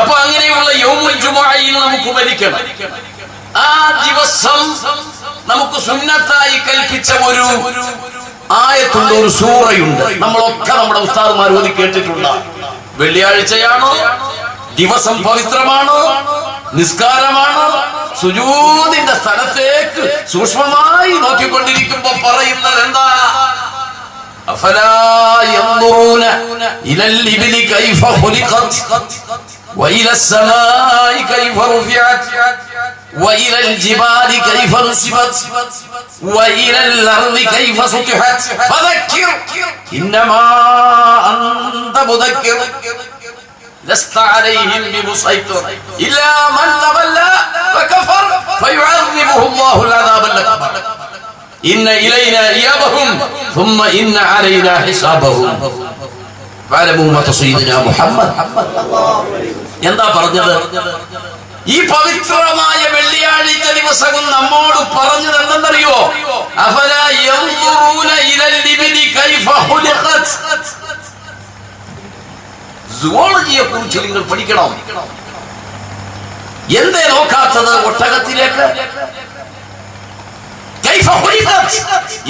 അപ്പൊ അങ്ങനെയുള്ള യൗമുൽ ജുമുഅയിൽ നമുക്ക് മരിക്കണം. ആ ദിവസം നമുക്ക് സുന്നത്തായി കൽപ്പിച്ച ഒരു ആയത്തുണ്ട്, ഒരു സൂറയുണ്ട്. നമ്മളൊക്കെ നമ്മുടെ ഉസ്താദുമാർ ഓതി കേട്ടിട്ടുണ്ട്. വെള്ളിയാഴ്ചയാണോ, ദിവസം പവിത്രമാണോ, നിസ്കാരമാണോ, സുജൂദിന്റെ സ്ഥലത്തേക്ക് സൂക്ഷ്മമായി നോക്കിക്കൊണ്ടിരിക്കുമ്പോ പറയുന്നത് എന്താ? അഫലാ യൻദുറൂന ഇലൽ ഇബ്ലി കൈഫ ഖുലിഖത് വഇലസ് സമാഇ കൈഫ റുഫിഅത് വഇലൽ ജിബാലി കൈഫ നുസിബത് വഇലൽ അർളി കൈഫ സുതിഹത് ഫദക്കിർ ഇന്നമാ അൻത മുദക്കിർ لست عليهم بمسيطر إلا من تولى وكفر فيعذبه الله العذاب الأكبر إن إلينا إيابهم ثم إن علينا حسابهم فاعلموا ما سيدنا محمد എന്താ പറഞ്ഞത്? ഈ പവിത്രമായ വെള്ളിയാഴ്ച ദിവസം നമ്മോട് പറഞ്ഞത് എന്തെന്നറിയോ? അഫലാ യൻദുറൂന ഇലൽ ഇബ്ലി കൈഫ ഖുലിഖത്. സുവോളജിയെ കുറിച്ച് നിങ്ങൾ പഠിക്കണം. എന്തേ നോക്കാത്തത്? ഒട്ടകത്തിലേക്ക്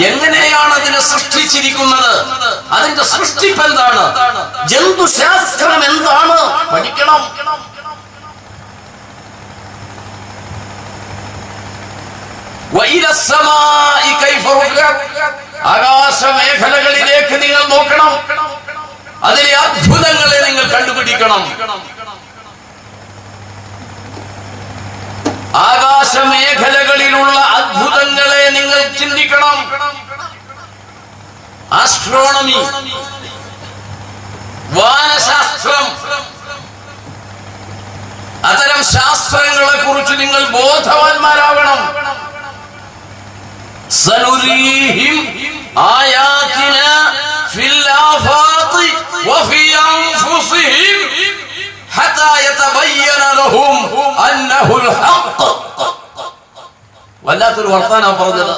എങ്ങനെയാണ് അതിനെ സൃഷ്ടിച്ചിരിക്കുന്നത്? അതിന്റെ സൃഷ്ടിപ്പ് എന്താണ്? ജന്തുശാസ്ത്രം എന്താണ്? പഠിക്കണം. ആകാശമേഖലകളിലേക്ക് നിങ്ങൾ നോക്കണം. അതിലെ അത്ഭുതങ്ങളെ നിങ്ങൾ കണ്ടുപിടിക്കണം. ആകാശമേഖലകളിലുള്ള അത്ഭുതങ്ങളെ നിങ്ങൾ ചിന്തിക്കണം. ആസ്ട്രോണമി, വാനശാസ്ത്രം, അത്തരം ശാസ്ത്രങ്ങളെ കുറിച്ച് നിങ്ങൾ ബോധവാന്മാരാവണം. സനുരീഹിം ആയാതിന ഫിൽ ആഫാഖി വഫി അൻഫുസിഹിം ഹത്താ യതബയ്യന ലഹും അന്നഹുൽ ഹഖ്. വല്ലാത്തൊരു വർത്താനാണ് പറഞ്ഞത്.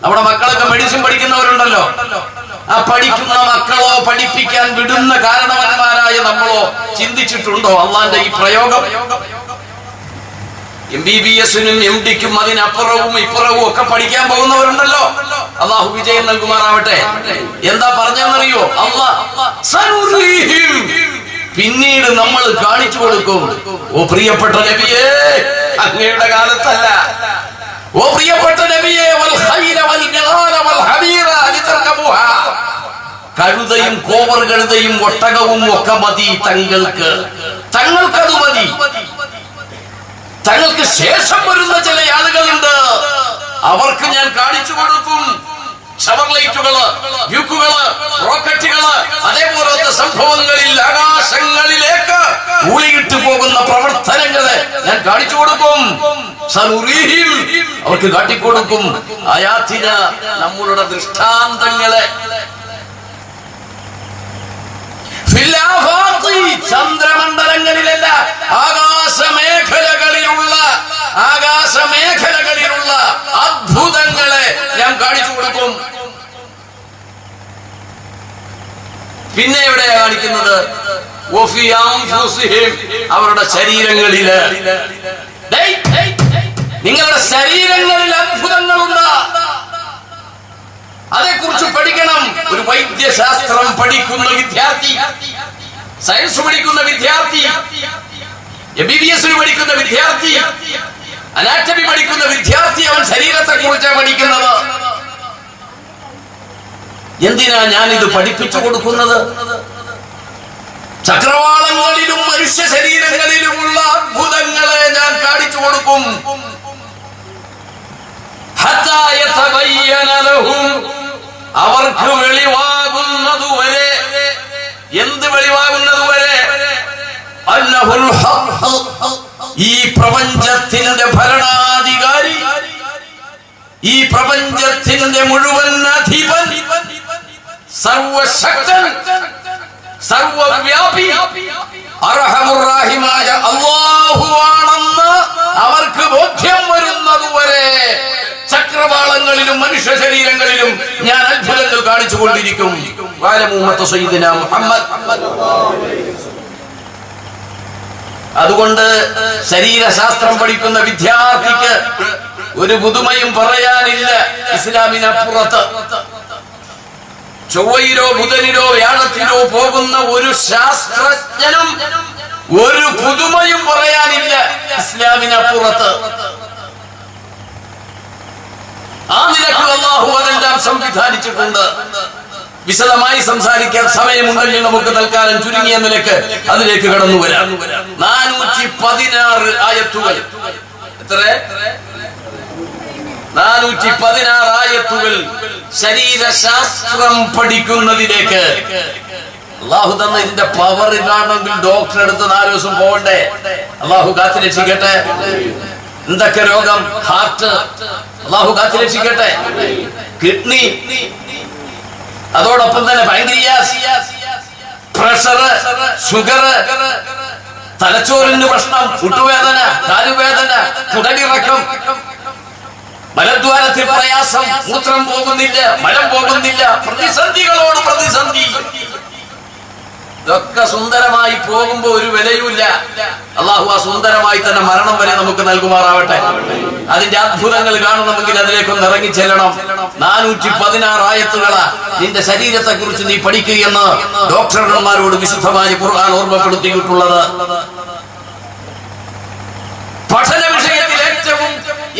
നമ്മുടെ മക്കളൊക്കെ മെഡിസിൻ പഠിക്കുന്നവരുണ്ടല്ലോ, ആ പഠിക്കുന്ന മക്കളോ പഠിപ്പിക്കാൻ വിടുന്ന കാരണവന്മാരായ നമ്മളോ ചിന്തിച്ചിട്ടുണ്ടോ അള്ളാന്റെ ഈ പ്രയോഗം? MBBS-നും MD-ക്കും അതിനപ്പുറവും ഇപ്പുറവും ഒക്കെ പഠിക്കാൻ പോകുന്നവരുണ്ടല്ലോ. അള്ളാഹു വിജയം നൽകുമാറാവട്ടെ. എന്താ പറഞ്ഞെന്നറിയോ? അല്ലാഹ് പിന്നീട് നമ്മൾ കാണിച്ചു കൊടുക്കും. ഓ പ്രിയപ്പെട്ട നബിയേ, അങ്ങയുടെ കാലത്തല്ല. ഓ പ്രിയപ്പെട്ട നബിയേ, വൽ ഖൈല വൽ ബിഗാല വൽ ഹബീറ ലിതർകബുഹാ. കഴുതയും കോവർ കഴുതയും ഒട്ടകവും ഒക്കെ മതി തങ്ങൾക്ക്. തങ്ങൾക്കത് മതി. തങ്ങൾക്ക് ശേഷം വരുന്ന ചില ആളുകളുണ്ട്, അവർക്ക് ഞാൻ കാണിച്ചു കൊടുക്കും. ഷവർലൈറ്റുകള്, യുക്കുകള്, റോക്കറ്റുകള്, അതേപോലത്തെ സംഭവങ്ങളിൽ ആകാശങ്ങളിലേക്ക് ഊളിയിട്ട് പോകുന്ന പ്രവർത്തനങ്ങളെ ഞാൻ കാണിച്ചു കൊടുക്കും. അവർക്ക് കാട്ടിക്കൊടുക്കും. ആയാതിന, നമ്മളുടെ ദൃഷ്ടാന്തങ്ങളെ. ചന്ദ്രമണ്ഡലങ്ങളിലല്ല, ആകാശമേഖലകളിലുള്ള അത്ഭുതങ്ങളെ ഞാൻ കാണിച്ചു കൊടുക്കും. പിന്നെ എവിടെയാ കാണിക്കുന്നത്? അവരുടെ ശരീരങ്ങളില്. നിങ്ങളുടെ ശരീരങ്ങളിൽ അത്ഭുതങ്ങളുണ്ട്. അതേക്കുറിച്ച് പഠിക്കണം. ഒരു വൈദ്യശാസ്ത്രം പഠിക്കുന്ന വിദ്യാർത്ഥി, സയൻസ് പഠിക്കുന്ന വിദ്യാർത്ഥി, MBBS പഠിക്കുന്ന വിദ്യാർത്ഥി, അനാറ്റമി പഠിക്കുന്ന വിദ്യാർത്ഥി, അവൻ ശരീരത്തെ കുറിച്ചാണ് പഠിക്കുന്നത്. എന്തിനാ ഞാനിത് പഠിപ്പിച്ചു കൊടുക്കുന്നത്? ചക്രവാളങ്ങളിലും മനുഷ്യ ശരീരങ്ങളിലുമുള്ള അത്ഭുതങ്ങളെ ഞാൻ കാണിച്ചു കൊടുക്കും. അവർക്ക് വെളിവാകുന്നതുവരെ. എന്ത് വെളിവാകുന്നതുവരെ? ഈ പ്രപഞ്ചത്തിന്റെ ഭരണാധികാരി, ഈ പ്രപഞ്ചത്തിന്റെ മുഴുവൻ അധിപൻ, സർവശക്തൻ, സർവവ്യാപി, അർഹമുർറഹീമായ അല്ലാഹുവാണെന്ന് അവർക്ക് ബോധ്യം വരുന്നതുവരെ ചക്രവാളങ്ങളിലും മനുഷ്യ ശരീരങ്ങളിലും ഞാൻ അത്ഭുതങ്ങൾ കാണിച്ചു കൊണ്ടിരിക്കും. അതുകൊണ്ട് ശരീരശാസ്ത്രം പഠിക്കുന്ന വിദ്യാർത്ഥിക്ക് ഒരു പുതുമയും പറയാനില്ല ഇസ്ലാമിനപ്പുറത്ത്. ചൊവ്വയിലോ ബുധനിലോ വ്യാഴത്തിലോ പോകുന്ന ഒരു ശാസ്ത്രജ്ഞനും ഒരു പുതുമയും പറയാനില്ല ഇസ്ലാമിനപ്പുറത്ത്. ആ നിലക്ക് അല്ലാഹു അതെല്ലാം സംവിധാനിച്ചിട്ടുണ്ട്. വിശദമായി സംസാരിക്കാൻ സമയമുണ്ടെങ്കിൽ നമുക്ക് തൽക്കാലം ചുരുങ്ങിയ നിലക്ക് അതിലേക്ക് കടന്നു വരാം. 416 ആയത്തുകൾ. എത്ര? 416 ആയത്തുകൾ ശരീരശാസ്ത്രം പഠിക്കുന്നതിലേക്ക്. അള്ളാഹു തന്ന ഇതിന്റെ പവർ കാണണമെങ്കിൽ ഡോക്ടറെ അടുത്ത് 4 ദിവസം പോകണ്ടേ? അള്ളാഹു കാത്തുരക്ഷിക്കട്ടെ. എന്തൊക്കെ രോഗം? ഹാർട്ട് അള്ളാഹു കാത്തുരക്ഷിക്കട്ടെ, കിഡ്നി, അതോടൊപ്പം തന്നെ പാൻക്രിയാസ്, പ്രഷർ, ഷുഗർ, തലച്ചോറിന് പ്രശ്നം, മുട്ടുവേദന, കാലുവേദന, കുടലിറക്കം, മലദ്വാരത്തിൽ പ്രയാസം, മൂത്രം പോകുന്നില്ല, മലം പോകുന്നില്ല, പ്രതിസന്ധികളോട് പ്രതിസന്ധി. ഇതൊക്കെ സുന്ദരമായി പോകുമ്പോ ഒരു വിലയുമില്ല. അള്ളാഹു ആ സുന്ദരമായി തന്നെ മരണം വരെ നമുക്ക് നൽകുമാറാവട്ടെ. അതിന്റെ അത്ഭുതങ്ങൾ കാണണമെങ്കിൽ അതിലേക്കൊന്ന് ഇറങ്ങി ചെല്ലണം. 416 ആയത്തുകളാ നിന്റെ ശരീരത്തെ കുറിച്ച് നീ പഠിക്കുകയെന്ന് ഡോക്ടർമാരോട് വിശുദ്ധമായി ഖുർആൻ ഓർമ്മപ്പെടുത്തിയിട്ടുള്ളത്. പഠന വിഷയത്തിൽ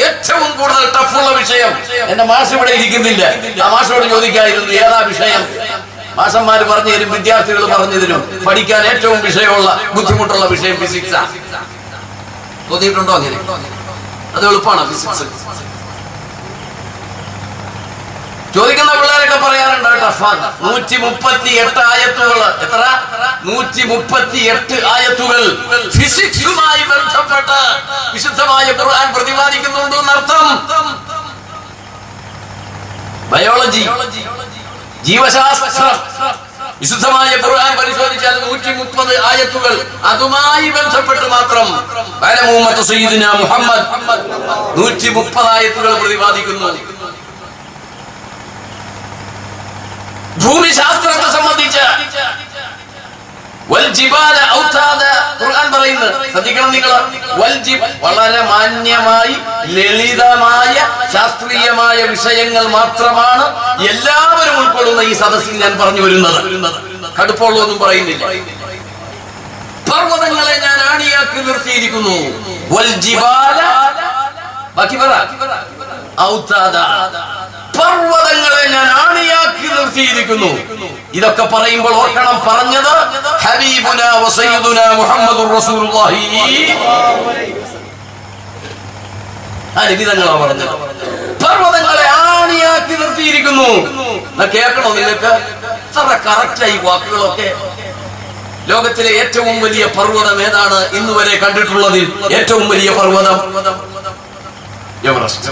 ഏറ്റവും കൂടുതൽ ടഫുള്ള വിഷയം, എന്റെ മാഷ് ഇവിടെ ഇരിക്കുന്നില്ല, ആ മാഷോട് ചോദിക്കായിരുന്നു ഏതാ വിഷയം. മാഷന്മാര് പറഞ്ഞു തരും, വിദ്യാർത്ഥികൾ പറഞ്ഞു തരും. പഠിക്കാൻ ഏറ്റവും വിഷയമുള്ള ബുദ്ധിമുട്ടുള്ള വിഷയം ഫിസിക്സാ. തോന്നിയിട്ടുണ്ടോ അങ്ങനെ? അത് എളുപ്പമാണ് ഫിസിക്സ്. ചോദിക്കുന്ന പിള്ളേരൊക്കെ പറയാറുണ്ട് ടഫാണ്. 138 ആയത്തുകൾ. എത്ര? 138 ആയത്തുകൾ ഫിസിക്സുമായി ബന്ധപ്പെട്ട് വിശുദ്ധമായ ഖുർആൻ പ്രതിപാദിക്കുന്നുണ്ട് എന്നർത്ഥം. ബയോളജി, ജീവശാസ്ത്രം, വിശുദ്ധമായ ഖുർആൻ പരിശോധിച്ചാൽ 130 ആയത്തുകൾ അതുമായി ബന്ധപ്പെട്ട് മാത്രം സയ്യിദുനാ മുഹമ്മദ് 130 ആയത്തുകൾ പ്രതിപാദിക്കുന്നു. ഭൂമിശാസ്ത്രത്തെ സംബന്ധിച്ച് ഖുർആൻ പറയുന്നത് ശ്രദ്ധിക്കണം നിങ്ങൾ. വളരെ മാന്യമായി ലളിതമായ ശാസ്ത്രീയമായ വിഷയങ്ങൾ മാത്രമാണ് എല്ലാവരും ഉൾക്കൊള്ളുന്ന ഈ സദസ്സിൽ ഞാൻ പറഞ്ഞു വരുന്നത്. കടുപ്പമുള്ളതൊന്നും പറയുന്നില്ല. പർവ്വതങ്ങളെ ഞാൻ ആണിയാക്കി നിർത്തിയിരിക്കുന്നു. ബാക്കി പറ. പർവ്വതങ്ങളെ ഞാൻ ആണിയാക്കി നിർത്തിയിരിക്കുന്നു. ഇതൊക്കെ പറയുമ്പോൾ ഓർക്കണം, പറഞ്ഞത് ഹബീബുനാ വസയ്യിദുനാ മുഹമ്മദുർ റസൂലുള്ളാഹി. അനുബിതങ്ങളാ പറഞ്ഞത്. പർവ്വതങ്ങളെ ആണിയാക്കി നിർത്തിയിരിക്കുന്നു. കേൾക്കണോ നിങ്ങൾക്ക്? എത്ര കറക്റ്റായി വാക്കുകളൊക്കെ. ലോകത്തിലെ ഏറ്റവും വലിയ പർവ്വതം ഏതാണ് ഇന്ന് വരെ കണ്ടിട്ടുള്ളതിൽ? ഏറ്റവും വലിയ പർവ്വതം എവറസ്റ്റ്.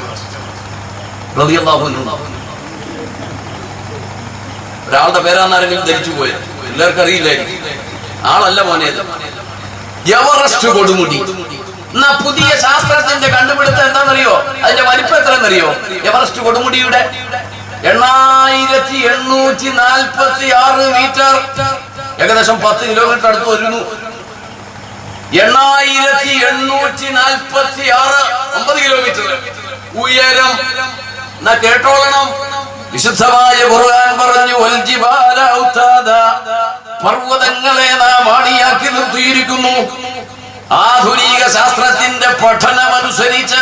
ഒരാളുടെ പേരാന്നാരെങ്കിലും ധരിച്ചു പോയത് എല്ലാവർക്കും അറിയില്ലായിരിക്കും. ആളല്ല മോനെ, എവറസ്റ്റ് കൊടുമുടി. എന്നാ പുതിയ ശാസ്ത്രത്തിന്റെ കണ്ടുപിടുത്തം എന്താണെന്നറിയോ? അതിന്റെ വലിപ്പം എത്രയെന്നറിയോ? എവറസ്റ്റ് കൊടുമുടിയുടെ 8846 മീറ്റർ, ഏകദേശം 10 കിലോമീറ്റർ അടുത്ത് വരുന്നു. 8846, 9 കിലോമീറ്റർ ഉയരം. എന്നാ കേട്ടോളണം, വിശുദ്ധമായ ഖുർആൻ പറഞ്ഞു പർവ്വതങ്ങളെ നാം ആണിയാക്കി നിർത്തിയിരിക്കുന്നു. ആധുനിക ശാസ്ത്രത്തിന്റെ പഠനമനുസരിച്ച്,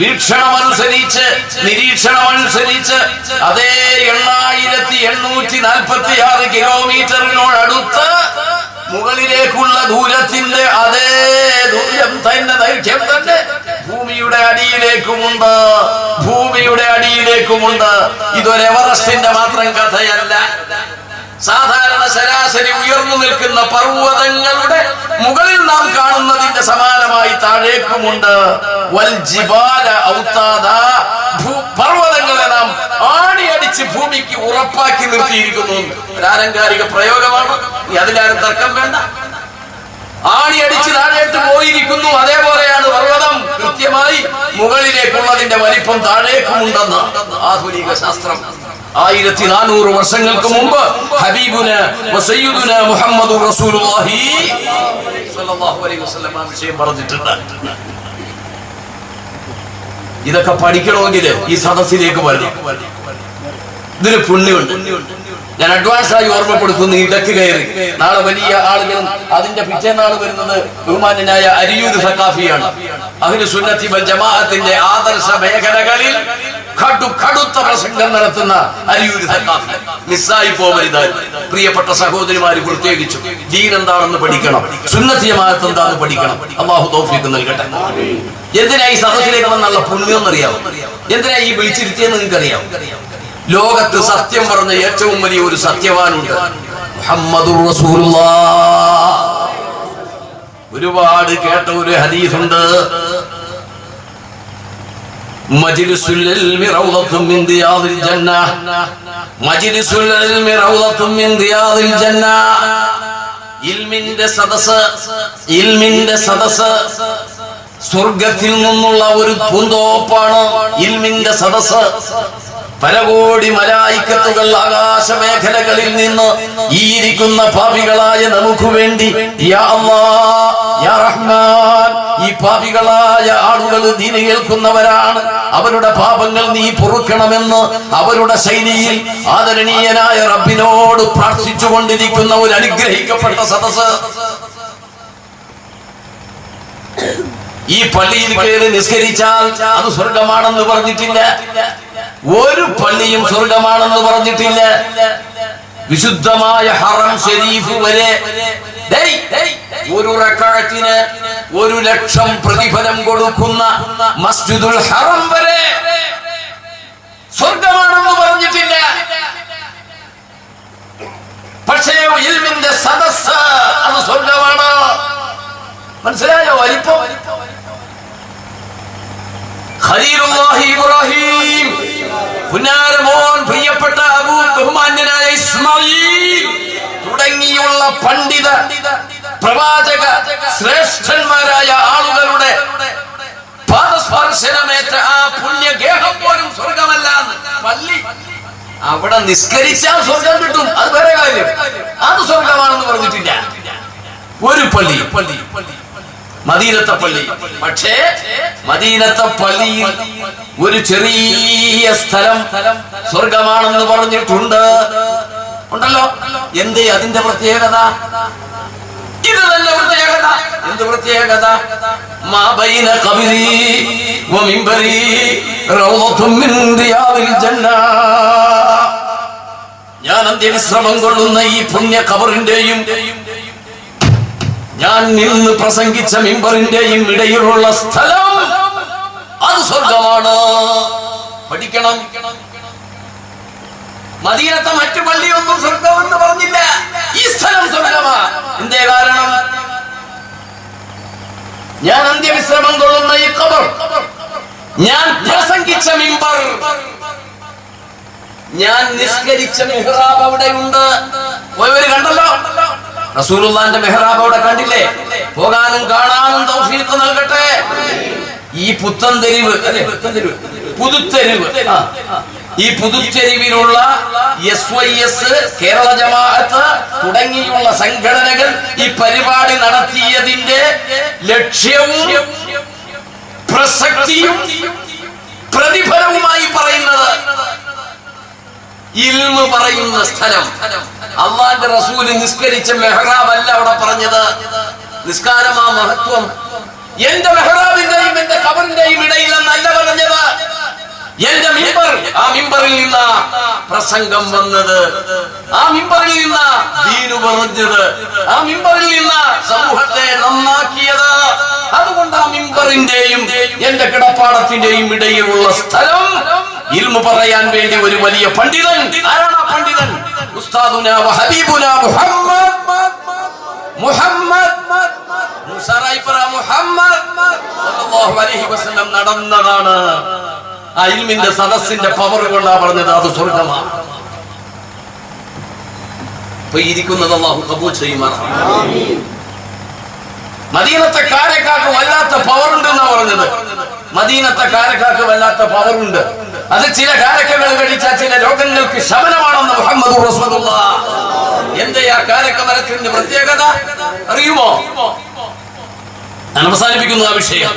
വീക്ഷണമനുസരിച്ച്, നിരീക്ഷണമനുസരിച്ച് അതേ 8846 കിലോമീറ്ററിനോടടുത്ത് മുകളിലേക്കുള്ള ദൂരത്തിന്റെ അതേ ദൂരം തന്നെ, ദൈർഘ്യം തന്നെ ഭൂമിയുടെ അടിയിലേക്കുമുണ്ട്. ഭൂമിയുടെ അടിയിലേക്കുമുണ്ട്. ഇതൊരു എവറസ്റ്റിന്റെ മാത്രം കഥയല്ല. സാധാരണ ശരാശരി ഉയർന്നു നിൽക്കുന്ന പർവ്വതങ്ങളുടെ മുകളിൽ നാം കാണുന്നതിന്റെ സമാനമായി താഴേക്കുമുണ്ട്. പർവ്വതങ്ങളെ നാം ആണിയടിച്ച് ഭൂമിക്ക് ഉറപ്പാക്കി നിർത്തിയിരിക്കുന്നു. ഒരു ആലങ്കാരിക പ്രയോഗമാണ്, അതിലാരും തർക്കം വേണ്ട. ആണിയടിച്ച് താഴേട്ട് പോയിരിക്കുന്നു. അതേപോലെയാണ് പർവ്വതം. കൃത്യമായി മുകളിലേക്കുള്ളതിന്റെ വലിപ്പം താഴേക്കുമുണ്ടെന്ന് ആധുനിക ശാസ്ത്രം. 1400 വർഷങ്ങൾക്ക് മുമ്പ് ഹബീബുന വസയ്യിദുന മുഹമ്മദുർ റസൂലുള്ളാഹി സ്വല്ലല്ലാഹു അലൈഹി വസല്ലം ആ വിഷയം പറഞ്ഞിട്ടുണ്ട്. ഇതൊക്കെ പഠിക്കണമെങ്കിൽ ഈ സദസ്സിലേക്ക് വരണം. ഇതിന് പുണ്യമുണ്ട്. ഞാൻ അഡ്വാൻസ് ആയി ഓർമ്മപ്പെടുത്തുന്നു. ഇടക്ക് കയറി നാളെ വലിയ ആളുകളും അതിന്റെ പിറ്റേന്നാൾ വരുന്നത് ബഹുമാന്യനായ അരിയൂർ സഖാഫിയാണ്. അഹ്ലു സുന്നത്തി വൽ ജമാഅത്തിന്റെ ആദർശ മേഖലകളിൽ കടുത്ത പ്രസംഗം നടത്തുന്ന അരിയൂർ സഖാഫി. മിസ്സായി പോവരുത് പ്രിയപ്പെട്ട സഹോദരിമാര്. പ്രത്യേകിച്ചു ദീൻ എന്താണെന്ന് പഠിക്കണം, സുന്നത്തി ജമാഅത്ത് എന്താണെന്ന് പഠിക്കണം. അല്ലാഹു തൗഫീഖ് നൽകട്ടെ. എന്തിനാ ഈ സദസ്സിലേക്ക് വന്നുള്ള പുണ്യം എന്നറിയാം? എന്തിനാ ഈ വിളിച്ചിരുത്തിയെന്ന് നിങ്ങൾക്കറിയാം? ലോകത്ത് സത്യം പറഞ്ഞ ഏറ്റവും വലിയ ഒരു സത്യവാനുണ്ട്, മുഹമ്മദുർ റസൂലുള്ളാഹ്. ഒരുപാട് കേട്ട ഒരു ഹദീസുണ്ട്, മജ്ലിസുൽ ഇൽമി റൗളത്തും മിൻ റിയാദിൽ ജന്ന, മജ്ലിസുൽ ഇൽമി റൗളത്തും മിൻ റിയാദിൽ ജന്ന. ഇൽമിന്റെ സദസ്സ് സ്വർഗത്തിൽ നിന്നുള്ള ഒരു പൂന്തോപ്പാണ്. ഇൽമിന്റെ സദസ്സ് പരകോടി മലായിക്കത്തുകൾ ആകാശമേഖലകളിൽ നിന്ന് ഈ ഇരിക്കുന്ന പാപികളായ നമുക്ക് വേണ്ടി യാ അല്ലാഹ് യാ റഹ്മാൻ, ഈ പാപികളായ ആളുകൾ ദീൻ കേൾക്കുന്നവരാണ്, അവരുടെ പാപങ്ങൾ നീ പൊറുക്കണമെന്ന് അവരുടെ ശൈലിയിൽ ആദരണീയനായ റബ്ബിനോട് പ്രാർത്ഥിച്ചു കൊണ്ടിരിക്കുന്ന ഒരു അനുഗ്രഹിക്കപ്പെട്ട സദസ്സ്. ഈ പള്ളിയിൽ കയറി നിസ്കരിച്ചാൽ അത് സ്വർഗമാണെന്ന് പറഞ്ഞിട്ടില്ല. ഒരു പള്ളിയും സ്വർഗമാണെന്ന് പറഞ്ഞിട്ടില്ല. വിശുദ്ധമായ ഹറം ഷരീഫ് വരെ ഒരു റക്അത്തിന് 1,00,000 പ്രതിഫലം കൊടുക്കുന്ന മസ്ജിദുൽ ഹറം വരെ സ്വർഗമാണെന്ന് പറഞ്ഞിട്ടില്ല. പക്ഷേ ഇൽമിന്റെ സദസ്സ് അത് സ്വർഗമാണ്. മനസ്സിലായോ? വലിപ്പം. ഖലീലുല്ലാഹി ഇബ്രാഹിം, പുന്നാരമോൻ പ്രിയപ്പെട്ട അബൂ ബഹുമാന്യനായ ഇസ്മായിൽ തുടങ്ങിയുള്ള പണ്ഡിത പ്രവാചക ശ്രേഷ്ഠന്മാരായ ആളുകളുടെ പാദസ്പർശനമേറ്റ ആ പുണ്യഗേഹം പോലും സ്വർഗമല്ല. പള്ളി അവിടെ നിസ്കരിച്ചാൽ സ്വർഗം കിട്ടും, അത് വേറെ കാര്യം. അത് സ്വർഗമാണെന്ന് പറഞ്ഞിട്ടില്ല ഒരു പള്ളി. മദീനത്തെ പള്ളി. പക്ഷേ മദീനത്തെ പള്ളിയിൽ ഒരു ചെറിയ സ്ഥലം സ്വർഗമാണെന്ന് പറഞ്ഞിട്ടുണ്ട്. ഉണ്ടല്ലോ. എന്തേ അതിന്റെ പ്രത്യേകത? ഇത് തന്നെ പ്രത്യേകത. എന്ത് പ്രത്യേകത? മാ ബൈന ഖബരി വ മിൻബരി റൗളത്തും മിൻ റിയാദിൽ ജന്ന. ഞാൻ അന്ത്യവിശ്രമം കൊള്ളുന്ന ഈ പുണ്യ ഖബറിന്റെയും ഞാൻ നിന്ന് പ്രസംഗിച്ച മിമ്പറിന്റെയും ഇടയിലുള്ള സ്ഥലം അത് സ്വർഗമാണ്. പഠിക്കണം. മദീനത്തെ മറ്റു പള്ളിയൊന്നും സ്വർഗമെന്ന് പറഞ്ഞില്ല. ഈ സ്ഥലം സ്വർഗമാ. എന്തേ കാരണം? ഞാൻ അന്ത്യവിശ്രമം കൊള്ളുന്ന ഈ ഖബർ, ഞാൻ പ്രസംഗിച്ച മിമ്പർ, ഞാൻ നിസ്കരിച്ച മിഹ്റാബ് അവിടെയുണ്ട്. പോയവര് കണ്ടല്ലോ. റസൂലുള്ളാഹിന്റെ മെഹ്റാബ് അവിടെ കണ്ടില്ലേ? പോകാനും കാണാനും തൗഫീഖ് നൽകട്ടെ. ഈ പുത്തൻതെരുവ്, പുതുത്തെരുവ്, ഈ പുതുത്തെരുവിലുള്ള SYS, കേരള ജമാഅത്ത് തുടങ്ങിയുള്ള സംഘടനകൾ ഈ പരിപാടി നടത്തിയതിന്റെ ലക്ഷ്യവും പ്രസക്തിയും പ്രതിഫലവുമായി പറയുന്നത് ഇൽമ് പറയുന്ന സ്ഥലം. അള്ളാന്റെ റസൂല് നിസ്കരിച്ച മെഹ്റാബ് അല്ല അവിടെ പറഞ്ഞത്. നിസ്കാരമാ മഹത്വം. എന്റെ മെഹ്റാബിന്റെയും എന്റെ ഖബറിന്റെയും ഇടയിലെന്നല്ല പറഞ്ഞത്. എന്റെ മിമ്പർ, ആ മിമ്പറിൽ നിന്നാ പ്രസംഗം വന്നത്, ആ മിമ്പറിൽ നിന്നാ ദീനു പറഞ്ഞത്, ആ മിമ്പറിൽ നിന്നാ സമൂഹത്തെ നന്നാക്കിയത്. അതുകൊണ്ട് ആ മിമ്പറിന്റെയും എന്റെ കിടപ്പാടത്തിന്റെയും ഇടയിലുള്ള സ്ഥലം ഇൽമു പറയാൻ വേണ്ടി ഒരു വലിയ പണ്ഡിതൻ. ആരാണ് ആ പണ്ഡിതൻ? ഉസ്താദുനാ വ ഹബീബുനാ മുഹമ്മദ് സല്ലല്ലാഹു അലൈഹി വസല്ലം നടന്നതാണ്. ആ ഇൽമിന്റെ സദസ്സിന്റെ പവർ കൊണ്ടാ പറഞ്ഞത് അത് സ്വർഗമാണ്. ഇപ്പൊ ഇരിക്കുന്നത് അല്ലാഹു ഖബൂൽ ചെയ്യുമാറാകട്ടെ. മദീനത്തെ കാരക്കാർക്ക് വല്ലാത്ത പവർ ഉണ്ടെന്നാ പറഞ്ഞത്. മദീനത്തെ കാരക്കാർക്ക് വല്ലാത്ത പവർ ഉണ്ട്. അത് ചില കാരക്കകൾ കഴിച്ചാൽ ചില രോഗങ്ങൾക്ക് ശമനമാണെന്ന് മുഹമ്മദ് റസൂലുള്ളാഹ്. എന്തേ ആ കാരക്ക മരത്തിന്റെ പ്രത്യേകത അറിയുമോ? ഞാൻ അവസാനിപ്പിക്കുന്നു ആ വിഷയം.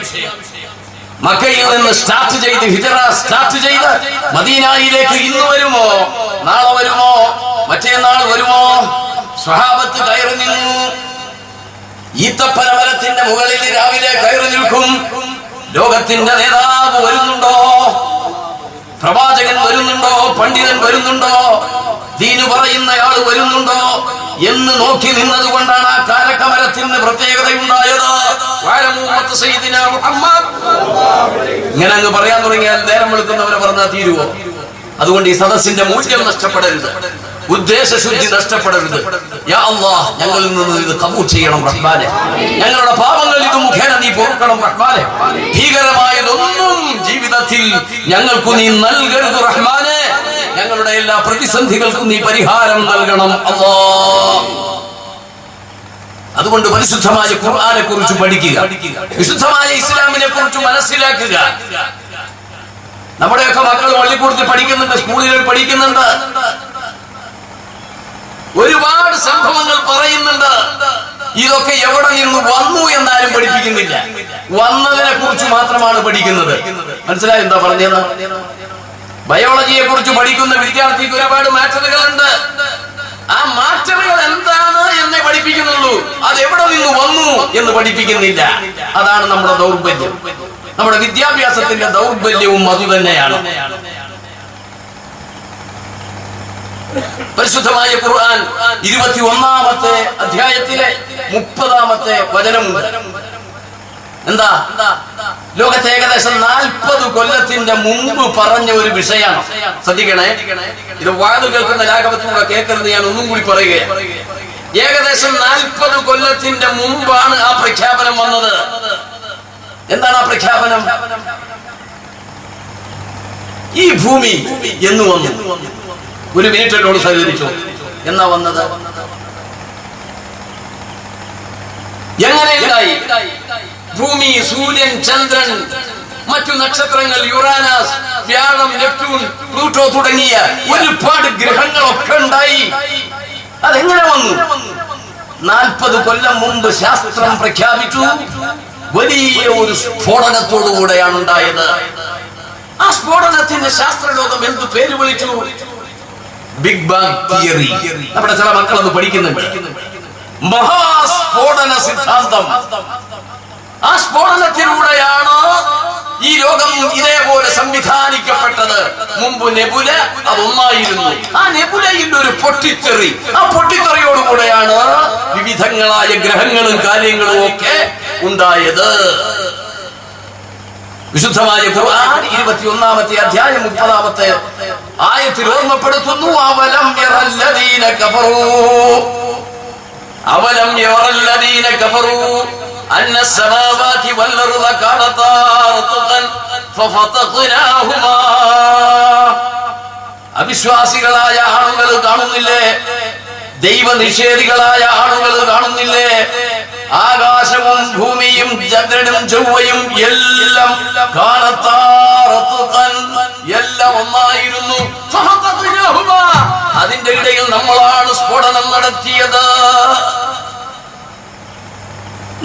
മക്കയിൽ നിന്ന് സ്റ്റാർട്ട് ചെയ്ത് ഹിജറ സ്റ്റാർട്ട് ചെയ്ത് മദീനയിലേക്ക് ഇന്ന് വരുമോ, നാളെ വരുമോ, മറ്റേനാൾ വരുമോ? സ്വഹാബത്ത് കയറി നിന്നു. ഈത്തപ്പന മരത്തിന്റെ മുകളിൽ രാവിലെ കയറി നിൽക്കും. ലോകത്തിന്റെ നേതാവ് വരുന്നുണ്ടോ, പ്രവാചകൻ വരുന്നുണ്ടോ, പണ്ഡിതൻ വരുന്നുണ്ടോ, ദീന് പറയുന്നയാൾ വരുന്നുണ്ടോ എന്ന് നോക്കി നിന്നത് കൊണ്ടാണ് ആ കാരക്കമരത്തിന് പ്രത്യേകതയുണ്ടായത്. ഇങ്ങനെ അങ്ങ് പറയാൻ തുടങ്ങിയാൽ നേരം വെളുക്കുന്നവരെ പറഞ്ഞാൽ തീരുവോ? അതുകൊണ്ട് ഈ സദസ്സിന്റെ മൂല്യം നഷ്ടപ്പെടരുത്, ഉദ്ദേശശുദ്ധി നഷ്ടപ്പെടരുത്. യാ അല്ലാഹ്, ഞങ്ങളിൽ നിന്ന് ഇത് കബൂൽ ചെയ്യണം റഹ്മാനെ. ഞങ്ങളുടെ പാപങ്ങൾ ഇത് മുഖേന നീ പൊറുക്കണം റഹ്മാനെ. ഭീകരമായതൊന്നും ജീവിതത്തിൽ ഞങ്ങൾക്ക് നീ നൽകരുത് റഹ്മാനെ. ഞങ്ങളുടെ എല്ലാ പ്രതിസന്ധികൾക്കും നീ പരിഹാരം നൽകണം അല്ലാഹ്. അതുകൊണ്ട് പരിശുദ്ധമായ ഖുർആനെ കുറിച്ച് പഠിക്കുക, വിശുദ്ധമായ ഇസ്ലാമിനെ കുറിച്ച് മനസ്സിലാക്കുക. നമ്മുടെയൊക്കെ മക്കൾ പള്ളിക്കൂടത്തിൽ പഠിക്കുന്നുണ്ട്, സ്കൂളുകളിൽ പഠിക്കുന്നുണ്ട്, ഒരുപാട് സംഭവങ്ങൾ പറയുന്നുണ്ട്. ഇതൊക്കെ എവിടെ നിന്ന് വന്നു എന്നാലും പഠിപ്പിക്കുന്നില്ല. വന്നതിനെ കുറിച്ച് മാത്രമാണ് പഠിക്കുന്നത്. മനസ്സിലായി എന്താ പറഞ്ഞത്? ബയോളജിയെ കുറിച്ച് പഠിക്കുന്ന വിദ്യാർത്ഥിക്ക് ഒരുപാട് മാറ്ററുകളുണ്ട്. ആ മാറ്ററുകൾ എന്താണ് എന്നേ പഠിപ്പിക്കുന്നുള്ളൂ. അത് എവിടെ നിന്ന് വന്നു എന്ന് പഠിപ്പിക്കുന്നില്ല. അതാണ് നമ്മുടെ ദൗർബല്യം. നമ്മുടെ വിദ്യാഭ്യാസത്തിന്റെ ദൗർബല്യവും അതുതന്നെയാണ്. പരിശുദ്ധമായ ഖുർആൻ 21-ാമത്തെ അധ്യായത്തിലെ 30-ാമത്തെ വചനമുണ്ട്. എന്താ? ലോകത്തെ ഏകദേശം 40 കൊല്ലത്തിന്റെ മുമ്പ് പറഞ്ഞ ഒരു വിഷയമാണ്. ശ്രദ്ധിക്കണേ, ഇത് വാതു കേൾക്കുന്ന ലാഘവത്തിലൂടെ കേൾക്കുന്നത് ഞാൻ ഒന്നും കൂടി പറയുകയാണ്. ഏകദേശം 40 കൊല്ലത്തിന്റെ മുമ്പാണ് ആ പ്രഖ്യാപനം വന്നത്. എന്താണ് ആ പ്രഖ്യാപനം? ഈ ഭൂമി എന്ന് വന്നു. ഒരു മിനിറ്റ് എന്നോട് സഹകരിച്ചു. എന്നാ വന്നത്? എങ്ങനെയുണ്ടായി? ഭൂമി, സൂര്യൻ, ചന്ദ്രൻ, മറ്റു നക്ഷത്രങ്ങൾ, യുറാനസ്, വ്യാഴം, നെപ്റ്റ്യൂൺ, പ്ലൂട്ടോ തുടങ്ങിയ ഒരുപാട് ഗ്രഹങ്ങളൊക്കെ ഉണ്ടായി. അതെങ്ങനെ വന്നു? 40 കൊല്ലം മുമ്പ് ശാസ്ത്രം പ്രഖ്യാപിച്ചു. വലിയ ഒരു സ്ഫോടനത്തോടുകൂടെയാണ് ഉണ്ടായത്. ആ സ്ഫോടനത്തിന്റെ ശാസ്ത്രലോകം എന്ത് പേര് വിളിച്ചു? Big bang theory. നമ്മുടെ ചില മക്കളൊന്ന് പഠിക്കുന്നുണ്ട്. മഹാസ്ഫോടന സിദ്ധാന്തം. ആ സ്ഫോടനത്തിലൂടെയാണ് ഈ ലോകം ഇതേപോലെ സംവിധാനിക്കപ്പെട്ടത്. മുമ്പ് നെബുല അതൊന്നായിരുന്നു. ആ നെബുലയിൽ ഒരു പൊട്ടിത്തെറി. ആ പൊട്ടിത്തെറിയോടുകൂടെയാണ് വിവിധങ്ങളായ ഗ്രഹങ്ങളും കാര്യങ്ങളും ഒക്കെ ഉണ്ടായത്. വിശുദ്ധമായ ഖുർആൻ 21-ാമത്തെ അധ്യായം 30-ാമത്തെ ആയത്തിൽ ഓർമ്മപ്പെടുത്തുന്നു. അവലം യറല്ലദീന കഫറൂ, അവലം യറല്ലദീന കഫറൂ അന്ന السماوات والأرض كانتا رتقا ففتقناهما. അവിശ്വാസികളായ ആളുകൾ കാണുന്നില്ലേ? ദൈവനിഷേധികളായ ആളുകൾ കാണുന്നില്ലേ? ആകാശവും ഭൂമിയും ചന്ദ്രനും ചൊവ്വയും എല്ലാം എല്ലാം ഒന്നായിരുന്നു. അതിന്റെ ഇടയിൽ നമ്മളാണ് സ്ഫോടനം നടത്തിയത്.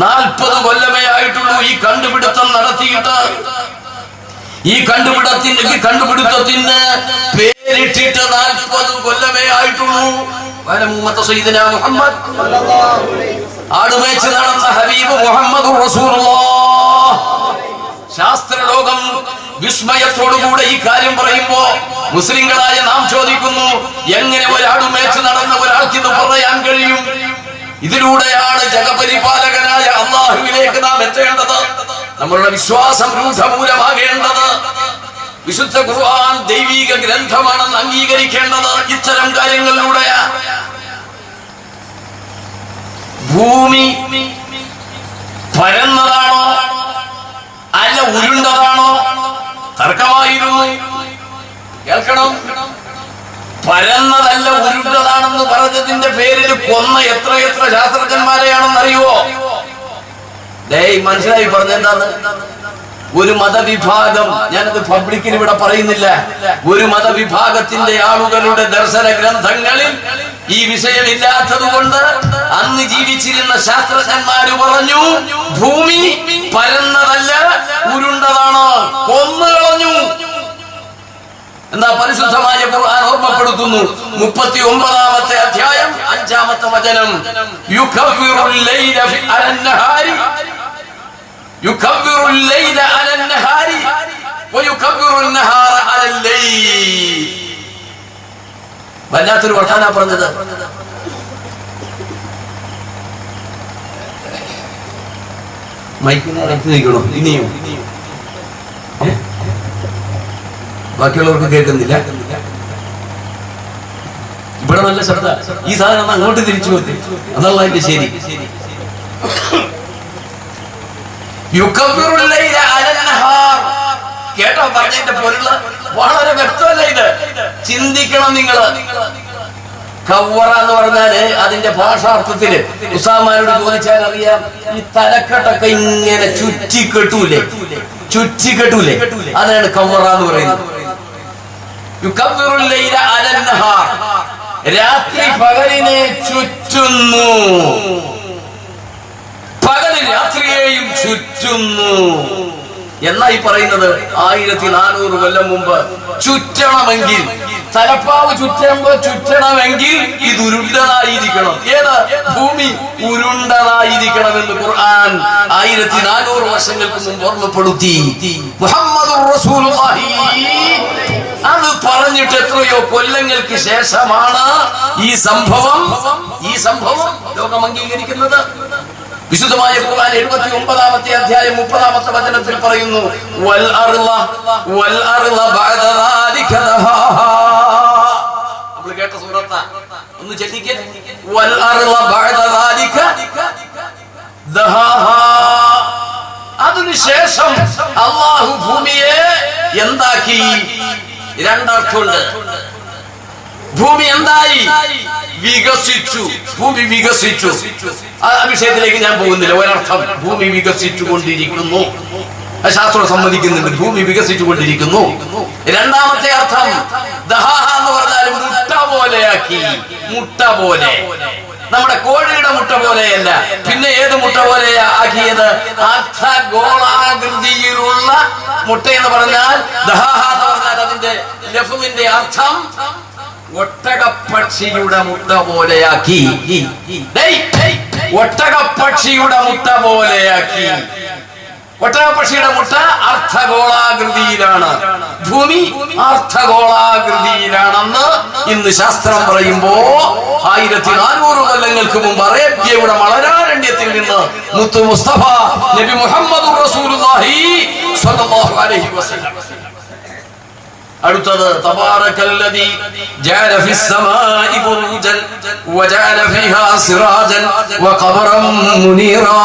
40 കൊല്ലമേ ആയിട്ടുള്ളൂ ഈ കണ്ടുപിടുത്തം നടത്തിയിട്ട്. ഈ കണ്ടുപിടുത്തത്തിന് പേരിട്ടിട്ട് 40 കൊല്ലമേ ആയിട്ടുള്ളൂ. മുഹമ്മദ് ആടുമേച്ച് നടന്ന ഹബീബ് മുഹമ്മദ് റസൂലുള്ളാഹ്. ശാസ്ത്രലോകം വിസ്മയത്തോടുകൂടെ ഈ കാര്യം പറയുമ്പോ മുസ്ലിങ്ങളായ നാം ചോദിക്കുന്നു, എങ്ങനെ ഒരാടുമേച്ച് നടന്ന ഒരാൾക്ക് ഇത് പറയാൻ കഴിയും? ഇതിലൂടെയാണ് ജഗപരിപാലകനായ അല്ലാഹുവിലേക്ക് നാം എത്തേണ്ടത്. നമ്മളുടെ വിശ്വാസം രൂഢമൂലമാകേണ്ടത്. വിശുദ്ധ ഖുർആൻ ദൈവിക ഗ്രന്ഥമാണെന്ന് അംഗീകരിക്കേണ്ടത് ഇത്തരം കാര്യങ്ങളിലൂടെയാ. ഭൂമി പരന്നതാണോ അല്ല ഉരുണ്ടതാണോ? തർക്കമായിരുന്നു. കേൾക്കണം, പരന്നതല്ല ഉരുണ്ടതാണെന്ന് പറഞ്ഞതിന്റെ പേരിൽ കൊന്ന എത്ര ശാസ്ത്രജ്ഞന്മാരെയാണെന്നറിയുവോ? മനസ്സിലായി പറഞ്ഞെന്താണ്? ഒരു മതവിഭാഗം, ഞാനത് പബ്ലിക്കിൽ ഇവിടെ പറയുന്നില്ല, ഒരു മതവിഭാഗത്തിന്റെ ആളുകളുടെ ദർശന ഗ്രന്ഥങ്ങളിൽ ഈ വിഷയമില്ലാത്തത് കൊണ്ട് അന്ന് ജീവിച്ചിരുന്ന ശാസ്ത്രജ്ഞന്മാര് പറഞ്ഞു ഭൂമി പരന്നതല്ല, ഉരുണ്ടതാണ്, കൊന്നുകളഞ്ഞു. എന്താ പരിശുദ്ധമായ ഖുർആൻ ഓർമ്മപ്പെടുത്തുന്നു. 39-ാമത്തെ അധ്യായം 5-ാമത്തെ വചനം, യുഖവ്വിറുൽ ലൈല അലൻ-നഹാരി യുഖവ്വിറുൽ ലൈല അലൻ-നഹാരി വയുഖവ്വിറുൻ നഹാറ അലൽ-ലൈൽ. വല്ലാത്തൊരു വർത്താനാ പറഞ്ഞത്. മൈക്കിനെ അടുത്ത് നിൽക്കണോ? ഇനിയും ബാക്കിയുള്ളവർക്ക് കേൾക്കുന്നില്ല. ഇവിടെ നല്ല ശ്രദ്ധ. ഈ സാധനം അങ്ങോട്ട് തിരിച്ചു വെത്തി, അതല്ല അതിന്റെ ശരി. കേട്ടോ പറഞ്ഞതിന്റെ പൊരുള് വളരെ വ്യക്തമല്ല. ഇത് ചിന്തിക്കണം നിങ്ങൾ. കവ്വറ എന്ന് പറഞ്ഞാല് അതിന്റെ ഭാഷാർത്ഥത്തില് ഉസ്താദ്മാരോട് ചോദിച്ചാൽ അറിയാം, ഈ തലക്കെട്ടൊക്കെ ഇങ്ങനെ ചുറ്റിക്കെട്ടൂലേ, അതാണ് കവ്വറ എന്ന് പറയുന്നത്. രാത്രി പകലിനെ ചുറ്റുന്നു, പകല് രാത്രിയെയും ചുറ്റുന്നു എന്നായി പറയുന്നത്. 1400 കൊല്ലം മുമ്പ് ചുറ്റണമെങ്കിൽ, തലപ്പാവ് ചുറ്റണമെങ്കിൽ ഇത് ഉരുണ്ടതായിരിക്കണം. ഏത്? ഭൂമി ഉരുണ്ടതായിരിക്കണമെന്ന് ഖുർആൻ 1400 വർഷങ്ങൾക്ക് മുമ്പ് ഓർമ്മപ്പെടുത്തി. മുഹമ്മദുർ റസൂലുള്ളാഹി അത് പറഞ്ഞിട്ട് എത്രയോ കൊല്ലങ്ങൾക്ക് ശേഷമാണ് ഈ സംഭവം ലോകം അംഗീകരിക്കുന്നത്. വിശുദ്ധമായ ഖുർആൻ 79-ാമത്തെ അധ്യായം 30-ാമത്തെ വചനത്തിൽ പറയുന്നു, വൽ അർള ബഅദ ദാലിക ദഹാഹാ. നമ്മൾ കേട്ട സൂറത്ത ഒന്ന് ചൊല്ലിക്കേ. വൽ അർള ബഅദ ദാലിക ദഹാഹാ. അതിനുശേഷം അല്ലാഹു ഭൂമിയെ എന്താക്കി? രണ്ടർത്ഥമുണ്ട്. ഭൂമി എന്തായി? വികസിച്ചു. ഭൂമി വികസിച്ചു. ആ വിഷയത്തിലേക്ക് ഞാൻ പോകുന്നില്ല. ഒരർത്ഥം ഭൂമി വികസിച്ചു കൊണ്ടിരിക്കുന്നു, ശാസ്ത്രം സമ്മതിക്കുന്നുണ്ട്, ഭൂമി വികസിച്ചു കൊണ്ടിരിക്കുന്നു. രണ്ടാമത്തെ അർത്ഥം ദഹാഹ എന്ന് പറഞ്ഞാൽ മുട്ട പോലെയാക്കി. മുട്ട പോലെ, നമ്മുടെ കോഴിയുടെ മുട്ട പോലെയല്ല. പിന്നെ ഏത് മുട്ട പോലെയാ ആക്കിയത്? അർദ്ധഗോളാകൃതിയിലുള്ള മുട്ട എന്ന് പറഞ്ഞാൽ ദഹാഹ എന്ന് പറഞ്ഞാൽ അതിന്റെ ലഫ്മിന്റെ അർത്ഥം ഒട്ടകപ്പക്ഷിയുടെ മുട്ട പോലെയാക്കി. ഒട്ടകപ്പക്ഷിയുടെ മുട്ട പോലെയാക്കി. ഒട്ടകപ്പക്ഷിയുടെ മുട്ട അർദ്ധഗോളാകൃതിയിലാണ്, ഭൂമി അർദ്ധഗോളാകൃതിയിലാണെന്ന് ഇന്ന് ശാസ്ത്രം പറയുമ്പോ 1400 കൊല്ലങ്ങൾക്ക് മുമ്പ് അറേബ്യയുടെ മലനാരണ്യത്തിൽ നിന്ന് മുത്തു മുസ്തഫ നബി മുഹമ്മദ് റസൂലുള്ളാഹി സ്വല്ലല്ലാഹു അലൈഹി വസല്ലം. അടുത്തത് തബാറകല്ലദി ജഅല ഫിസ് സമാഇ ബുർജൻ വജഅല ഫീഹാ സിറാജൻ വഖമറൻ മുനീറാ.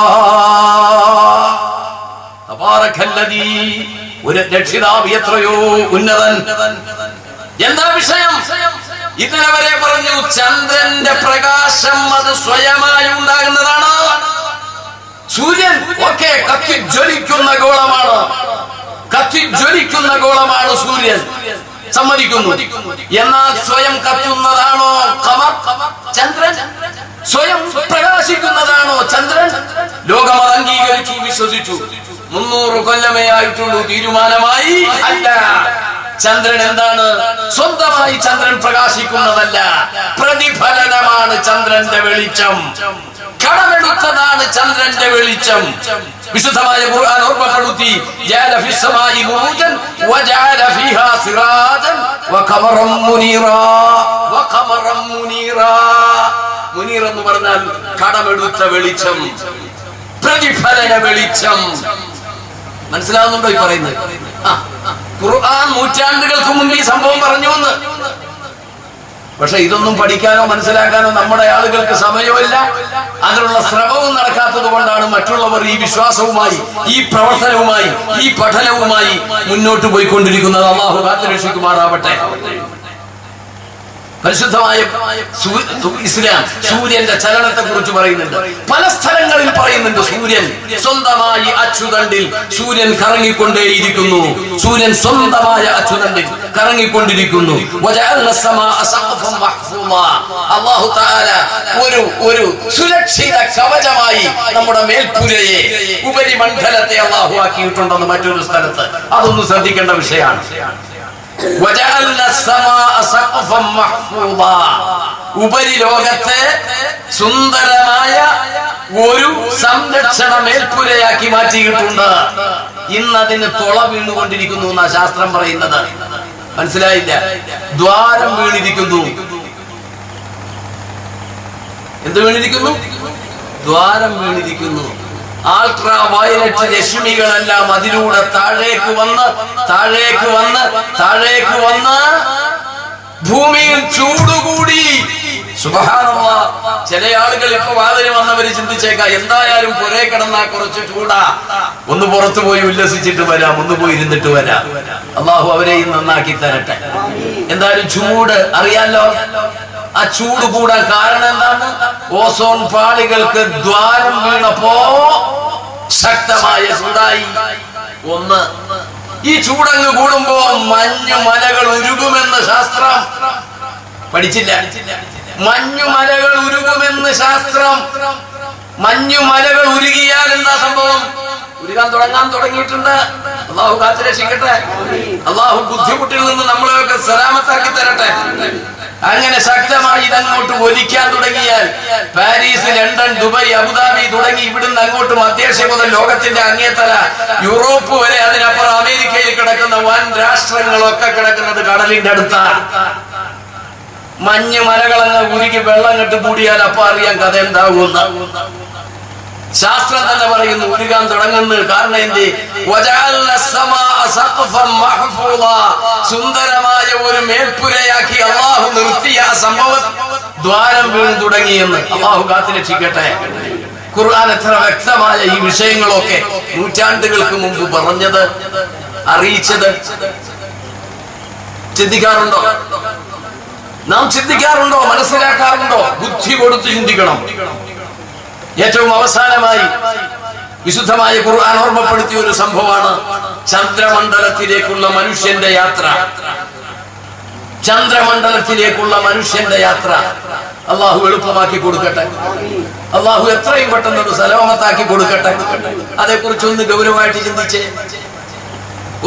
തബാറകല്ലദി, ഒരു രക്ഷിതാവ് എത്രയോ ഉന്നതൻ. എന്താ വിഷയം? ഇന്നലെ വരെ പറഞ്ഞു ചന്ദ്രന്റെ പ്രകാശം അത് സ്വയമായി ഉണ്ടാകുന്നതാണ്. സൂര്യൻ ഒക്കെ കത്തിജ്വലിക്കുന്ന ഗോളമാണ്, കത്തിജ്വലിക്കുന്ന ഗോളമാണ് സൂര്യൻ, സമ്മതിക്കുന്നു. എന്നാൽ സ്വയം കത്തുന്നതാണോ ഖമർ? ചന്ദ്രൻ സ്വയം പ്രകാശിക്കുന്നതാണോ ചന്ദ്രൻ? ലോകം അത് അംഗീകരിച്ചു, വിശ്വസിച്ചു. 300 കൊല്ലമേ ആയിട്ടുള്ളൂ തീരുമാനമായി. അല്ല, ചന്ദ്രൻ എന്താണ്? സ്വന്തമായി ചന്ദ്രൻ പ്രകാശിക്കുന്നതല്ല, പ്രതിഫലനമാണ് ചന്ദ്രന്റെ വെളിച്ചം, കടമെടുത്തതാണ് ചന്ദ്രന്റെ വെളിച്ചം. വിശുദ്ധമായ ഖുർആൻ ഓർമ്മപ്പെടുത്തി, ജഅല ഫിസ് സമാഇ ബുറൂജൻ വജഅല ഫീഹാ സിറാജൻ വഖമറൻ മുനീറാ. വഖമറൻ മുനീറാ, മുനീർ എന്ന് പറഞ്ഞാൽ കടമെടുത്ത വെളിച്ചം, പ്രതിഫലന വെളിച്ചം. മനസ്സിലാവുന്നുണ്ടോ ഈ പറയുന്നത്? ഖുർആൻ നൂറ്റാണ്ടുകൾക്ക് മുമ്പ് ഈ സംഭവം പറഞ്ഞു എന്ന്. പക്ഷെ ഇതൊന്നും പഠിക്കാനോ മനസ്സിലാക്കാനോ നമ്മുടെ ആളുകൾക്ക് സമയമില്ല. അതിനുള്ള ശ്രമവും നടക്കാത്തത് കൊണ്ടാണ് മറ്റുള്ളവർ ഈ വിശ്വാസവുമായി, ഈ പ്രവർത്തനവുമായി, ഈ പഠനവുമായി മുന്നോട്ട് പോയിക്കൊണ്ടിരിക്കുന്നത്. അല്ലാഹു കാത്തുരക്ഷിക്കുമാറാവട്ടെ. പരിശുദ്ധമായ ഇസ്ലാം സൂര്യന്റെ ചലനത്തെ കുറിച്ച് പറയുന്നുണ്ട്. പല സ്ഥലങ്ങളിൽ പറയുന്നുണ്ട് സൂര്യൻ സ്വന്തമായി അച്ചുതണ്ടിൽ സൂര്യൻ കറങ്ങിക്കൊണ്ടേയിരിക്കുന്നു. സൂര്യൻ സ്വന്തമായ അച്ചുതണ്ടിൽ കറങ്ങിക്കൊണ്ടിരിക്കുന്നു. അല്ലാഹു തആല ഒരു സുരക്ഷിത കവചമായി നമ്മുടെ മേൽപ്പുരയെ ഉപരിമണ്ഡലത്തെ അല്ലാഹു ആക്കിയിട്ടുണ്ടെന്ന് മറ്റൊരു സ്ഥലത്ത്. അതൊന്ന് ശ്രദ്ധിക്കേണ്ട വിഷയമാണ്. ഉപരിലോകത്തെ സുന്ദരമായ ഒരു സംരക്ഷണ മേൽപ്പുരയാക്കി മാറ്റിയിട്ടുണ്ട്. ഇന്നതിന് തുള വീണുകൊണ്ടിരിക്കുന്നു എന്നാ ശാസ്ത്രം പറയുന്നത്. മനസ്സിലായില്ല? ദ്വാരം വീണിരിക്കുന്നു. എന്ത് വീണിരിക്കുന്നു? ദ്വാരം വീണിരിക്കുന്നു. അൾട്രാ വയലറ്റ് രശ്മികളെല്ലാം അതിലൂടെ താഴേക്ക് വന്ന് ഭൂമിയിൽ ചൂടുകൂടി. സുബ്ഹാനല്ലാഹ്. ചില ആളുകൾ ഇപ്പൊ വാതിന് വന്നവര് ചിന്തിച്ചേക്കാം, എന്തായാലും പുറേ കിടന്നാ കുറച്ച് ചൂടാ, ഒന്ന് പുറത്തു പോയി ഉല്ലസിച്ചിട്ട് വരാം, ഒന്ന് പോയി ഇരുന്നിട്ട് വരാം. അള്ളാഹു അവരെയും നന്നാക്കി തരട്ടെ. എന്തായാലും ചൂട് അറിയാലോ. ആ ചൂട് കൂടാൻ കാരണം എന്താണ്? ഓസോൺ പാളികൾക്ക് ദ്വാരം വീണപ്പോ ശക്തമായ ചൂടായി. ഒന്ന്, ഈ ചൂടങ്ങ് കൂടുമ്പോ മഞ്ഞുമലകൾ ഉരുകുമെന്ന് ശാസ്ത്രം പഠിച്ചില്ല. മഞ്ഞുമലകൾ ഉരുകുമെന്ന് ശാസ്ത്രം. മഞ്ഞുമലകൾ ഉരുകിയാൽ എന്താ സംഭവം? ഉരുകാൻ തുടങ്ങിയിട്ടുണ്ട്. അള്ളാഹു കാത്തുരക്ഷിക്കട്ടെ. അള്ളാഹു ബുദ്ധിമുട്ടിൽ നിന്ന് നമ്മളെയൊക്കെ സലാമത്താക്കി തരട്ടെ. അങ്ങനെ ശക്തമായി ഇതങ്ങോട്ട് ഒലിക്കാൻ തുടങ്ങിയാൽ പാരീസ്, ലണ്ടൻ, ദുബായ്, അബുദാബി തുടങ്ങി ഇവിടുന്ന് അങ്ങോട്ട് മധ്യേഷ്യ മുതൽ ലോകത്തിന്റെ അങ്ങേത്തല യൂറോപ്പ് വരെ, അതിനപ്പുറം അമേരിക്കയിൽ കിടക്കുന്ന വൻ രാഷ്ട്രങ്ങളൊക്കെ കിടക്കുന്നത് കടലിന്റെ അടുത്താണ്. മഞ്ഞ് മലകളങ്ങ് ഉരുകി വെള്ളം കെട്ട് കൂടിയാൽ അപ്പൊ അറിയാൻ കഥ എന്താകുന്ന. ശാസ്ത്രം തന്നെ പറയുന്നു ഉരുകാൻ തുടങ്ങുന്നു. കാരണം എന്ത്? സുന്ദരമായ ഒരു മേൽപ്പുരയാക്കി അള്ളാഹു നിർത്തിയ ആ സംഭവം ദ്വാരം വീണ് തുടങ്ങിയെന്ന്. അള്ളാഹു കാത്തുരക്ഷിക്കട്ടെ. ഖുർആൻ എത്ര വ്യക്തമായ ഈ വിഷയങ്ങളൊക്കെ നൂറ്റാണ്ടുകൾക്ക് മുമ്പ് പറഞ്ഞത്, അറിയിച്ചത്. ചിന്തിക്കാറുണ്ടോ? നാം ചിന്തിക്കാറുണ്ടോ? മനസ്സിലാക്കാറുണ്ടോ? ബുദ്ധി കൊടുത്ത് ചിന്തിക്കണം. ഏറ്റവും അവസാനമായി വിശുദ്ധമായ ഖുർആൻ ഓർമ്മപ്പെടുത്തിയ ഒരു സംഭവമാണ് ചന്ദ്രമണ്ഡലത്തിലേക്കുള്ള മനുഷ്യന്റെ യാത്ര. ചന്ദ്രമണ്ഡലത്തിലേക്കുള്ള മനുഷ്യന്റെ യാത്ര അള്ളാഹു എളുപ്പമാക്കി കൊടുക്കട്ടെ. അള്ളാഹു എത്രയും പെട്ടെന്ന് ഒരു സലാമത്താക്കി കൊടുക്കട്ടെ. അതേക്കുറിച്ച് ഒന്ന് ഗൗരവമായിട്ട് ചിന്തിച്ചേ.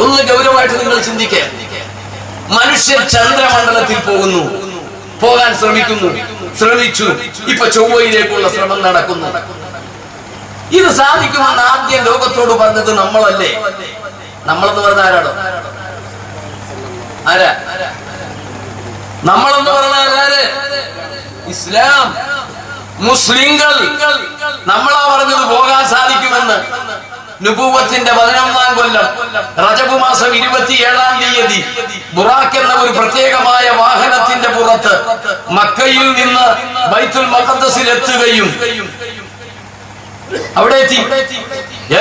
ഒന്ന് ഗൗരവമായിട്ട് നിങ്ങൾ ചിന്തിക്കേ. മനുഷ്യൻ ചന്ദ്രമണ്ഡലത്തിൽ പോകാൻ ശ്രമിച്ചു. ഇപ്പൊ ചൊവ്വയിലേക്കുള്ള ശ്രമം നടക്കുന്നു. ഇത് സാധിക്കുമെന്ന് ആദ്യം ലോകത്തോട് പറഞ്ഞത് നമ്മളല്ലേ? നമ്മളെന്ന് പറഞ്ഞ ആരാണോ? ആരാ നമ്മളെന്ന് പറഞ്ഞാൽ ആര്? ഇസ്ലാം, മുസ്ലിങ്ങൾ. നമ്മളാ പറഞ്ഞത് പോകാൻ സാധിക്കുമെന്ന്. നുബുവത്തിന്റെ 11-ാം കൊല്ലം റജബ് മാസം 27-ാം തീയതി ബുറാഖ് എന്ന ഒരു പ്രത്യേകമായ വാഹനത്തിന്റെ പുറത്ത് മക്കയിൽ നിന്ന് ബൈത്തുൽ മഖദ്ദസിൽ എത്തുകയും അവിടെ എത്തി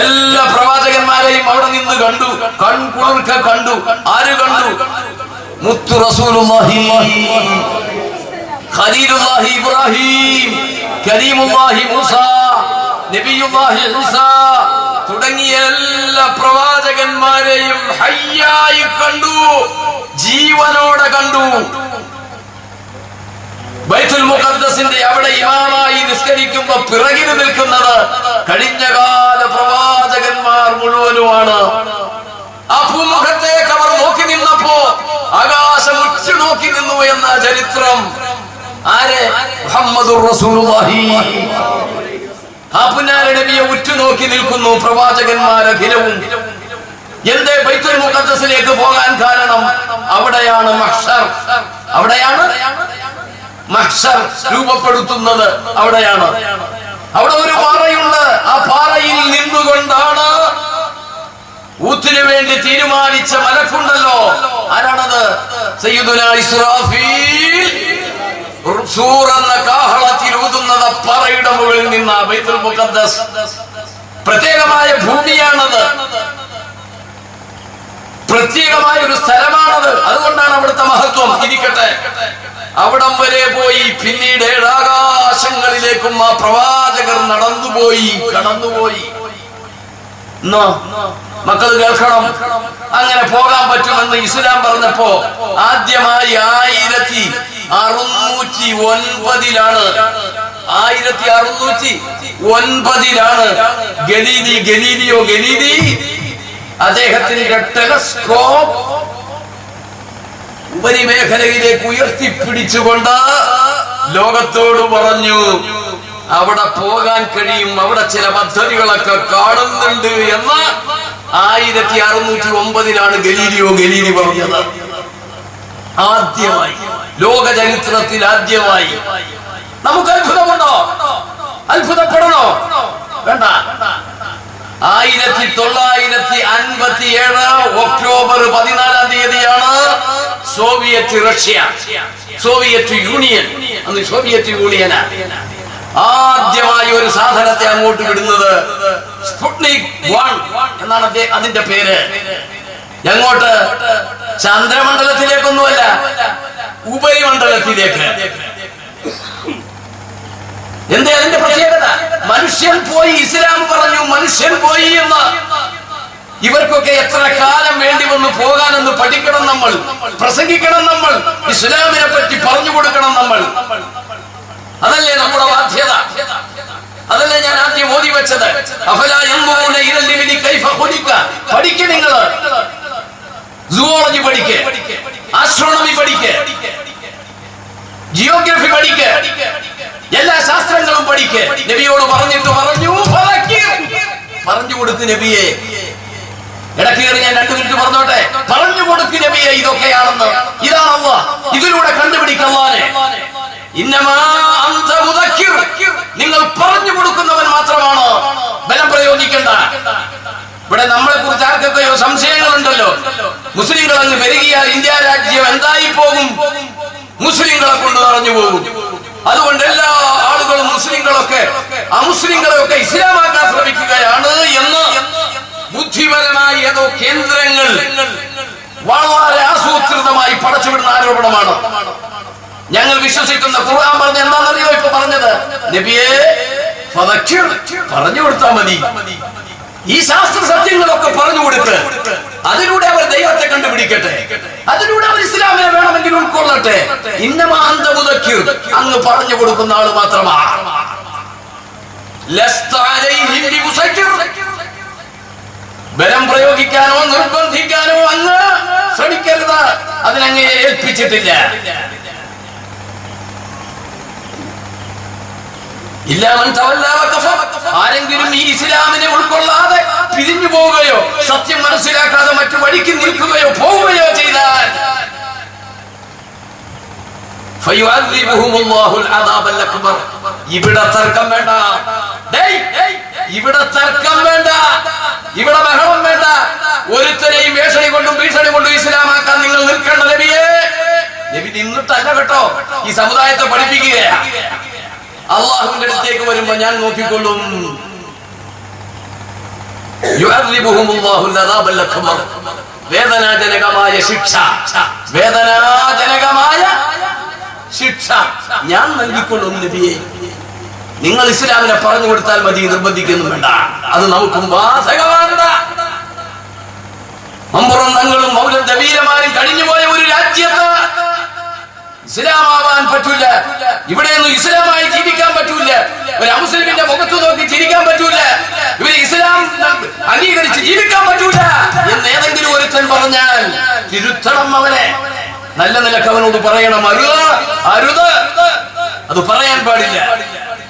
എല്ലാ പ്രവാചകന്മാരെയും അവിടെ നിന്ന് കണ്ടു. കൺകുളിർക്ക കണ്ടു. ആര് കണ്ടു? മുത്തു റസൂലുള്ളാഹി, ഖലീലുള്ളാഹി ഇബ്രാഹിം, കരീമുള്ളാഹി മൂസ, നബിയുള്ളാഹി ഈസാ തുടങ്ങിയ എല്ലാ പ്രവാചകന്മാരെയും ഹയ്യായി കണ്ടു, ജീവനോടെ കണ്ടു. ബൈത്തുൽ മുഖദ്ദസിന്റെ അവിടെ ഇമാമായി നിസ്കരിക്കുമ്പോ പിറകിൽ നിൽക്കുന്നത് കഴിഞ്ഞകാല പ്രവാചകന്മാർ മുഴുവനുമാണ്. ആ ഭൂമുഖത്തേക്ക് അവർ നോക്കി നിന്നപ്പോ ആകാശം ഉച്ചു നോക്കി നിന്നു എന്ന ചരിത്രം. ആരെ? മുഹമ്മദുർ റസൂലുള്ളാഹി. ആ പുന്നാര നബിയെ ഉറ്റുനോക്കി നിൽക്കുന്നു പ്രവാചകന്മാരഖിലവും. എന്തേ ബൈത്തുൽ മുഖദ്ദസിലേക്ക് പോകാൻ കാരണം? അവിടെയാണ് മഹ്ശർ. അവിടെയാണ് മഹ്ശർ രൂപപ്പെടുത്തുന്നത്. അവിടെയാണ്. അവിടെ ഒരു പാറയുണ്ട്. ആ പാറയിൽ നിന്നുകൊണ്ടാണ് ഊത്തിനു വേണ്ടി തീരുമാനിച്ച മലക്കുണ്ടല്ലോ. ആരാണത്? സയ്യിദുനാ ഇസ്രാഫീൽ. സൂർ എന്ന കാഹളത്തിൽ ഊതുന്നത് പറയുടെ മുകളിൽ നിന്ന ബൈത്തുൽ മുഖദ്ദസ്. പ്രത്യേകമായ ഭൂമിയാണത്, പ്രത്യേകമായ ഒരു സ്ഥലമാണത്. അതുകൊണ്ടാണ് അവിടുത്തെ മഹത്വം. ഇരിക്കട്ടെ, അവിടം വരെ പോയി. പിന്നീട് ഏഴാകാശങ്ങളിലേക്കും ആ പ്രവാചകർ കടന്നുപോയി. മക്കൾ കേൾക്കണം, അങ്ങനെ പോകാൻ പറ്റുമെന്ന് ഇസ്ലാം പറഞ്ഞപ്പോ ആദ്യമായി 1609 ഗലീലി അദ്ദേഹത്തിന്റെ ടെലസ്കോപ്പ് ഉപരിമേഖലയിലേക്ക് ഉയർത്തിപ്പിടിച്ചുകൊണ്ട് ലോകത്തോട് പറഞ്ഞു, അവിടെ പോകാൻ കഴിയും, അവിടെ ചില പദ്ധതികളൊക്കെ കാണുന്നുണ്ട് എന്ന് 1609 ഗലീലി പറഞ്ഞത്. ആദ്യമായി, ലോക ചരിത്രത്തിൽ ആദ്യമായി. നമുക്ക് അത്ഭുതമുണ്ടോ? അത്ഭുതപ്പെടണോ? വേണ്ട. 1957 ഒക്ടോബർ 14 സോവിയറ്റ് യൂണിയൻ അന്ന് സോവിയറ്റ് യൂണിയനാ ആദ്യമായി ഒരു സാധനത്തെ അങ്ങോട്ട് വിടുന്നത്. സ്പുട്നിക് 1 എന്നാണ് അതിന്റെ പേര്. എങ്ങോട്ട്? ചന്ദ്രമണ്ഡലത്തിലേക്കൊന്നുമല്ല, ഉപരിമണ്ഡലത്തിലേക്ക്. എന്തേ അതിന്റെ പ്രത്യേകത? മനുഷ്യൻ പോയി, ഇസ്ലാം പറഞ്ഞു മനുഷ്യൻ പോയി എന്ന്. ഇവർക്കൊക്കെ എത്ര കാലം വേണ്ടി വന്നു പോകാനെന്ന് പഠിക്കണം നമ്മൾ, പ്രസംഗിക്കണം നമ്മൾ, ഇസ്ലാമിനെ പറ്റി പറഞ്ഞു കൊടുക്കണം നമ്മൾ. അതല്ലേ നമ്മുടെ ബാധ്യത. അതല്ലേ ഞാൻ ആദ്യം ഓതി വെച്ചത്. പഠിക്ക, നിങ്ങൾ സുവോളജി പഠിക്ക, ആസ്ട്രോണമി പഠിക്ക, ജിയോഗ്രഫി പഠിക്ക, എല്ലാ ശാസ്ത്രങ്ങളും പഠിക്ക. നബിയോട് പറഞ്ഞു കൊടുക്ക് നബിയെ. ഇടയ്ക്ക് കയറി ഞാൻ 2 മിനിറ്റ് പറഞ്ഞോട്ടെ. പറഞ്ഞു കൊടുക്ക് നബിയെ, ഇതൊക്കെയാണെന്ന്. ഇതാണ് അല്ലാഹ്, ഇതിലൂടെ കണ്ടുപിടിക്കല്ലാനെ. നിങ്ങൾ പറഞ്ഞു കൊടുക്കുന്നവൻ മാത്രമാണ്, ബലം പ്രയോഗിക്കണ്ട. ഇവിടെ നമ്മളെ കുറിച്ച് ആർക്കൊക്കെയോ സംശയങ്ങളുണ്ടല്ലോ. മുസ്ലിങ്ങൾ അങ്ങ് പെരുകിയാൽ ഇന്ത്യ രാജ്യം എന്തായി പോകും? മുസ്ലിങ്ങളെ കൊണ്ട് നിറഞ്ഞു പോകും. അതുകൊണ്ട് എല്ലാ ആളുകളും അമുസ്ലിങ്ങളെയൊക്കെ ഇസ്ലാമാക്കാൻ ശ്രമിക്കുകയാണ് എന്ന് ബുദ്ധിപരമായ ഏതോ കേന്ദ്രങ്ങൾ വളരെ ആസൂത്രിതമായി പടച്ചുവിടുന്ന ആരോപണമാണ്. ഞങ്ങൾ വിശ്വസിക്കുന്ന ഖുർആൻ പറഞ്ഞ എന്താണെന്നറിയോ ഇപ്പൊ പറഞ്ഞത്? നബിയെ പറഞ്ഞു കൊടുത്താൽ മതി. ഈ ശാസ്ത്ര സത്യങ്ങളൊക്കെ പറഞ്ഞു കൊടുത്ത് അതിലൂടെ അവർ ദൈവത്തെ കണ്ടുപിടിക്കട്ടെ, അതിലൂടെ അവർ ഇസ്ലാമിനെ വേണമെങ്കിൽ ഉൾക്കൊള്ളട്ടെ. അങ്ങ് പറഞ്ഞു കൊടുക്കുന്ന ആള് മാത്രമാണ്. ബലം പ്രയോഗിക്കാനോ നിർബന്ധിക്കാനോ അങ്ങ് ശ്രമിക്കരുത്. അതിനങ്ങ് ഏൽപ്പിച്ചിട്ടില്ല. ആരെങ്കിലും ഈ ഇസ്ലാമിനെ ഉൾക്കൊള്ളാതെ പിരിഞ്ഞു പോവുകയോ സത്യം മനസ്സിലാക്കാതെ മറ്റു വഴിക്ക് നിൽക്കുകയോ പോവുകയോ ചെയ്താൽ ഇവിടെ തർക്കം വേണ്ട, ഇവിടെ തർക്കം വേണ്ട, ഇവിടെ ബഹളം വേണ്ട. ഒരുത്തരെയും ഭീഷണി കൊണ്ടും ഇസ്ലാമാക്കാൻ നിങ്ങൾ നിൽക്കേണ്ട നബിയെ. നബി നിന്നിട്ടല്ല കേട്ടോ ഈ സമുദായത്തെ പഠിപ്പിക്കുകയാണ്. അള്ളാഹുവിന്റെ അടുത്തേക്ക് വരുമ്പോ ഞാൻ നോക്കിക്കൊള്ളും. വേദനാജനകമായ ശിക്ഷ ഞാൻ നൽകിക്കൊള്ളും നബിയെ. നിങ്ങൾ ഇസ്ലാമിനെ പറഞ്ഞു കൊടുത്താൽ മതി, നിർബന്ധിക്കുന്നു വേണ്ട. അത് നമുക്കും ബാധകമാണ്. മമ്പുറം തങ്ങളും മൗലവി വീരന്മാരും കഴിഞ്ഞുപോയ ഒരു രാജ്യത്ത് ഇസ്ലാമാവാൻ പറ്റൂല. ഇവിടെയൊന്നും ഇസ്ലാമായി ജീവിക്കാൻ പറ്റൂല. ഒരു അമുസ്ലിമിന്റെ മുഖത്ത് നോക്കി ചിരിക്കാൻ പറ്റൂല. ഇവര് ഇസ്ലാം അംഗീകരിച്ച് ജീവിക്കാൻ പറ്റൂല എന്ന് ഏതെങ്കിലും ഒരുത്തൻ പറഞ്ഞാൽ തിരുത്തണം അവനെ. നല്ല നിലക്ക് അവനോട് പറയണം, അരുത്, അത് പറയാൻ പാടില്ല.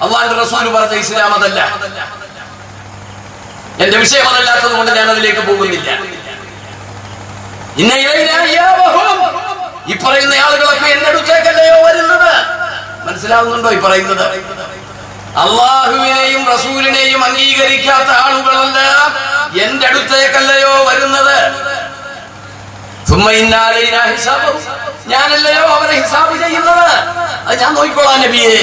അള്ളാഹുവിന്റെ റസൂൽ പറഞ്ഞ ഇസ്ലാം അതല്ല. എന്റെ വിഷയം അതല്ലാത്തത് കൊണ്ട് ഞാൻ അതിലേക്ക് പോകുന്നില്ല. ഈ പറയുന്ന ആളുകളൊക്കെ എന്റെ അടുത്തേക്കല്ലയോ വരുന്നത്? മനസ്സിലാവുന്നുണ്ടോ ഈ പറയുന്നത്? അള്ളാഹുവിനെയും റസൂലിനെയും അംഗീകരിക്കാത്ത ആളുകളല്ല എന്റെ അടുത്തേക്കല്ലയോ വരുന്നത്. ഞാനല്ലയോ അവരെ ഹിസാബ് ചെയ്യുന്നത്? അത് ഞാൻ നോക്കിക്കോളാം നബിയെ.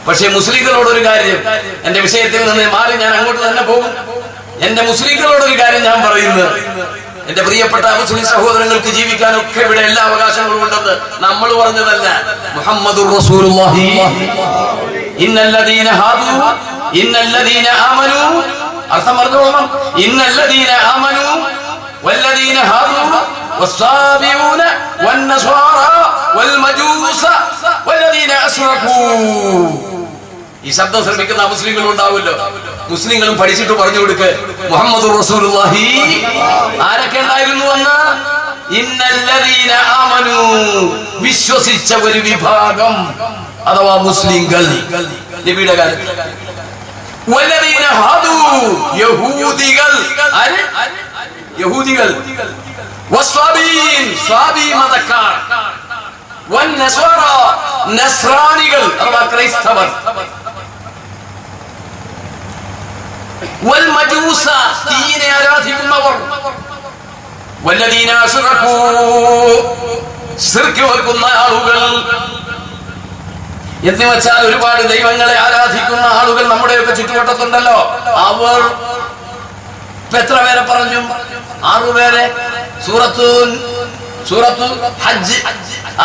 പക്ഷെ മുസ്ലിങ്ങളോടൊരു കാര്യം, എന്റെ വിഷയത്തിൽ നിന്ന് മാറി ഞാൻ അങ്ങോട്ട് തന്നെ പോകും. എന്റെ മുസ്ലിങ്ങളോടൊരു കാര്യം ഞാൻ പറയുന്നത്, എന്റെ പ്രിയപ്പെട്ട മുസ്ലിം സഹോദരങ്ങൾക്ക് ജീവിക്കാനൊക്കെ ഇവിടെ എല്ലാ അവകാശങ്ങളും ഉണ്ടെന്ന് നമ്മൾ പറഞ്ഞതല്ല. മുഹമ്മദുർ റസൂലുള്ളാഹി ഇന്നല്ലദീന ഹാദു ഇന്നല്ലദീന ആമനു, അർത്ഥം പറഞ്ഞോളണം. ഇന്നല്ലദീന ആമനു വല്ലദീന ഹാദു വസ്സാബിഊന വന്നസ്വാറ വൽമജൂസ വല്ലദീന അസ്റഖൂ. ഈ ശബ്ദം ശ്രമിക്കുന്ന മുസ്ലിങ്ങളും ഉണ്ടാവുമല്ലോ. മുസ്ലിങ്ങളും പഠിച്ചിട്ട് പറഞ്ഞു കൊടുക്ക്, മുഹമ്മദുർ റസൂലുള്ളാഹി ആരൊക്കെ ഉണ്ടായിരുന്നു എന്ന്. ഇന്നല്ലദീന ആമനു, വിശ്വസിച്ച ഒരു വിഭാഗം അഥവാ മുസ്ലിങ്ങൾ നബിയുടെ കാലത്ത്. വല്ലദീന ഹാദു, യഹൂദികൾ. ആര്? യഹൂദികൾ. വസ്വാബീൻ, സ്വാബി മതക്കാർ. വന്നസ്വാറ, നസ്രാനികൾ അഥവാ ക്രൈസ്തവർ. വൽമജൂസ, തീനെ ആരാധിക്കുന്നവർ. വല്ലദീന അസ്റഖൂ, ശിർക്ക് വെക്കുന്ന ആളുകൾ. എന്ന് വെച്ചാൽ ഒരുപാട് ദൈവങ്ങളെ ആരാധിക്കുന്ന ആളുകൾ നമ്മുടെയൊക്കെ ചുറ്റുവട്ടത്തുണ്ടല്ലോ. അവർ എത്ര പേരെ പറഞ്ഞു? 6 പേരെ. സൂറത്തു ഹജ്ജ്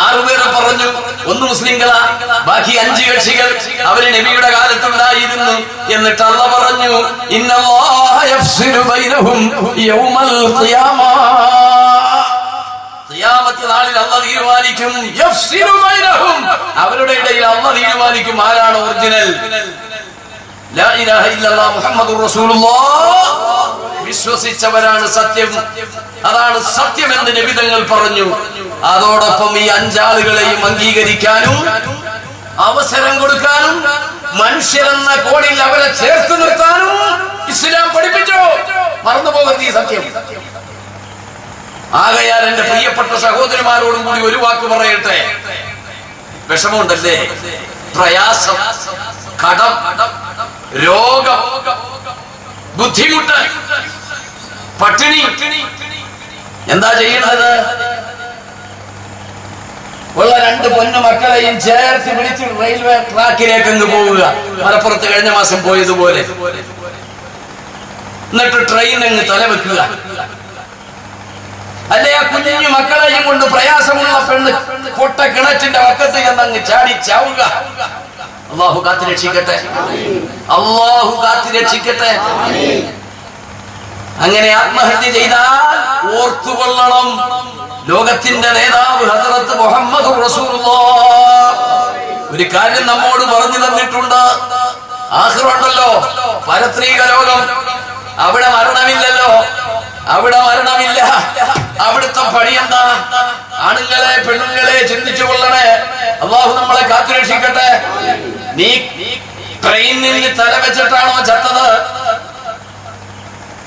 6 പേരെ പറഞ്ഞു. 1 മുസ്ലിങ്ങളാ, ബാക്കി 5 കക്ഷികൾ. അവര് നബിയുടെ കാലത്തുണ്ടായിരുന്നു. എന്നിട്ട് അല്ലാഹു പറഞ്ഞു, ഇന്നല്ലാഹ യഫ്സിലു ബൈനഹും യൗമൽ ഖിയാമ, ഖിയാമത്ത് നാളിൽ അല്ലാഹു തീരുമാനിക്കും. യഫ്സിലു ബൈനഹും, അവരുടെ ഇടയിൽ അല്ലാഹു തീരുമാനിക്കും ആരാണ് ഒറിജിനൽ. ലാ ഇലാഹ ഇല്ലല്ലാഹ് മുഹമ്മദുർ റസൂലുള്ളാഹ്, വിശ്വസിച്ചവരാണ് സത്യം. അതാണ് സത്യമെന്ന് നബി തങ്ങൾ പറഞ്ഞു. അതോടൊപ്പം ഈ 5 ആളുകളെയും അംഗീകരിക്കാനും അവസരം കൊടുക്കാനും മനുഷ്യരെന്ന കോണിൽ അവരെ ചേർത്ത് നിർത്താനും ഇസ്ലാം പഠിപ്പിച്ചു. മറന്നുപോകരുത് ഈ സത്യം. ആകയാൽ എന്റെ പ്രിയപ്പെട്ട സഹോദരിമാരോടും കൂടി ഒരു വാക്ക് പറയട്ടെ. വിഷമമുണ്ടല്ലേ, പ്രയാസം, കടം, രോഗം, ബുദ്ധിമുട്ട്, പട്ടിണി. എന്താ ചെയ്യേണ്ടത്? ഉള്ള 2 പൊന്നു മക്കളെയും ചേർത്ത് പിടിച്ച് റെയിൽവേ ട്രാക്കിലേക്ക് അങ്ങ് പോവുക. മലപ്പുറത്ത് കഴിഞ്ഞ മാസം പോയതുപോലെ. എന്നിട്ട് ട്രെയിൻ അങ്ങ് തലവെക്കുക. അല്ലെ ആ കുഞ്ഞു മക്കളെയും കൊണ്ട് പ്രയാസമുള്ള പെണ്ണ് പൊട്ട കിണറ്റിന്റെ വക്കത്ത് ചെന്നങ്ങ് ചാടി ചാവുക. അല്ലാഹു കാത്ത് രക്ഷിക്കട്ടെ, അല്ലാഹു കാത്ത് രക്ഷിക്കട്ടെ. അങ്ങനെ ആത്മഹത്യ ചെയ്താൽ ഓർത്തുകൊള്ളണം, ലോകത്തിന്റെ നേതാവ് ഹദ്റത്ത് മുഹമ്മദുർ റസൂലുള്ളാഹ് ഒരു കാര്യം നമ്മോട് പറഞ്ഞു തന്നിട്ടുണ്ട്. ആഖിറണ്ടല്ലോ, പരത്രീക ലോകം. അവിടെ മരണമില്ലല്ലോ, അവിടെ മരണമില്ല. അവിടുത്തെ പണി എന്താ? ആണുങ്ങളെ പെണ്ണുങ്ങളെ ചിന്തിച്ചു കൊള്ളണേ. അല്ലാഹു നമ്മളെ കാത്തുരക്ഷിക്കട്ടെ. നീ ട്രെയിനിൽ തല വെച്ചിട്ടാണോ ചത്തത്?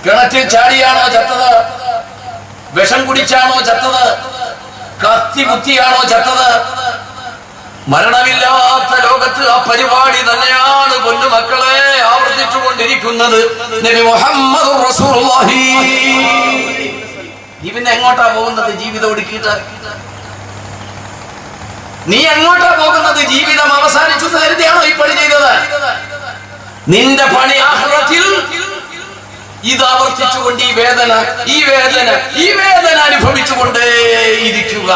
കിണറ്റിൽ ചാടിയാണോ ചത്തത്? വിഷം കുടിച്ചാണോ ചത്തത്? കത്തി കുത്തിയാണോ ചത്തത്? മരണമില്ലാത്ത ലോകത്ത് ആ പരിപാടി തന്നെയാണ് പൊന്നു മക്കളെ ആവർത്തിച്ചുകൊണ്ടിരിക്കുന്നത്. നബി മുഹമ്മദുർ റസൂലുള്ളാഹി. നീ പിന്നെ എങ്ങോട്ടാ പോകുന്നത്? ജീവിതം ഒടുക്കിയിട്ട് നീ എങ്ങോട്ടാ പോകുന്നത്? ജീവിതം അവസാനിച്ചു കരുതിയാണോ ഈ പണി ചെയ്തത്? നിന്റെ പണി ആഖിറത്തിൽ ഇത് ആവർത്തിച്ചുകൊണ്ട് ഈ വേദന അനുഭവിച്ചുകൊണ്ടേ ഇരിക്കുക.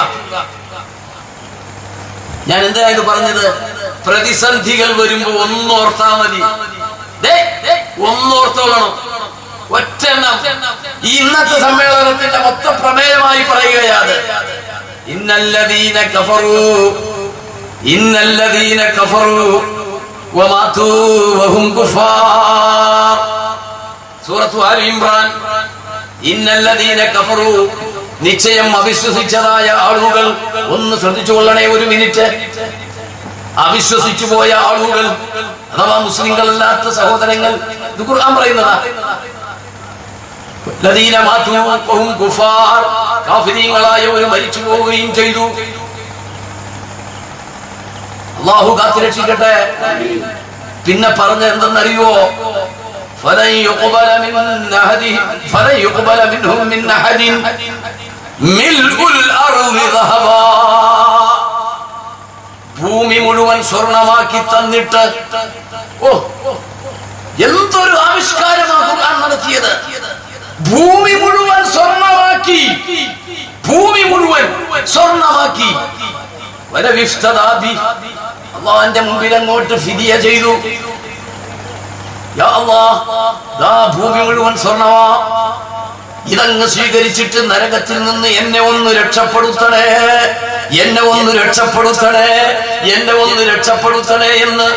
ഞാൻ എന്താ ഇത് പറഞ്ഞത്? പ്രതിസന്ധികൾ വരുമ്പോ ഒന്നോർത്താ മതി. ഒന്നോർത്തോളണം, ഒറ്റെണ്ണം. ഈ ഇന്നത്തെ സമ്മേളനത്തിന്റെ മൊത്തം പ്രമേയമായി പറയുകയാണ്. ഇന്നല്ലദീന കഫറൂ വമാതൂ വഹും കുഫാർ. സൂറത്തു ആൽ ഇംറാൻ. ഇന്നല്ലദീന കഫറൂ, നിശ്ചയം അവിശ്വസിച്ചതായ ആളുകൾ. ഒന്ന് ശ്രദ്ധിച്ചു കൊള്ളണേ, 1 മിനിറ്റ്. അവിശ്വസിച്ചു പോയ ആളുകൾ അഥവാ മുസ്ലിങ്ങളല്ലാത്ത സഹോദരങ്ങൾ, ഇത് ഖുർആൻ പറയുന്നതാ. ലദീന മാതു വഹും കുഫാർ, കാഫിരീങ്ങളായവർ മരിച്ചു പോവുകയും ചെയ്തു. അല്ലാഹു കാത്തുരക്ഷിക്കട്ടെ. പിന്നെ പറഞ്ഞ എന്തെന്നറിയോ? فلن يقبل منهم من أحد ملء الأرض ذهبا. ഭൂമി മുഴുവൻ സ്വർണമാക്കി തന്നിട്ട്, എന്തൊരു ആവിഷ്കാരമാണ് ഖുർആൻ നടത്തിയത്. ഭൂമി മുഴുവൻ സ്വർണമാക്കി സ്വർണ്ണമാക്കി, ഭൂമി മുഴുവൻ സ്വർണ്ണമാക്കി. അള്ളാന്റെ മുമ്പിൽ അങ്ങോട്ട് ഫിദിയ ചെയ്തു. യാ അല്ലാഹ്, ദാ ഭൂമി മുഴുവൻ സ്വർണ്ണമാ, ഇതങ്ങ് സ്വീകരിച്ചിട്ട് നരകത്തിൽ നിന്ന് എന്നെ ഒന്ന് രക്ഷപ്പെടുത്തണേ, എന്നെ ഒന്ന് രക്ഷപ്പെടുത്തണേ, എന്നെ ഒന്ന് രക്ഷപ്പെടുത്തണേ എന്ന്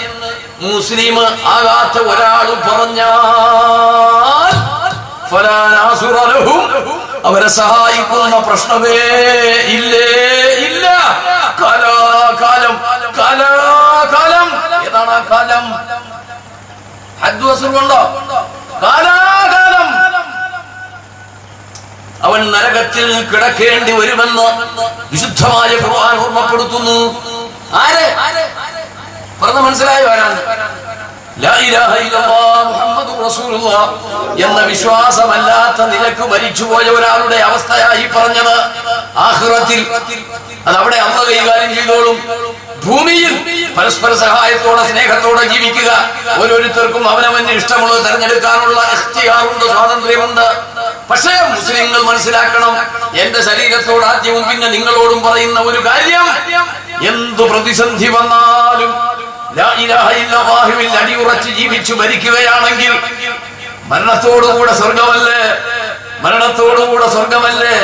മുസ്ലിം ആകാത്ത ഒരാൾ പറഞ്ഞാൽ അവരെ സഹായിക്കുന്ന പ്രശ്നമേ ഇല്ലേ ഇല്ല. കാലാകാലം കാലാകാലം, ഏതാണ് ആ കാലം? ഹദ്വസുണ്ടോ? കാലാകാലം അവൻ നരകത്തിൽ കിടക്കേണ്ടി വരുമെന്ന് വിശുദ്ധമായ ഖുർആൻ ഓർമ്മപ്പെടുത്തുന്നു. ആര് പറഞ്ഞ മനസ്സിലായോ? ആരാണ്? ലാ ഇലാഹ ഇല്ലല്ലാഹ് മുഹമ്മദുർ റസൂലുള്ളാഹ് എന്ന വിശ്വാസമല്ലാത്ത നിലക്ക് മരിച്ചുപോയ ഒരാളുടെ അവസ്ഥയായി പറഞ്ഞത്. ആഖിറത്തിൽ അതവിടെ അല്ലാഹു കൈകാര്യം ചെയ്തോളും. ഭൂമിയിൽ പരസ്പര സഹായത്തോടെ സ്നേഹത്തോടെ ജീവിക്കുക. ഓരോരുത്തർക്കും അവനവന് ഇഷ്ടമുള്ളത് തെരഞ്ഞെടുക്കാനുള്ള ഇഖ്തിയാറുണ്ട്, സ്വാതന്ത്ര്യമുണ്ട്. പക്ഷേ മുസ്ലിങ്ങൾ മനസ്സിലാക്കണം, എന്റെ ശരീരത്തോട് ആദ്യവും പിന്നെ നിങ്ങളോടും പറയുന്ന ഒരു കാര്യം, എന്തു പ്രതിസന്ധി വന്നാലും ലാ ഇലാഹ ഇല്ലല്ലാഹുവിൽ അടിയുറച്ച് ജീവിച്ചു മരിക്കുകയാണെങ്കിൽ മരണത്തോടുകൂടെ സ്വർഗമല്ലേ, മരണത്തോടുകൂടെ സ്വർഗമല്ലേ,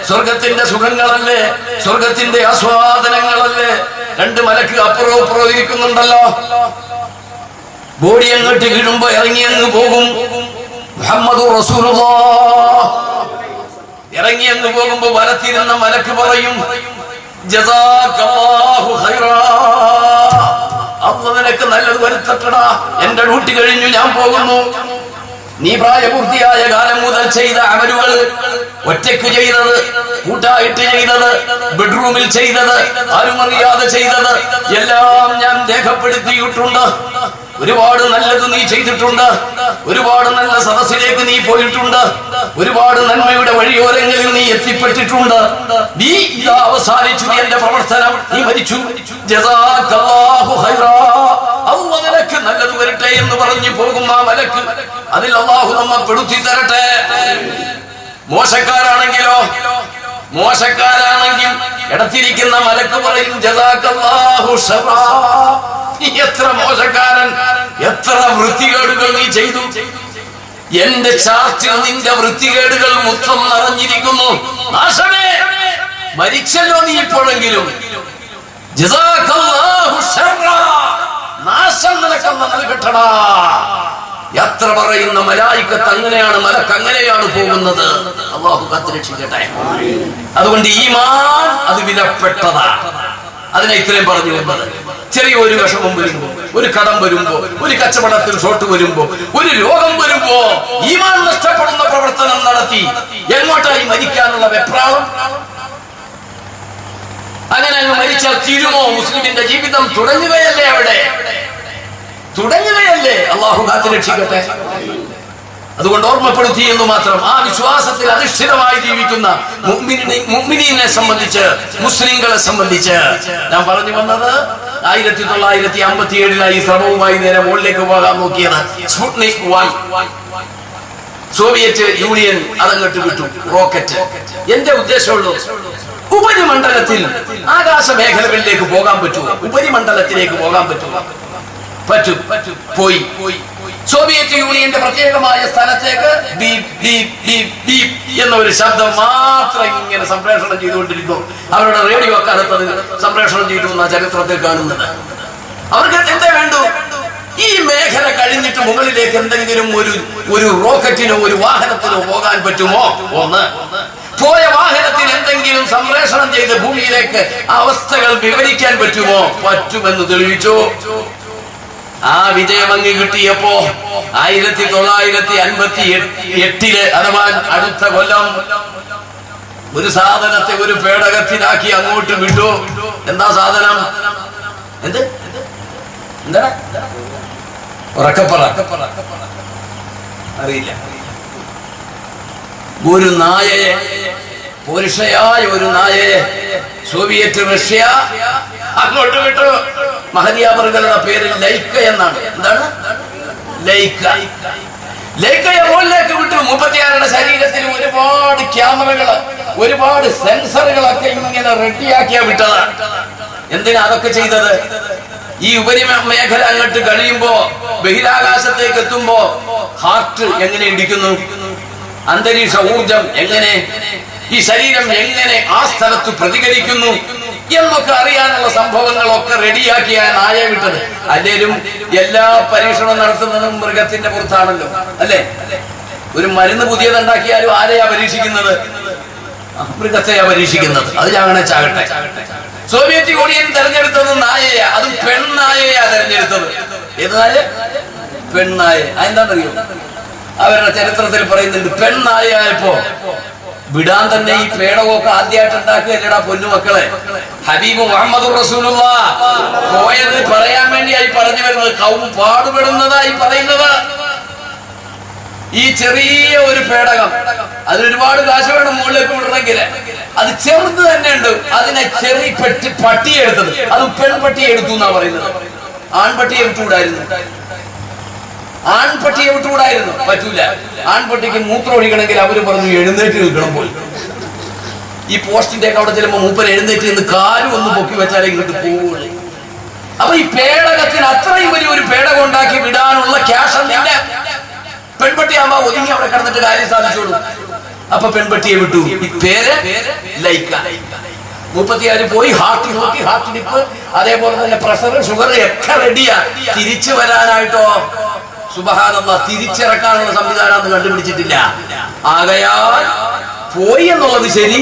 സ്വർഗത്തിന്റെ സുഖങ്ങളല്ലേ, സ്വർഗത്തിന്റെ ആസ്വാദനങ്ങളല്ലേ. രണ്ട് മലക്ക് അപ്പുറവും അപ്പുറവും ഇരിക്കുന്നുണ്ടല്ലോ. ബോഡി അങ്ങോട്ട് വീഴുമ്പോ ഇറങ്ങി അങ്ങ് പോകും. മുഹമ്മദുർ റസൂലുള്ളാഹ് ഇറങ്ങി അങ്ങ് പോകുമ്പോ വലത്തിരുന്ന മലക്ക് പറയും, ജസാകല്ലാഹു ഖൈറാ, അല്ലാഹു നിനക്ക് നല്ലത് വരുത്തട്ടടാ, എന്റെ ഡ്യൂട്ടി കഴിഞ്ഞു, ഞാൻ പോകുന്നു. നീ പ്രായപൂർത്തിയായ കാലം മുതൽ ചെയ്ത അമലുകൾ, ഒറ്റയ്ക്ക് ചെയ്തത്, കൂട്ടായിട്ട് ചെയ്തത്, ബെഡ്റൂമിൽ ചെയ്തത്, ആരും അറിയാതെ ചെയ്തത് എല്ലാം ഞാൻ രേഖപ്പെടുത്തിയിട്ടുണ്ട്. ഒരുപാട് നല്ലത് നീ ചെയ്തിട്ടുണ്ട്, ഒരുപാട് നല്ല സദസ്സിലേക്ക് നീ പോയിട്ടുണ്ട്, ഒരുപാട് നന്മയുടെ വഴിയോരങ്ങളിൽ നീ എത്തിപ്പെട്ടിട്ടുണ്ട്. നീ ഇതാ അവസാനിച്ചു, എന്റെ പ്രവർത്തനം, നീ മരിച്ചു. ജസാകല്ലാഹു ഖൈറാ, അല്ലാഹു നിനക്ക് നല്ലത് വരട്ടെ എന്ന് പറഞ്ഞു പോകും ആ മലക്ക്. അതിൽ അല്ലാഹു നമ്മെ പെടുത്തി തരട്ടെ. മോശക്കാരാണെങ്കിലോ, മോശക്കാരാണെങ്കിൽ ഇടത്തിരിക്കുന്ന മലക്ക് പറയും, ജസാകല്ലാഹു ശറാ, എത്ര മോശക്കാരൻ, എത്ര വൃത്തികേടുകൾ നീ ചെയ്തു, എന്റെ ചാർട്ടിൽ നിന്റെ വൃത്തികേടുകൾ മൊത്തം നിറഞ്ഞിരിക്കുന്നു. നാശമേ, മരിച്ചല്ലോ നീ ഇപ്പോഴെങ്കിലും, ജസാകല്ലാഹു ശറാ, നാശം നിനക്കെന്ന് നൽകട്ടടാ. യാത്ര പറയുന്ന മലായിക്കത്ത് അങ്ങനെയാണ്, മലക്ക് അങ്ങനെയാണ് പോകുന്നത്. അല്ലാഹു കാത്തുരക്ഷിക്കട്ടെ. അതുകൊണ്ട് ഈമാൻ അത് വിലപ്പെട്ടതാണ്. അതിനെ ഇത്രയും പറഞ്ഞു വന്നത്. ചെറിയ ഒരു വിഷമം വരുമ്പോ, ഒരു കടം വരുമ്പോ, ഒരു കച്ചവടത്തിൽ ഷോട്ട് വരുമ്പോ, ഒരു രോഗം വരുമ്പോ ഈമാൻ നഷ്ടപ്പെടുന്ന പ്രവർത്തനം നടത്തി എങ്ങോട്ടായി മരിക്കാനുള്ള വെപ്രാളം? അങ്ങനെ അങ്ങ് മരിച്ചാൽ തീരുമോ? മുസ്ലിമിന്റെ ജീവിതം തുടങ്ങുകയല്ലേ, അവിടെ തുടങ്ങുകയല്ലേ. അല്ലാഹു കാത്തുരക്ഷിക്കട്ടെ. അതുകൊണ്ട് ഓർമ്മപ്പെടുത്തി എന്ന് മാത്രം. ആ വിശ്വാസത്തിൽ അധിഷ്ഠിതമായി ജീവിക്കുന്ന മുഅ്മിനീനെ സംബന്ധിച്ച്, മുസ്ലിങ്ങളെ സംബന്ധിച്ച് ഞാൻ പറഞ്ഞു വന്നത്, 1957 ഈ ശ്രമവുമായി നേരെ മുകളിലേക്ക് പോകാൻ നോക്കിയത് സ്പുട്നിക് 1, സോവിയറ്റ് യൂണിയൻ അതങ്ങോട്ട് വിട്ടു റോക്കറ്റ്. എന്റെ ഉദ്ദേശമുള്ളൂ, ഉപരിമണ്ഡലത്തിൽ ആകാശ മേഖലകളിലേക്ക് പോകാൻ പറ്റുമോ? ഉപരിമണ്ഡലത്തിലേക്ക് പോകാൻ പറ്റുമോ? പറ്റും. പോയി. സോവിയറ്റ് യൂണിയന്റെ പ്രത്യേകമായ സ്ഥലത്തേക്ക് ബീപ് ബീപ് ബീപ് ബീപ് എന്ന ഒരു ശബ്ദം മാത്രം ഇങ്ങനെ സംപ്രേഷണം ചെയ്തുകൊണ്ടിരിക്കുന്നു. അവരുടെ റേഡിയോ അക്കാലത്ത് സംപ്രേഷണം ചെയ്തു എന്ന ചരിത്രത്തിൽ കാണുന്നത്. അവർക്ക് എന്തേ വേണ്ടു? ഈ മേഖല കഴിഞ്ഞിട്ട് മുകളിലേക്ക് എന്തെങ്കിലും ഒരു റോക്കറ്റിനോ ഒരു വാഹനത്തിനോ പോകാൻ പറ്റുമോ? ഒന്ന്. പോയ വാഹനത്തിൽ എന്തെങ്കിലും സംപ്രേഷണം ചെയ്ത് ഭൂമിയിലേക്ക് അവസ്ഥകൾ വിവരിക്കാൻ പറ്റുമോ? പറ്റുമെന്ന് തെളിയിച്ചു. ആ വിജയം അങ്ങ് കിട്ടിയപ്പോ 1958 അഥവാ അടുത്ത കൊല്ലം ഒരു സാധനത്തെ ഒരു പേടകത്തിലാക്കി അങ്ങോട്ട് വിട്ടു. എന്താ സാധനം? എന്ത്? എന്താ? ഉറക്കപ്പറ. അറിയില്ല. ഒരു നായയെ, പുരുഷയായ ഒരു നായയെ സോവിയറ്റ് റഷ്യ അങ്ങോട്ട് വിട്ടു. മഹദിയാബറുകളുടെ പേര് ലൈക്ക എന്നാണ്. എന്താണ്? ലൈക്ക. ലൈക്കയെ മുകളിലേക്ക് വിട്ടു. 36 ശരീരത്തിൽ ഒരുപാട് ക്യാമറകൾ ഒരുപാട് സെൻസറുകളൊക്കെ ഇങ്ങനെ റെഡിയാക്കിയാ വിട്ടത്. എന്തിനാ അതൊക്കെ ചെയ്തത്? ഈ ഉപരിമേഖല അങ്ങോട്ട് കഴിയുമ്പോ ബഹിരാകാശത്തേക്ക് എത്തുമ്പോ ഹാർട്ട് എങ്ങനെ ഇടിക്കുന്നു, അന്തരീക്ഷ ഊർജം എങ്ങനെ, ഈ ശരീരം എങ്ങനെ ആ സ്ഥലത്ത് പ്രതികരിക്കുന്നു എന്നൊക്കെ അറിയാനുള്ള സംഭവങ്ങളൊക്കെ റെഡിയാക്കിയ നായയെ വിട്ടത്. അല്ലേലും എല്ലാ പരീക്ഷണവും നടത്തുന്നതും മൃഗത്തിന്റെ പുറത്താണല്ലോ, അല്ലേ? ഒരു മരുന്ന് പുതിയതുണ്ടാക്കിയാലും ആരെയാ പരീക്ഷിക്കുന്നത്? മൃഗത്തെയാ പരീക്ഷിക്കുന്നത്. അത് ചാകണേ ചാകട്ടെ. സോവിയറ്റ് യൂണിയൻ തെരഞ്ഞെടുത്തത് നായയാ, അതും പെൺനായയാ തെരഞ്ഞെടുത്തത്. ഏത് നായ? പെൺനായ. അതെന്താണെന്നറിയോ? അവരുടെ ചരിത്രത്തിൽ പറയുന്നുണ്ട്, പെൺനായപ്പോ വിടാൻ തന്നെ ഈ പേടകമൊക്കെ ആദ്യമായിട്ട് ഉണ്ടാക്കുകയല്ലടാ പൊന്നുമക്കളെ. ഹബീബ് മുഹമ്മദ് റസൂലുള്ളാഹ് പോയത് പറയാൻ വേണ്ടിയായി പറഞ്ഞു വരുന്നത്, കൗം പാടുപെടുന്നതായി പറയുന്നത്. ഈ ചെറിയ ഒരു പേടകം, അതിനൊരുപാട് കാശ് വേണം മുകളിലേക്ക് വിടണമെങ്കിൽ. അത് ചെറുത് തന്നെ ഉണ്ട്. അതിനെ ചെറിയ പട്ടിയെ എടുത്തത്, അത് പെൺപട്ടിയെ എടുത്തു എന്നാ പറയുന്നത്. ആൺപട്ടിയെ വിട്ടുകൂടായിരുന്നു. ആൺപട്ടിയെ വിട്ടുകൂടായിരുന്നു, പറ്റൂല. ആൺപട്ടിക്ക് മൂത്രം ഒഴിക്കണമെങ്കിൽ അവര് പറഞ്ഞു എഴുന്നേറ്റ് നിൽക്കണം പോലും. ഈ പോസ്റ്റിന്റെ ഒക്കെ അവിടെ ചെല്ലുമ്പോ മൂപ്പർ എഴുന്നേറ്റ് നിന്ന് കാലും ഒന്ന് പൊക്കി വെച്ചാലേ ഇങ്ങോട്ട് പോവുള്ളൂ. അപ്പൊ ഈ പേടകത്തിന് അത്രയും വലിയൊരു പേടകം ഉണ്ടാക്കി വിടാനുള്ള ക്യാഷ് ഒന്നില്ല. പെൺപട്ടിയാകുമ്പോ ഒതുങ്ങി അവിടെ കിടന്നിട്ട് കാര്യം സാധിച്ചോളൂ. അപ്പൊ പെൺപട്ടിയെ വിട്ടു. ഈ പേര് ലൈക്ക. 36 പോയി, ഹാർട്ടിടിപ്പ്, അതേപോലെ തന്നെ പ്രഷർ, ഷുഗർ ഒക്കെ റെഡിയാ. തിരിച്ചു വരാനായിട്ടോ സുബ്ഹാനല്ലാഹ് തിരിച്ചിറക്കാനുള്ള സംവിധാനം ഒന്നും കണ്ടുപിടിച്ചിട്ടില്ല. ആകയാൽ പോയി എന്നുള്ളത് ശരി,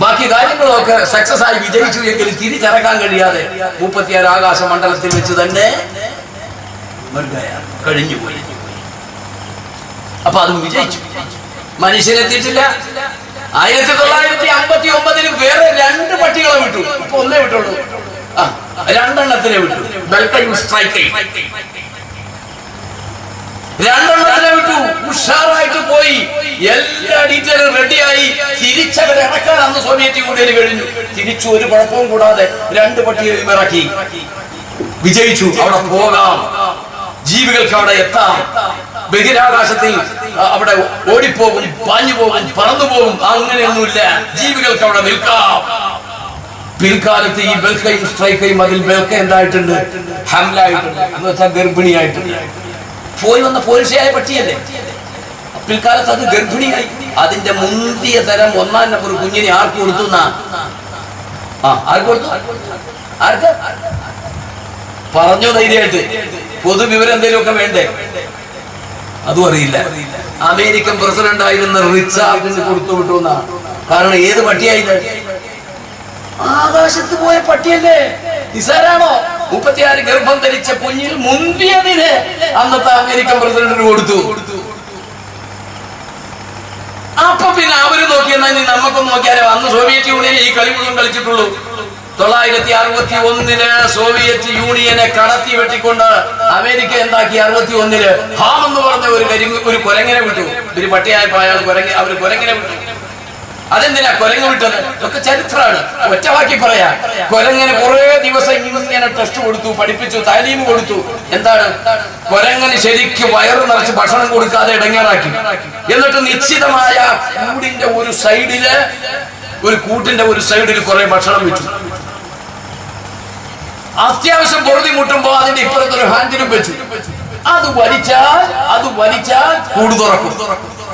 ബാക്കി കാര്യങ്ങളൊക്കെ സക്സസ് ആയി വിജയിച്ചു എങ്കിൽ തിരിച്ചിറക്കാൻ കഴിയാതെ 36 ആകാശ മണ്ഡലത്തിൽ വെച്ച് തന്നെ കഴിഞ്ഞുപോയി. അപ്പൊ അതും വിജയിച്ചു. മനുഷ്യനെത്തിയിട്ടില്ല. 1959 വേറെ 2 പട്ടികളെ വിട്ടു. ഇപ്പൊ ഒന്നേ വിട്ടുള്ളൂ. 2 വിട്ടു. ബൽക്കയും സ്ട്രൈക്കയും 2 വിട്ടു. ഉഷാറായിട്ട് പോയി. എല്ലാ ഡീറ്റെയിലും റെഡിയായി. തിരിച്ചവരെ ഇറക്കാൻ അന്ന് സോവിയറ്റ് യൂണിയൻ കഴിഞ്ഞു. തിരിച്ചു ഒരു കുഴപ്പവും കൂടാതെ 2 പട്ടികളെയും ഇറക്കി. വിജയിച്ചു. അവിടെ പോകാം, ജീവികൾക്ക് അവിടെ എത്താം. ബഹിരാകാശത്തിൽ അവിടെ ഓടിപ്പോകും, പാഞ്ഞു പോകും, പറന്നു പോകും. അങ്ങനെയൊന്നുമില്ല. ജീവികൾക്ക് അവിടെ നിൽക്കാം. പിൽക്കാലത്ത് ഈ ബൽക്കയും സ്ട്രൈക്കയും, അതിൽ ബൽക്ക എന്തായിട്ടുണ്ട്? ഹംലായിട്ടുണ്ട്, എന്ന് വെച്ചാൽ ഗർഭിണിയായിട്ടുണ്ട്. പോയി വന്ന പോലീസയായ പട്ടിയല്ലേ. പിൽക്കാലത്ത് അത് ഗർഭിണിയായി. അതിന്റെ മുന്തിയ തരം 1ാം നമ്പർ കുഞ്ഞിനെ ആർക്ക് കൊടുത്തു? ആർക്ക് കൊടുത്തു? ആർക്ക് പറഞ്ഞോ ധൈര്യമായിട്ട്? പൊതുവിവരം എന്തെങ്കിലുമൊക്കെ വേണ്ടേ? അതും അറിയില്ല. അമേരിക്കൻ പ്രസിഡന്റ് ആയിരുന്ന റിച്ചാർഡിന് കൊടുത്തു വിട്ടു എന്നാ. കാരണം ഏത് പട്ടിയായത്? ആകാശത്ത് പോയ പട്ടിയല്ലേ. നിസാരാണോ? 36 ഗർഭം ധരിച്ച കുഞ്ഞിൽ മുന്തിയതിന് അന്നത്തെ അമേരിക്കൻ പ്രസിഡന്റിന് കൊടുത്തു. അപ്പൊ പിന്നെ അവര് നോക്കിയെന്നാൽ നമുക്കൊന്ന് നോക്കിയാലോ. അന്ന് സോവിയറ്റ് യൂണിയൻ ഈ കളി മുഴുവൻ കളിച്ചിട്ടുള്ളൂ. 1961 സോവിയറ്റ് യൂണിയനെ കടത്തി വെട്ടിക്കൊണ്ട് അമേരിക്ക എന്താക്കി? 61 ഹാം എന്ന് പറഞ്ഞ ഒരു കുരങ്ങനെ വിട്ടു. ഒരു പട്ടിയായപ്പോ അയാൾ അവര് കുരങ്ങനെ വിട്ടു. അതെന്തിനാ കുരങ്ങ് വിട്ടത്? ഇതൊക്കെ ചരിത്രമാണ്. ഒറ്റവാക്കി പറയാ. കുരങ്ങനെ കുറെ ദിവസം ഇങ്ങനെ ടെസ്റ്റ് കൊടുത്തു, പഠിപ്പിച്ചു, താലീം കൊടുത്തു. എന്താണ്? കുരങ്ങനെ ശരിക്കും വയറ് നിറച്ച് ഭക്ഷണം കൊടുക്കാതെ ഇടങ്ങേറാക്കി. എന്നിട്ട് നിശ്ചിതമായ കൂടിന്റെ ഒരു സൈഡില്, ഒരു കൂട്ടിന്റെ ഒരു സൈഡിൽ കുറെ ഭക്ഷണം വെച്ചു. അത്യാവശ്യം പൊറുതി മുട്ടുമ്പോ അതിന്റെ ഇപ്പുറത്തൊരു ഹാൻഡിലും വെച്ചു. അത് വലിച്ചാൽ കൂട് തുറക്കും.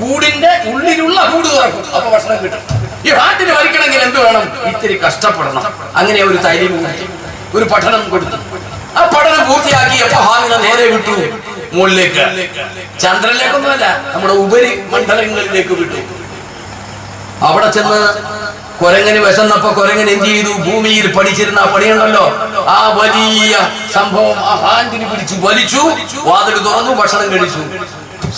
കൂടിന്റെ ഉള്ളിലുള്ള കൂട് തുറക്കും. അപ്പൊ ഭക്ഷണം കിട്ടും. ഈ ഹാൻഡിന് വലിക്കണമെങ്കിൽ എന്ത് വേണം? ഇത്തിരി കഷ്ടപ്പെടണം. അങ്ങനെ ഒരു താലീം കൊടുത്തു, ഒരു പഠനം കൊടുത്തു. ആ പഠനം പൂർത്തിയാക്കിയപ്പോ ഹാമിനെ നേരെ വിട്ടു മുകളിലേക്ക്. ചന്ദ്രനിലേക്കൊന്നുമല്ല, നമ്മുടെ ഉപരി മണ്ഡലങ്ങളിലേക്ക് വിട്ടു. അവിടെ ചെന്ന് കുരങ്ങനെ വിശന്നപ്പോ കുരങ്ങൻ എന്ത് ചെയ്തു? ഭൂമിയിൽ പഠിച്ചിരുന്ന ആ പണിയുണ്ടല്ലോ, ആ വലിയ സംഭവം ആ ഹാൻഡിന് പിടിച്ചു വലിച്ചു. വാതിൽ തുറന്നു, ഭക്ഷണം കഴിച്ചു.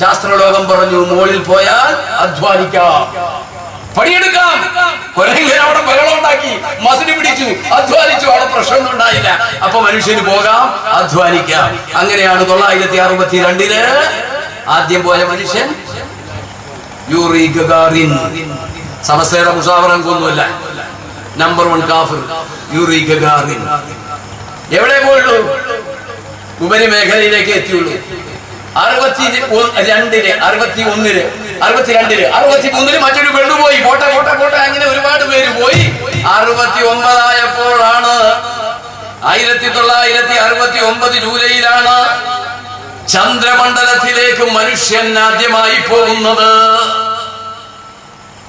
ശാസ്ത്രലോകം പറഞ്ഞു, മുകളിൽ പോയാൽ അധ്വാനിക്കാം, പണിയെടുക്കാം. കുരങ്ങൻ അവിടെ ബഹളം ഉണ്ടാക്കി, മസിന് പിടിച്ചു, അധ്വാനിച്ചു. അവിടെ പ്രശ്നമൊന്നും ഉണ്ടായില്ല. അപ്പൊ മനുഷ്യന് പോകാം, അധ്വാനിക്കാം. അങ്ങനെയാണ് 1962 ആദ്യം പോയ മനുഷ്യൻ യൂറി ഗഗാറിൻ. സമസ്തയുടെ മുസാഫറൻ കൊന്നുമല്ല, നമ്പർ 1 കാഫിർ യൂറി ഗഗാറിൻ. എവിടെ പോയുള്ളൂ? ഉപരിമേഖലയിലേക്ക് എത്തിയുള്ളൂ. 61 62-ല് 63-ല് മറ്റൊരു പെണ്ണ് പോയി. പോട്ടെ പോട്ടെ പോട്ടെ, അങ്ങനെ ഒരുപാട് പേര് പോയി. 69 1969 ജൂലൈയിലാണ് ചന്ദ്രമണ്ഡലത്തിലേക്ക് മനുഷ്യൻ ആദ്യമായി പോകുന്നത്.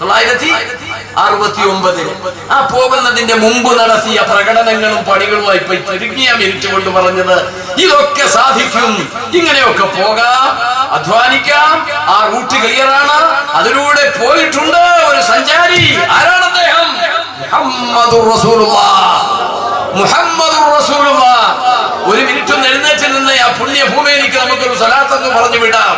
1969. ആ പോകുന്നതിന്റെ മുമ്പ് നടത്തിയ പ്രകടനങ്ങളും പണികളുമായി ചുരുങ്ങിയ മിനിറ്റ് കൊണ്ട് പറഞ്ഞത്, ഇതൊക്കെ സാധിക്കും, ഇങ്ങനെയൊക്കെ പോകാം, അധ്വാനിക്കാം. ആ റൂട്ട് ക്ലിയറാണ്. അതിലൂടെ പോയിട്ടുണ്ട് ഒരു സഞ്ചാരി. ആരാണ് അദ്ദേഹം? മുഹമ്മദുർ റസൂലുള്ളാഹ്. മുഹമ്മദുർ റസൂലുള്ളാഹ്. ഒരു മിനിറ്റ് ഒന്ന് എഴുന്നേറ്റ് നിന്ന് ആ പുണ്യഭൂമിയിലേക്ക് നമുക്കൊരു സ്വലാത്തെന്ന് പറഞ്ഞു വിടാം.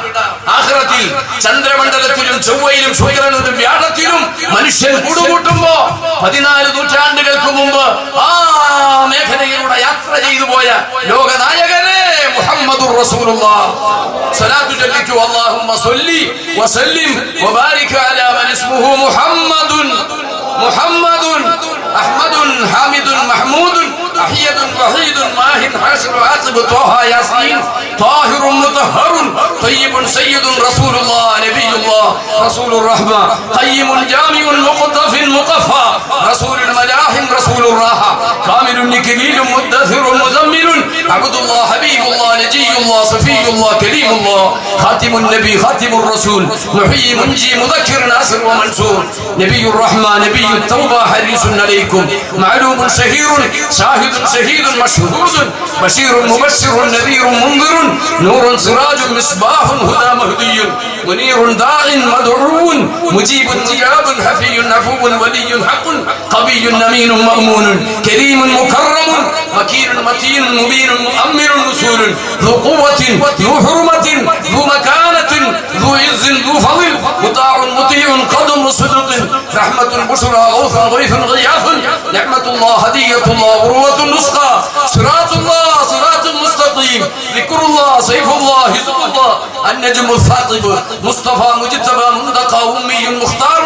ആഖിറത്തിൽ ചന്ദ്രമണ്ഡലത്തിലും ചൊവ്വയിലും ശുക്രനിലും വ്യാഴത്തിലും മനുഷ്യൻ കൂടുകൂട്ടുമ്പോ 14 നൂറ്റാണ്ടുകൾക്ക് മുമ്പ് ആ മേഖലയിലൂടെ യാത്ര ചെയ്തു പോയ ലോകനായകനെ മുഹമ്മദുർ റസൂലുള്ളാഹ്. സ്വലാത്തു ചൊല്ലിക്കൂ. അല്ലാഹുമ്മ സ്വല്ലി വസല്ലിം വബാരിക് അലാ മൻ ഇസ്മുഹു മുഹമ്മദുൻ മുഹമ്മദുൻ അഹ്മദുൻ ഹാമിദുൻ മഹ്മൂദുൻ അഹിയദുൻ വഹീദുൻ മാഹിൻ ഹാസിബു ആസിബു ത്വാഹ യാസീൻ താഹിറുൻ മുതഹഹറുൻ തയ്യിബുൻ സയ്യിദുൻ റസൂലുള്ളാഹ് നബിയുള്ളാഹ് റസൂലുർ റഹ്മ ഖയ്യിമുൻ ജാമിഉൻ മുഖ്തഫിൻ മുഖഫ റസൂലുൽ മലാഹിം റസൂലുർ റാഹ കാമിലുൻ നികീലുൻ മുദ്ദസിറുൻ മുസമ്മിലുൻ അബ്ദുല്ലാഹ് ഹബീബുല്ലാഹ് നജിയുല്ലാഹ് സഫിയുല്ലാഹ് കലീമുല്ലാഹ് ഖാതിമുൻ നബി ഖാതിമുർ റസൂൽ മുഹയ്യി മുൻജി മുദക്കിർ നാസിർ വമൻസൂർ നബിയുർ റഹ്മ നബിയുൽ തൗബ ഹരീസുൻ അലൈക്കും മഅലൂമുൻ ഷഹീറുൻ ഷാഹിദുൻ ഷഹീദുൻ മഷ്ഹൂദുൻ ബശീറുൻ മുബശ്ശിറുൻ നദീറുൻ മുൻദിറുൻ നൂറുൻ സിറാജുൻ മിസ്ബാഹുൻ ഹുദാ മഹ്ദിയുൻ മുനീറുൻ ദാഇൻ മദ്ഊൻ മുജീബുൻ മുജാബുൻ ഹഫിയുൻ അഫൂൻ വലിയ്യുൻ ഹഖുൻ ഖവിയ്യുൻ അമീനുൻ മഅ്മൂനുൻ കരീമുൻ മുകറമുൻ മകീനുൻ മതീനുൻ മുബീനുൻ മുഅമ്മിറുൻ റസൂലുൻ ذو قوة ذو حرمة ذو مكانة ذو عز ذو فضل مطاع مطيع قدم صدق رحمة بشرى غوث ضيف غياث نعمة الله هدية الله عروة نسخة صراط الله صراط مستقيم ذكر الله سيف الله حزب الله النجم الثاقب مصطفى مجتبى منتقى أمي مختار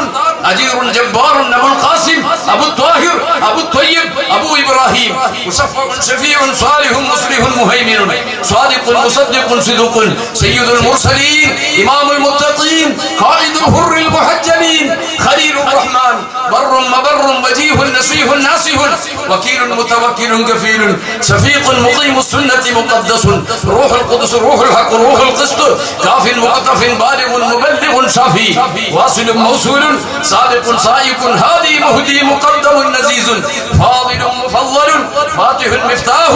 أجير جبار أبو القاسم أبو الطاهر أبو الطيب أبو إبراهيم مشفع شفيع صالح مصلح مهيمن صادق مصدق صدق سيد المرسلين إمام المتقين قائد الحر المحجلين خليل الرحمن بر مبر وجيه نسيه ناسه وكيل متوكل كفيل شفيق مقيم السنة مقدس روح القدس روح الحق روح القسط كاف مقتف بالغ مبلغ شافي واصل موصول صادق سائق هادي مهدي مقدم نزيز فاضل مفضل فاتح مفتاح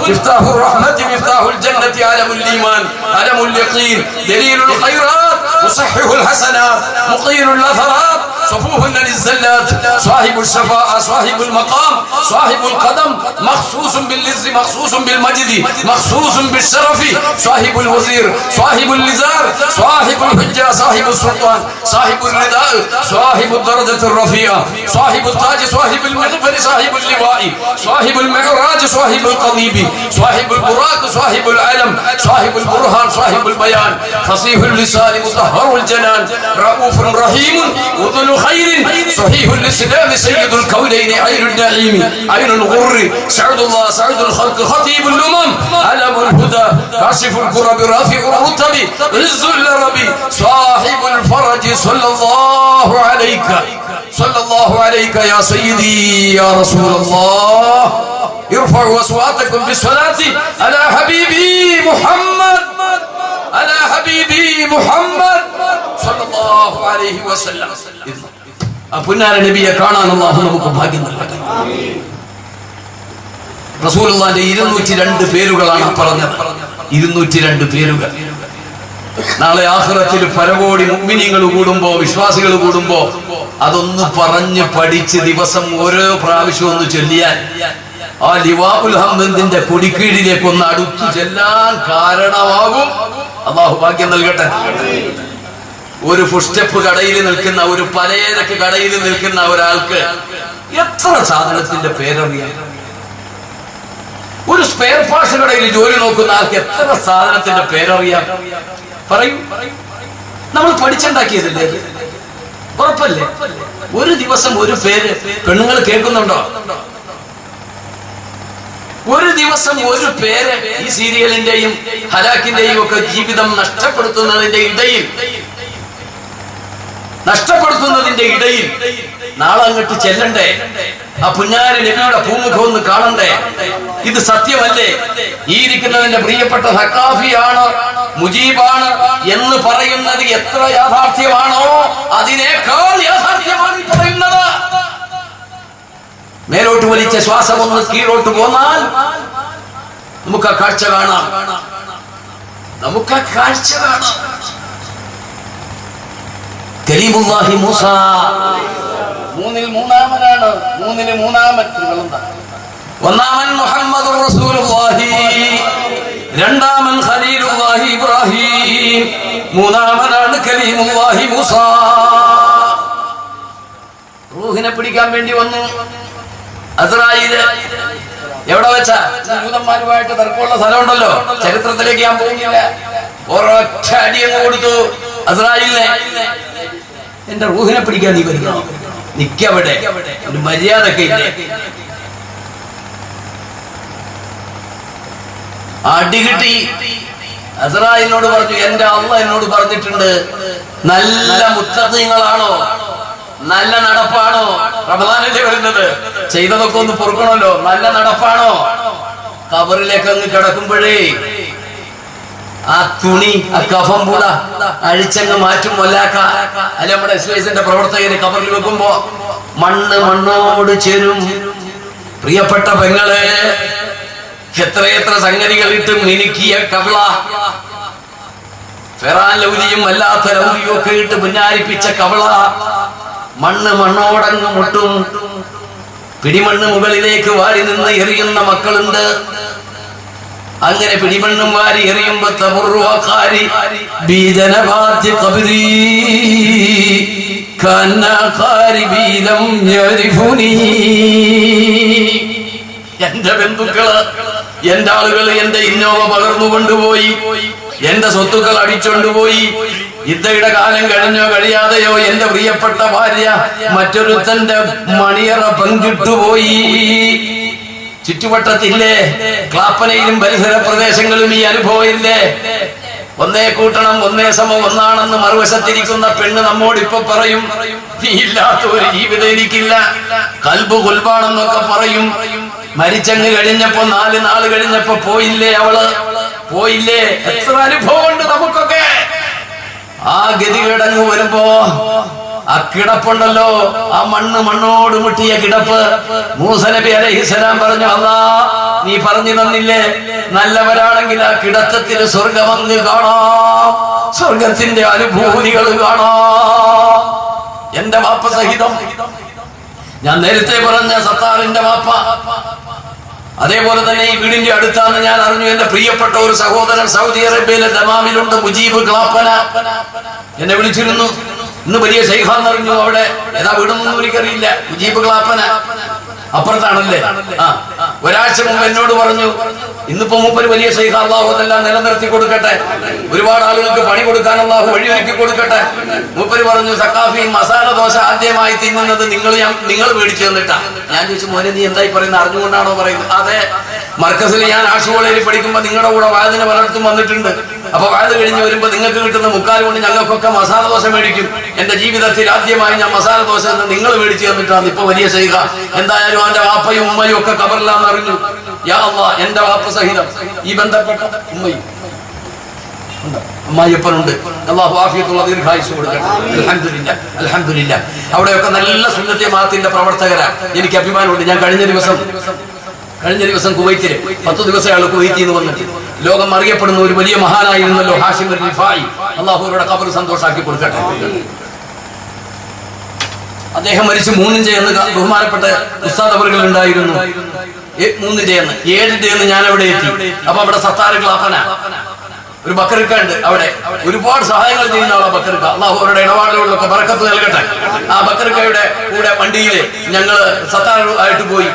مفتاح الرحمة مفتاح الجنة علم الإيمان علم اليقين دليل الخيرات مصحح الحسنات مقيل الأثرات صفوه للزلات صاحب الشفاعة صاحب المقام صاحب القدم مخصوص باللز مخصوص بالمجد مخصوص بالشرف صاحب الوزير صاحب اللزار صاحب الحجة صاحب السلطان صاحب الرداء صاحب الدرجة الرفيعة صاحب التاج صاحب المغفر صاحب اللواء صاحب المعراج صاحب القضيب صاحب البراق صاحب العلم صاحب البرهان صاحب البيان فصيح اللسان مطهر الجنان رؤوف رحيم وذل خير صحيح الإسلام سيد الكونين عين النعيم عين الغر سعد الله سعد الخلق خطيب الأمم علم الهدى كاشف الكرب رافع الرتب عز الربي صاحب الفرج صلى الله عليك يا سيدي يا رسول الله ارفعوا أصواتكم بالصلاة على حبيبي محمد على حبيبي محمد صلى الله عليه وسلم. പുന്നാര നബിയെ കാണാൻ അല്ലാഹു നമുക്ക് ഭാഗ്യം നൽകട്ടെ. റസൂലുള്ളാഹിന്റെ 202 പേരുകളാണ് പറഞ്ഞത്. 202 പേരുകൾ. നാളെ ആഖിറത്തിൽ പരകോടി മുഅ്മിനീങ്ങൾ കൂടുമ്പോ വിശ്വാസികൾ കൂടുമ്പോ അതൊന്ന് പറഞ്ഞ് പഠിച്ച് ദിവസം ഓരോ പ്രാവശ്യം ഒന്ന് ചൊല്ലിയാൽ ആ ലിവാഉൽ ഹംദിന്റെ കൊടിക്കീഴിലേക്ക് ഒന്ന് അടുത്തു ചെല്ലാൻ കാരണമാകും. അല്ലാഹു ഭാഗ്യം നൽകട്ടെ. ഒരു ഫുസ്റ്റെപ്പ് കടയിൽ നിൽക്കുന്ന ഒരു പലചരക്ക് കടയിൽ നിൽക്കുന്ന ഒരാൾക്ക് എത്ര സാധനത്തിന്റെ പേരറിയാം? ഒരു സ്പെയർ പാർട്സ് കടയിൽ ജോലി നോക്കുന്ന ആൾക്ക് എത്ര സാധനത്തിന്റെ പേരറിയാം? പറയും. നമ്മൾ പഠിച്ചുണ്ടാക്കിയതല്ലേ? ഉറപ്പല്ലേ? ഒരു ദിവസം ഒരു പേര് പെണ്ണുങ്ങൾ കേൾക്കുന്നുണ്ടോ? ഒരു ദിവസം ഒരു പേര് ഈ സീരിയലിന്റെയും ഹലാക്കിന്റെയും ഒക്കെ ജീവിതം നഷ്ടപ്പെടുത്തുന്നതിന്റെ ഇടയിൽ നഷ്ടപ്പെടുത്തുന്നതിന്റെ ഇടയിൽ നാളെ അങ്ങോട്ട് ചെല്ലണ്ടേ, ആ പുന്നാര നബിയുടെ പൂമുഖം ഒന്ന് കാണണ്ടേ? ഇത് സത്യമല്ലേ? ഈ ഇരിക്കുന്നതിന്റെ പ്രിയപ്പെട്ട സഖാഫിയാണ്, മുജീബാണ് എന്ന് പറയുന്നത് എത്ര യാഥാർത്ഥ്യമാണോ അതിനേക്കാൾ യാഥാർത്ഥ്യമാണ് ഈ പറയുന്നത്. മേലോട്ട് വലിച്ച ശ്വാസം ഒന്ന് കീഴോട്ട് പോന്നാൽ നമുക്ക് ആ കാഴ്ച കാണാം, നമുക്ക് ആ കാഴ്ച കാണാം. കലീമുല്ലാഹി മൂസ മൂന്നിൽ മൂന്നാമനാണ്, മൂന്നിൽ മൂന്നാമൻ. ഒന്നാമൻ മുഹമ്മദുർ റസൂലുള്ളാഹി, രണ്ടാമൻ ഖലീലുല്ലാഹി ഇബ്രാഹിം, മൂന്നാമനാണ് കലീമുല്ലാഹി മൂസ. റൂഹിനെ പിടിക്കാൻ വേണ്ടി വന്നു അസ്രായീല്. എവിടെ വെച്ചാ? ജൂതന്മാരുമായിട്ട് തർക്കമുള്ള സ്ഥലമുണ്ടല്ലോ, ചരിത്രത്തിലേക്ക് ഞാൻ പോകുന്നില്ല. ഒരൊറ്റ അടിയങ്ങ് കൊടുത്തു അസ്രായീലിനെ. എന്റെ റൂഹിനെ പിടിക്കാൻ നീ വരികയോ? നിക്കവിടെ, ഒരു മര്യാദയൊക്കെ ഇല്ലേ? അടി കിട്ടി. അസ്രായീലിനോട് പറഞ്ഞു, എന്റെ അള്ളാഹ് എന്നോട് പറഞ്ഞിട്ടുണ്ട്, നല്ല മുത്തഖീങ്ങളാണോ, നല്ല നടപ്പാണോ? റമദാനല്ലേ വരുന്നത്, ചെയ്തതൊക്കെ ഒന്ന് പൊറുക്കണമല്ലോ. നല്ല നടപ്പാണോ? കബറിലേക്ക് അങ്ങ് കിടക്കുമ്പോഴേ ആ തുണി, ആ കഫം പൂട അഴിച്ചങ്ങ് മാറ്റും മൊല്ലാക്ക. അല്ലെ നമ്മുടെ SYSന്റെ പ്രവർത്തകര് കബറിൽ വെക്കുമ്പോ മണ്ണ് മണ്ണോട് ചേരും. പ്രിയപ്പെട്ട പെങ്ങളെ, എത്രയെത്ര സംഗതികൾ ഇട്ട് മിനുക്കിയ കവള, ഫെറാൻ ലൗലിയും അല്ലാത്ത ലൗലിയും ഒക്കെ ഇട്ട് പുന്നാരിപ്പിച്ച കവള മണ്ണ് മണ്ണോടങ്ങ് മുട്ടും. പിടിമണ്ണ് മുകളിലേക്ക് വാരി നിന്ന് എറിയുന്ന മക്കളുണ്ട്. അങ്ങനെ പിടിമണ്ണും വാരി എറിയുമ്പോ തബറുവാഖാരി ബീജനവാതി ഖബരി കന്നഖാരി ബീലം യരിഫുനി. എന്റെ ബന്ധുക്കള്, എന്റെ ആളുകൾ എന്റെ ഇന്നോവ പകർന്നു കൊണ്ടുപോയി, എന്റെ സ്വത്തുക്കൾ അടിച്ചോണ്ടുപോയി. യുദ്ധയുടെ കാലം കഴിഞ്ഞോ കഴിയാതെയോ എന്റെ പ്രിയപ്പെട്ട ഭാര്യ മറ്റൊരുത്തന്റെ മണിയറ പങ്കിട്ടുപോയി. ചുറ്റുവട്ടത്തില്ലേ, ക്ലാപ്പനയിലും പരിസര പ്രദേശങ്ങളും ഈ അനുഭവം ഇല്ലേ? ഒന്നേ കൂട്ടണം ഒന്നേ സമം ഒന്നാണെന്ന് മറുവശത്തിരിക്കുന്ന പെണ്ണ് നമ്മോട് ഇപ്പൊ പറയും, നീ ഇല്ലാത്ത ഒരു ജീവിതം എനിക്കില്ല, കൽബ് കുൽബാണെന്നൊക്കെ പറയും. മരിച്ചങ്ങ് കഴിഞ്ഞപ്പോ 4 നാള് കഴിഞ്ഞപ്പോ പോയില്ലേ അവള്, പോയില്ലേ? എത്ര അനുഭവം ഉണ്ട് നമുക്കൊക്കെ. ആ ഗതികേടങ്ങ് വരുമ്പോ ആ കിടപ്പുണ്ടല്ലോ, ആ മണ്ണ് മണ്ണോട് മുട്ടിയ കിടപ്പ്. മൂസ നബി അലൈഹിസ്സലാം പറഞ്ഞു, അല്ലാഹ് നീ പറഞ്ഞു തന്നില്ലേ, നല്ലവരാണെങ്കിൽ ആ കിടത്തത്തിൽ സ്വർഗമങ്ങ് കാണാം, സ്വർഗത്തിന്റെ അനുഭൂതികൾ കാണാം. എന്റെ വാപ്പ സഹിതം, ഞാൻ നേരത്തെ പറഞ്ഞ സത്താറിന്റെ വാപ്പ, അതേപോലെ തന്നെ ഈ വീടിന്റെ അടുത്താന്ന് ഞാൻ അറിഞ്ഞു. എന്റെ പ്രിയപ്പെട്ട ഒരു സഹോദരൻ സൗദി അറേബ്യയിലെ ദമാമിലുണ്ട്, മുജീബ് ക്ലാപ്പന. എന്നെ വിളിച്ചിരുന്നു. ഇന്ന് വലിയ ശൈഖാന്ന് അറിഞ്ഞു. അവിടെ ഏതാ വീടൊന്നും എനിക്കറിയില്ല. മുജീബ് ക്ലാപ്പന അപ്പുറത്താണല്ലേ? ഒരാഴ്ച മുമ്പ് എന്നോട് പറഞ്ഞു, ഇന്നിപ്പോ മൂപ്പര് വലിയ ശൈഖ, അള്ളാഹു അതെല്ലാം നിലനിർത്തി കൊടുക്കട്ടെ, ഒരുപാട് ആളുകൾക്ക് പണി കൊടുക്കാൻ അള്ളാഹു വഴിയൊരുക്കി കൊടുക്കട്ടെ. മൂപ്പര് പറഞ്ഞു, സഖാഫി മസാല ദോശ ആദ്യമായി തിന്നുന്നത് നിങ്ങൾ മേടിച്ചു തന്നിട്ടാ. ഞാൻ ചോദിച്ചു, മോനെ നീ എന്തായി പറയുന്നത്, അറിഞ്ഞുകൊണ്ടാണോ പറയുന്നത്? അതെ, മർക്കസിൽ ഞാൻ ആശുപത്രിയിൽ പഠിക്കുമ്പോ നിങ്ങളുടെ കൂടെ വായന പലയിടത്തും വന്നിട്ടുണ്ട്. അപ്പൊ വായന കഴിഞ്ഞ് വരുമ്പോ നിങ്ങൾക്ക് കിട്ടുന്ന 3/4 കൊണ്ട് ഞങ്ങൾക്കൊക്കെ മസാല ദോശ മേടിക്കും. എന്റെ ജീവിതത്തിൽ ആദ്യമായി ഞാൻ മസാല ദോശ നിങ്ങൾ മേടിച്ചു തന്നിട്ടാണ് ഇപ്പൊ വലിയ ശൈഖ. എന്തായാലും എന്റെ വാപ്പയും ഉമ്മയും ഒക്കെ കബറിലാന്ന് അറിഞ്ഞു. യാ അല്ലാഹ്, എന്റെ വാപ്പ സഹിതം ഈ ബന്ധപ്പെട്ട ഉമ്മയും അമ്മായിയപ്പനുണ്ട്. അല്ലാഹു ആഫിയത്തുള്ള ദീർഘായുസ്സ് കൊടുക്കട്ടെ. അൽഹംദുലില്ലാഹ്, അൽഹംദുലില്ലാഹ്. അവിടെയൊക്കെ നല്ല സുന്നത്തെ ജമാഅത്തിന്റെ പ്രവർത്തകരാണ്. എനിക്ക് അഭിമാനമുണ്ട്. ഞാൻ കഴിഞ്ഞ ദിവസം കുവൈറ്റില് 10 ദിവസം അയാൾ കുവൈറ്റിൽ നിന്ന് വന്നിട്ട് ലോകം അറിയപ്പെടുന്ന ഒരു വലിയ മഹാനായിരുന്നല്ലോ ഹാഷിം റിഫായി. അല്ലാഹു അവരുടെ ഖബർ സന്തോഷാക്കി കൊടുക്കട്ടെ. അദ്ദേഹം മരിച്ച് 3-ന്റെ അന്ന് ബഹുമാനപ്പെട്ട ഉസ്താദ് അവറുകൾ ഉണ്ടായിരുന്നു. 3-ന്റെ അന്ന് 7-ന്റെ അന്ന് ഞാൻ അവിടെ എത്തി. അപ്പൊ അവിടെ സത്താറ് ക്ലാപ്പന ഒരു ബക്കറിക്ക ഉണ്ട്. അവിടെ ഒരുപാട് സഹായങ്ങൾ ചെയ്യുന്ന ആളാ ബക്കറിക്ക. അള്ളാഹു അവരുടെ ഇടപാടുകളിലൊക്കെ ബറക്കത്ത് നൽകട്ടെ. ആ ബക്കറിക്കയുടെ കൂടെ വണ്ടിയില് ഞങ്ങള് സത്താറ് ആയിട്ട് പോയി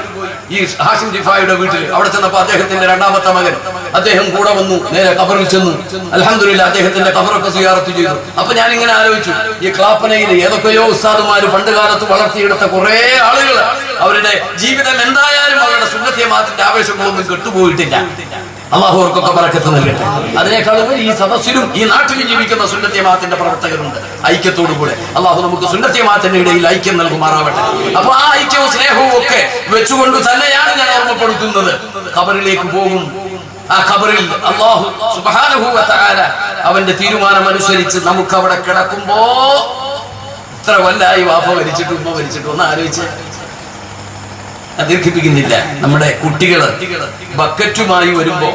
ഈ ഹാഷിം റിഫായിയുടെ വീട്ടിൽ. അവിടെ ചെന്നപ്പോ അദ്ദേഹത്തിന്റെ 2ാമത്തെ മകൻ അദ്ദേഹം കൂടെ വന്നു. നേരെ ഖബറിൽ ചെന്നു. അൽഹംദുലില്ലാഹ്, അദ്ദേഹത്തിന്റെ ഖബറൊക്കെ സിയാറത്ത് ചെയ്തു. അപ്പൊ ഞാൻ ഇങ്ങനെ ആലോചിച്ചു, ഈ ക്ലാപ്പനയിൽ ഏതൊക്കെയോ ഉസ്താദുമാര് പണ്ട് കാലത്ത് വളർത്തിയെടുത്ത കുറെ ആളുകൾ അവരുടെ ജീവിതം എന്തായാലും അവരുടെ സുന്നത്തെ മാത്രത്തിന്റെ ആവേശങ്ങളൊന്നും കെട്ടുപോയിട്ടില്ല. അള്ളാഹു അവർക്കൊക്കെ ബറക്കത്ത് നൽകട്ടെ. അതിനേക്കാളും ഈ സദസ്സിലും ഈ നാട്ടിലും ജീവിക്കുന്ന സുന്നത്ത് ജമാഅത്തിന്റെ പ്രവർത്തകരുണ്ട്. ഐക്യത്തോടു കൂടെ അള്ളാഹു നമുക്ക് സുന്നത്ത് ജമാഅത്തിന്റെ ഇടയിൽ ഐക്യം നൽകുമാറാവട്ടെ. അപ്പൊ ആ ഐക്യവും സ്നേഹവും ഒക്കെ വെച്ചുകൊണ്ട് തന്നെയാണ് ഞാൻ ഓർമ്മപ്പെടുത്തുന്നത്. ഖബറിലേക്ക് പോകും. ആ ഖബറിൽ അല്ലാഹു സുബ്ഹാനഹു വ തആല അവന്റെ തീരുമാനം അനുസരിച്ച് നമുക്ക് അവിടെ കിടക്കുമ്പോ ഇത്ര കൊല്ലായി വാപ്പ മരിച്ചിട്ട് ഉമ്മ മരിച്ചിട്ട് ഒന്ന് ആലോചിച്ച്. ദീർഘിപ്പിക്കുന്നില്ല. നമ്മുടെ കുട്ടികള് ബക്കറ്റുമായി വരുമ്പോ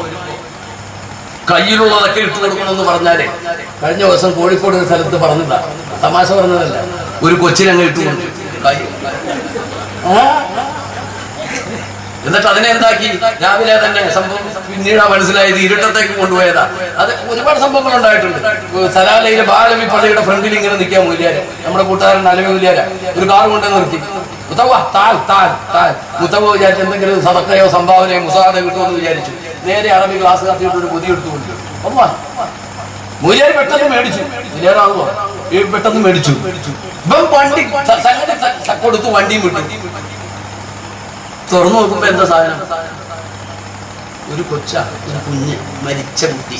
കയ്യിലുള്ളതൊക്കെ ഇട്ട് കൊടുക്കണമെന്ന് പറഞ്ഞാലേ, കഴിഞ്ഞ ദിവസം കോഴിക്കോട് ഒരു സ്ഥലത്ത് പറഞ്ഞതാ, തമാശ പറഞ്ഞതല്ല, ഒരു കൊച്ചിനങ്ങ് ഇട്ട് കൊടുത്തു കൈ. എന്നിട്ട് അതിനെ എന്താക്കി, രാവിലെ തന്നെ സംഭവം പിന്നീട് മനസ്സിലായത് ഇരുട്ടത്തേക്ക് കൊണ്ടുപോയതാ. അത് ഒരുപാട് സംഭവങ്ങൾ ഉണ്ടായിട്ടുണ്ട്. സലാലയിലെ ബാലവി പള്ളിയുടെ ഫ്രണ്ടിൽ ഇങ്ങനെ നിൽക്കാൻ മൂല്യാര്, നമ്മുടെ കൂട്ടുകാരൻ അലവി മൂല്യാര ഒരു കാർ കൊണ്ടു നിർത്തി. മുത്തവ താൽ താൽ താൽ മുത്തവ വിചാരിച്ചു എന്തെങ്കിലും സദക്കയോ സംഭാവനയോ മുസാദ കിട്ടുമെന്ന് വിചാരിച്ചു. നേരെ അറബി ഗ്ലാസ് കത്തിയിട്ട് ഒരു പുതിയ എടുത്തു കൊടുത്തു. അമ്മ മൂല്യാര് പെട്ടെന്ന് മേടിച്ചു. മൂല്യാറാകുമോ പെട്ടെന്ന് മേടിച്ചു. ഇപ്പം വണ്ടി സംഗതി കൊടുത്തു, വണ്ടിയും വിട്ടു. തുറന്നു നോക്കുമ്പോ എന്താ സാധനം? ഒരു കൊച്ച, ഒരു കുഞ്ഞ്, മരിച്ച കുട്ടി.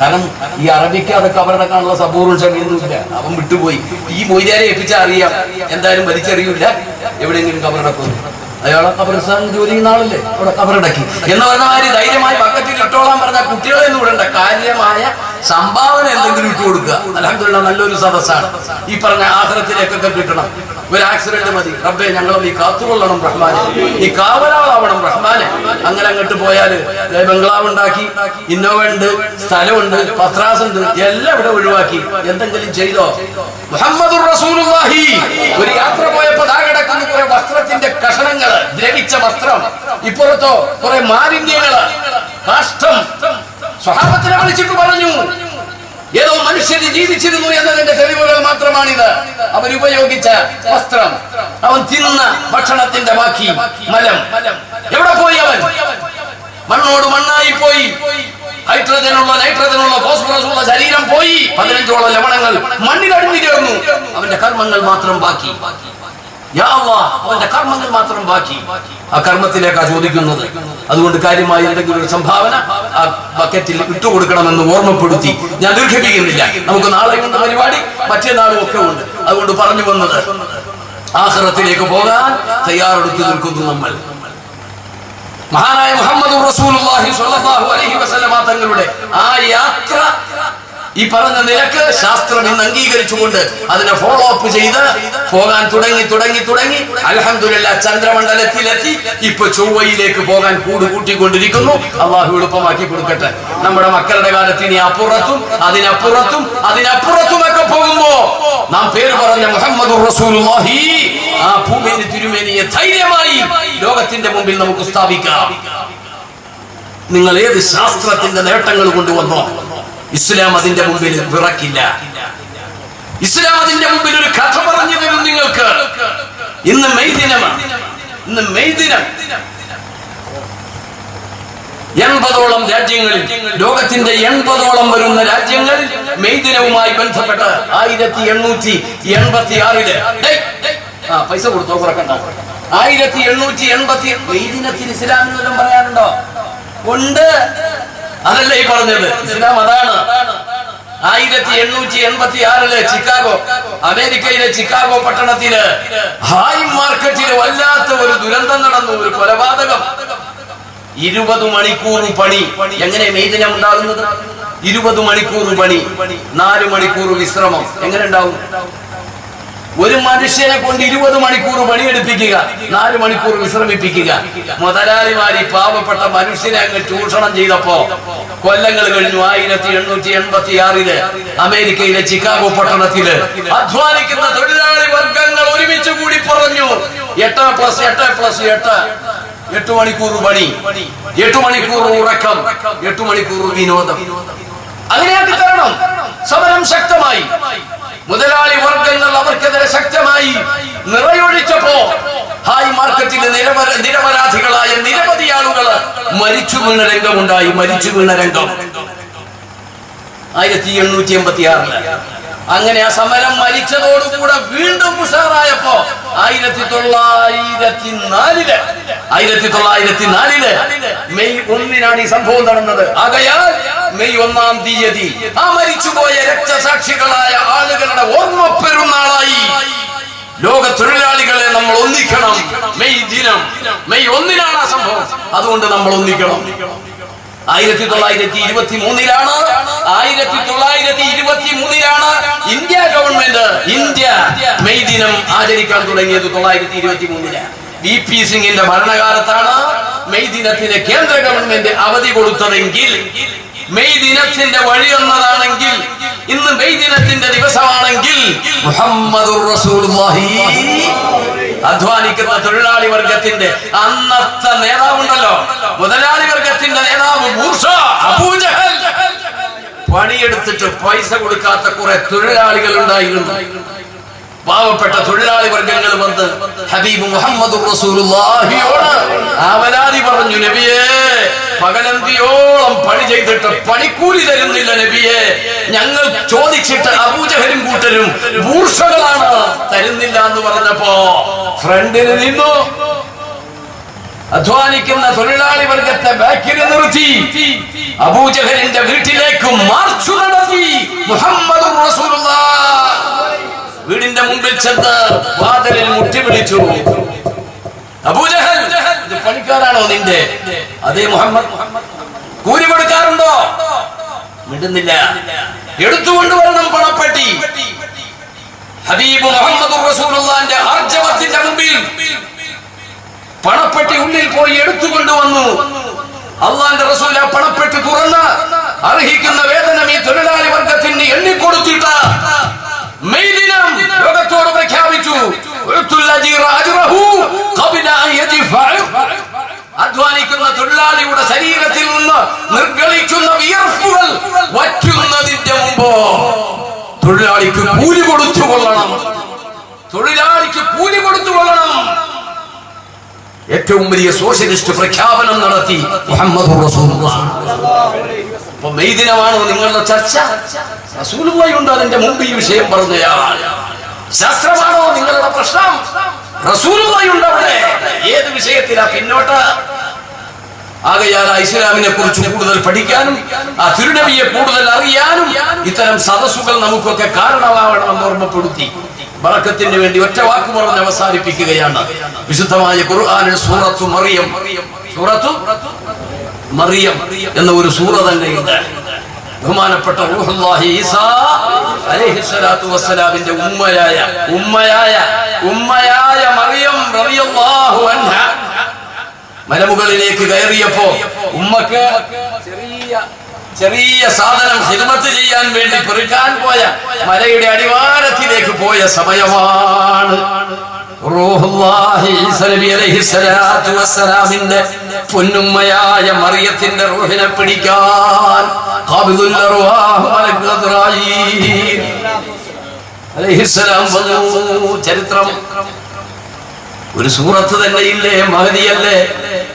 കാരണം ഈ അറബിക്ക് അതൊക്കെ അവരുടെ കാണുന്ന സബൂറും ക്ഷമയൊന്നുമില്ല. അവൻ വിട്ടുപോയി. ഈ മൊയ്യാരെ ഏൽപ്പിച്ചാൽ അറിയാം, എന്തായാലും വലിച്ചെറിയൂല, എവിടെയെങ്കിലും കബറടക്കുന്നു. അയാളെ കബറിസ്ഥാൻ ജോലി ചെയ്യുന്ന ആളല്ലേ, അവിടെ കബറടക്കി എന്ന് പറഞ്ഞ മാതിരി ധൈര്യമായി ബക്കറ്റിൽ ഇട്ടോളാൻ പറഞ്ഞാൽ കുട്ടികളെ ഒന്നും വിടണ്ട, കാര്യമായ സംഭാവന എന്തെങ്കിലും ഇട്ട് കൊടുക്കുക. അൽഹംദുലില്ലാഹ് നല്ലൊരു സദസ്സാണ്. ഈ പറഞ്ഞ ആഖിറത്തിലേക്കൊക്കെ കിട്ടണം. ഒരു ആക്സിഡന്റ് മതി, റബ്ബേ ഞങ്ങളെ നീ കാത്തുകൊള്ളണം റഹ്മാനെ, നീ കാവലാളാവണം റഹ്മാനെ. അങ്ങനെ അങ്ങോട്ട് പോയാല് ബംഗ്ലാവ് ഉണ്ടാക്കി, ഇന്നോവ ഉണ്ട്, സ്ഥലമുണ്ട്, പത്രാസ് ഉണ്ട്, എല്ലാം ഇവിടെ ഒഴിവാക്കി എന്തെങ്കിലും ചെയ്തോ? മുഹമ്മദുർ റസൂലുള്ളാഹി ഒരു യാത്ര പോയപ്പോ കിടക്കുന്ന കുറെ വസ്ത്രത്തിന്റെ കഷണങ്ങള്, ദ്രവിച്ച വസ്ത്രം, ഇപ്പുറത്തോ കുറെ മാലിന്യങ്ങള്, കാഷ്ടം. സ്വഹാബത്തിനെ വിളിച്ചിട്ട് പറഞ്ഞു, ഏതോ മനുഷ്യന് ജീവിച്ചിരുന്നു എന്നതിന്റെ തെളിവുകൾ മാത്രമാണിത്. അവരുപയോഗിച്ച വസ്ത്രം, അവൻ തിന്ന ഭക്ഷണത്തിന്റെ ബാക്കി, മലം. എവിടെ പോയി അവൻ? മണ്ണോട് മണ്ണായി പോയി. നൈട്രജനുള്ള ഫോസ്ഫറസ് ഉള്ള ശരീരം പോയി. 15ഓളം ലവണങ്ങൾ മണ്ണിലടിഞ്ഞു ചേർന്നു. അവന്റെ കർമ്മങ്ങൾ മാത്രം ബാക്കി. യാ അല്ലാഹ്, അവന്റെ കർമ്മങ്ങൾ മാത്രം ബാക്കി. ആ കർമ്മത്തിലേക്കാ ചോദിക്കുന്നത്. അതുകൊണ്ട് കാര്യമായി എന്തെങ്കിലും ഒരു സംഭാവന ആ ബക്കറ്റിൽ ഇട്ടുകൊടുക്കണമെന്ന് ഓർമ്മപ്പെടുത്തി. ഞാൻ ദീർഘിപ്പിക്കുന്നില്ല. നമുക്ക് നാളെയുണ്ട് പരിപാടി, മറ്റന്നാളും ഒക്കെ ഉണ്ട്. അതുകൊണ്ട് പറഞ്ഞു വന്നത്, ആഖിറത്തിലേക്ക് പോകാൻ തയ്യാറെടുത്തു നിൽക്കുന്നു നമ്മൾ. മഹാനായ മുഹമ്മദുർ റസൂലുള്ളാഹി സ്വല്ലല്ലാഹു അലൈഹി വസല്ലമ തങ്ങളുടെ ആ യാത്ര ഈ പറഞ്ഞ നിലക്ക് ശാസ്ത്രം ഇന്ന് അംഗീകരിച്ചുകൊണ്ട് അതിനെ ഫോളോ അപ്പ് ചെയ്ത് പോകാൻ തുടങ്ങി അൽഹംദുലില്ലാഹ് ചന്ദ്രമണ്ഡലത്തിലെത്തി. ഇപ്പൊ ചൊവ്വയിലേക്ക് പോകാൻ കൂട്ടിക്കൊണ്ടിരിക്കുന്നു. അള്ളാഹു എളുപ്പമാക്കി കൊടുക്കട്ടെ. നമ്മുടെ മക്കളുടെ കാലത്ത് ഇനി അപ്പുറത്തും അതിനപ്പുറത്തുമൊക്കെ പോകുമ്പോ നാം പേര് പറഞ്ഞ മുഹമ്മദുർ റസൂലുള്ളാഹി ആ ഭൂമിയിൽ തിരുമേനിയെ ധൈര്യമായി ലോകത്തിന്റെ മുമ്പിൽ നമുക്ക് സ്ഥാപിക്കാം. നിങ്ങൾ ഏത് ശാസ്ത്രത്തിന്റെ നേട്ടങ്ങൾ കൊണ്ടുവന്നോ, ഇസ്ലാം അതിന്റെ മുമ്പിൽ വിറക്കില്ല. ഇസ്ലാം അതിന്റെ മുമ്പിൽ ഒരു കഥ പറഞ്ഞു തരും നിങ്ങൾക്ക്. ഇന്ന് മെയ് ദിനമാണ്. 80ഓളം രാജ്യങ്ങളിൽ, ലോകത്തിന്റെ 80ഓളം വരുന്ന രാജ്യങ്ങളിൽ മെയ് ദിനവുമായി ബന്ധപ്പെട്ട് 1886 പൈസ കൊടുത്തോ കുറക്കണ്ട. 1880 മെയ് ദിനത്തിന് ഇസ്ലാമിനെല്ലാം പറയാനുണ്ടോ? ഉണ്ട്. അതല്ലേ ഈ പറഞ്ഞത്? ഇസ്ലാം അതാണ്. 1886 ചിക്കാഗോ, അമേരിക്കയിലെ ചിക്കാഗോ പട്ടണത്തില് ഹായ് മാർക്കറ്റില് വല്ലാത്ത ഒരു ദുരന്തം നടന്നു. ഒരു കൊലപാതകം. 20 മണിക്കൂർ പണി. എങ്ങനെ മെയ് ദിനം ഉണ്ടാകുന്നത്? 20 മണിക്കൂർ പണി, 4 മണിക്കൂർ വിശ്രമം. എങ്ങനെ ഉണ്ടാവും? ഒരു മനുഷ്യനെ കൊണ്ട് 20 മണിക്കൂർ പണിയെടുപ്പിക്കുക, 4 മണിക്കൂർ വിശ്രമിപ്പിക്കുക. മുതലാളിമാരി പാവപ്പെട്ട മനുഷ്യനെ അങ്ങ് ചൂഷണം ചെയ്തപ്പോ കൊല്ലങ്ങൾ കഴിഞ്ഞു. 1886 അമേരിക്കയിലെ ചിക്കാഗോ പട്ടണത്തില് അധ്വാനിക്കുന്ന തൊഴിലാളി വർഗങ്ങൾ ഒരുമിച്ച് കൂടി പറഞ്ഞു, 8+8+8 മണിക്കൂർ പണി, 8 മണിക്കൂർ ഉറക്കം, 8 മണിക്കൂർ വിനോദം. അങ്ങനെയാക്കി തരണം. സമരം ശക്തമായി. മുതലാളി വർഗങ്ങൾ അവർക്കെതിരെ ശക്തമായി നിറയൊഴിച്ചപ്പോ ഹായ് മാർക്കറ്റിൽ നിരപരാധികളായ നിരവധി ആളുകൾ മരിച്ചു വീണ രംഗമുണ്ടായി. 1886 അങ്ങനെ ആ സമരം മരിച്ചതോടുകൂടെ വീണ്ടും ഉഷാറായപ്പോ 1904 മെയ് 1 ഈ സംഭവം നടന്നത്. ആകയാൽ മെയ് 1 തീയതി ആ മരിച്ചുപോയ രക്തസാക്ഷികളായ ആളുകളുടെ ഓർമ്മ പെരുന്നാളായി ലോക തൊഴിലാളികളെ നമ്മൾ ഒന്നിക്കണം. മെയ് 1 ആ സംഭവം. അതുകൊണ്ട് നമ്മൾ ഒന്നിക്കണം. 1923 ഇന്ത്യ ഗവൺമെന്റ് മെയ് ദിനം ആചരിക്കാൻ തുടങ്ങിയത്. 1923 BP സിംഗിന്റെ ഭരണകാലത്താണ് മെയ് ദിനത്തിന് കേന്ദ്ര ഗവൺമെന്റ് അവധി കൊടുത്തതെങ്കിൽ, മെയ് ദിനത്തിന്റെ വഴി എന്നതാണെങ്കിൽ, ഇന്ന് മെയ് ദിനത്തിന്റെ ദിവസമാണെങ്കിൽ മുഹമ്മദുർ റസൂലുള്ളാഹി അധ്വാനിക്കുന്ന തൊഴിലാളി വർഗത്തിന്റെ അന്നത്തെ നേതാവുണ്ടല്ലോ, മുതലാളി വർഗത്തിന്റെ നേതാവ് അബൂജഹൽ, പണിയെടുത്തിട്ട് പൈസ കൊടുക്കാത്ത കുറെ തൊഴിലാളികൾ ഉണ്ടായിരുന്നു. പാവപ്പെട്ട തൊഴിലാളി വർഗങ്ങൾ വന്ന് ഹബീബ് മുഹമ്മദുർ റസൂലുള്ളാഹിയോട് അവലാതി പറഞ്ഞു, നബിയേ, പകലന്തിയോളം പണി ചെയ്തിട്ട് പണിക്കൂലി തരുന്നില്ല നബിയേ, ഞങ്ങൾ ചോദിച്ചിട്ട് അബൂജഹലും കൂട്ടരും മൂർഷകളാണ്, തരുന്നില്ല എന്ന് പറഞ്ഞപ്പോ ഫ്രണ്ടിന് നിന്നു അധ്വാനിക്കുന്ന തൊഴിലാളി വർഗത്തെ ബാക്കിൽ നിർത്തി അബൂജഹലിന്റെ വീട്ടിലേക്ക് മാർച്ച് നടത്തി. മുഹമ്മദുർ റസൂലുള്ളാഹ് വീടിന്റെ മുമ്പിൽ ചെന്ന് വാതിലിൽ മുട്ടി വിളിച്ചു, അബൂജഹൽ, ഇത് പണിക്കാരാണോ നിന്റെ? അതേ മുഹമ്മദ്. കൂലി കൊടുക്കാറുണ്ടോ? മിണ്ടുന്നില്ല. എടുത്തുകൊണ്ടുവരണം പണപ്പെട്ടി. ഹബീബ് മുഹമ്മദുർ റസൂലുള്ളാഹിന്റെ ആർജവത്തിന്റെ മുമ്പിൽ പണപ്പെട്ടി ഉള്ളിൽ പോയി എടുത്തുകൊണ്ടുവന്നു. അള്ളാന്റെ റസൂൽ ആ പണപ്പെട്ടി തുറന്ന് അർഹിക്കുന്ന വേതനം ഈ തൊഴിലാളി വർഗത്തിന് എണ്ണിക്കൊടുത്തിട്ട് മെയ് ദിനം ലോകത്തോട് പ്രഖ്യാപിച്ചു, അധ്വാനിക്കുന്ന തൊഴിലാളിയുടെ ശരീരത്തിൽ നിന്ന് നിർഗളിക്കുന്ന വിയർപ്പുകൾ വറ്റുന്നതിന്റെ മുമ്പ് തൊഴിലാളിക്ക് കൂലി കൊടുത്തുകൊള്ളണം. തൊഴിലാളിക്ക് കൂലി കൊടുത്തുകൊള്ളണം. ഏറ്റവും വലിയ സോഷ്യലിസ്റ്റ് പ്രഖ്യാപനം നടത്തി മുഹമ്മദ് റസൂലുള്ളാഹി. അപ്പൊ മെയ് ദിനമാണോ നിങ്ങളുടെ ചർച്ച? റസൂലുള്ളാഹി ഉണ്ട് അതിന്റെ മുമ്പ് ഈ വിഷയം പറഞ്ഞയാൾ. ശാസ്ത്രമാണോ നിങ്ങളുടെ പ്രശ്നം? റസൂലുള്ളാഹി ഉണ്ട് അവിടെ. ഏത് വിഷയത്തിലാ പിന്നോട്ട്? ആകയാൽ ഇസ്ലാമിനെ കുറിച്ച് കൂടുതൽ പഠിക്കാനും ആ തിരുനബിയെ കൂടുതൽ അറിയാനും ഇത്തരം സദസ്സുകൾ നമുക്കൊക്കെ കാരണമാവണമെന്ന് ഓർമ്മപ്പെടുത്തി ബറക്കത്തിന് വേണ്ടി ഒറ്റ വാക്ക് പറഞ്ഞ് അവസാനിപ്പിക്കുകയാണ്. വിശുദ്ധമായ ഖുർആനിൽ സൂറത്തു മറിയം എന്ന ഒരു സൂറ തന്നെയുണ്ട്. ബഹുമാനപ്പെട്ട റൂഹുല്ലാഹി ഈസാ അലൈഹിസ്സലാത്തു വസ്സലാമിന്റെ ഉമ്മയായ മറിയം റളിയല്ലാഹു അൻഹ മലമുകളിലേക്ക് കയറിയപ്പോ ഉമ്മക്ക് ചെറിയ സാധനം ഖിദ്മത്ത് ചെയ്യാൻ വേണ്ടി പെറുക്കാൻ പോയ മലയുടെ അടിവാരത്തിലേക്ക് പോയ സമയമാണ്. റൂഹുല്ലാഹി ഈസാ നബി അലൈഹിസ്സലാത്തു വസ്സലാമിന്റെ പൊന്നുമ്മയായ മറിയത്തിന്റെ റൂഹിനെ പിടിക്കാൻ ഖാബിദുൽ അർവാഹ് മലക്ക് അസ്റായീൽ അലൈഹിസ്സലാം വന്നു. ചരിത്രം ഒരു സൂറത്ത് തന്നെയില്ലേ? മഹദിയല്ലേ?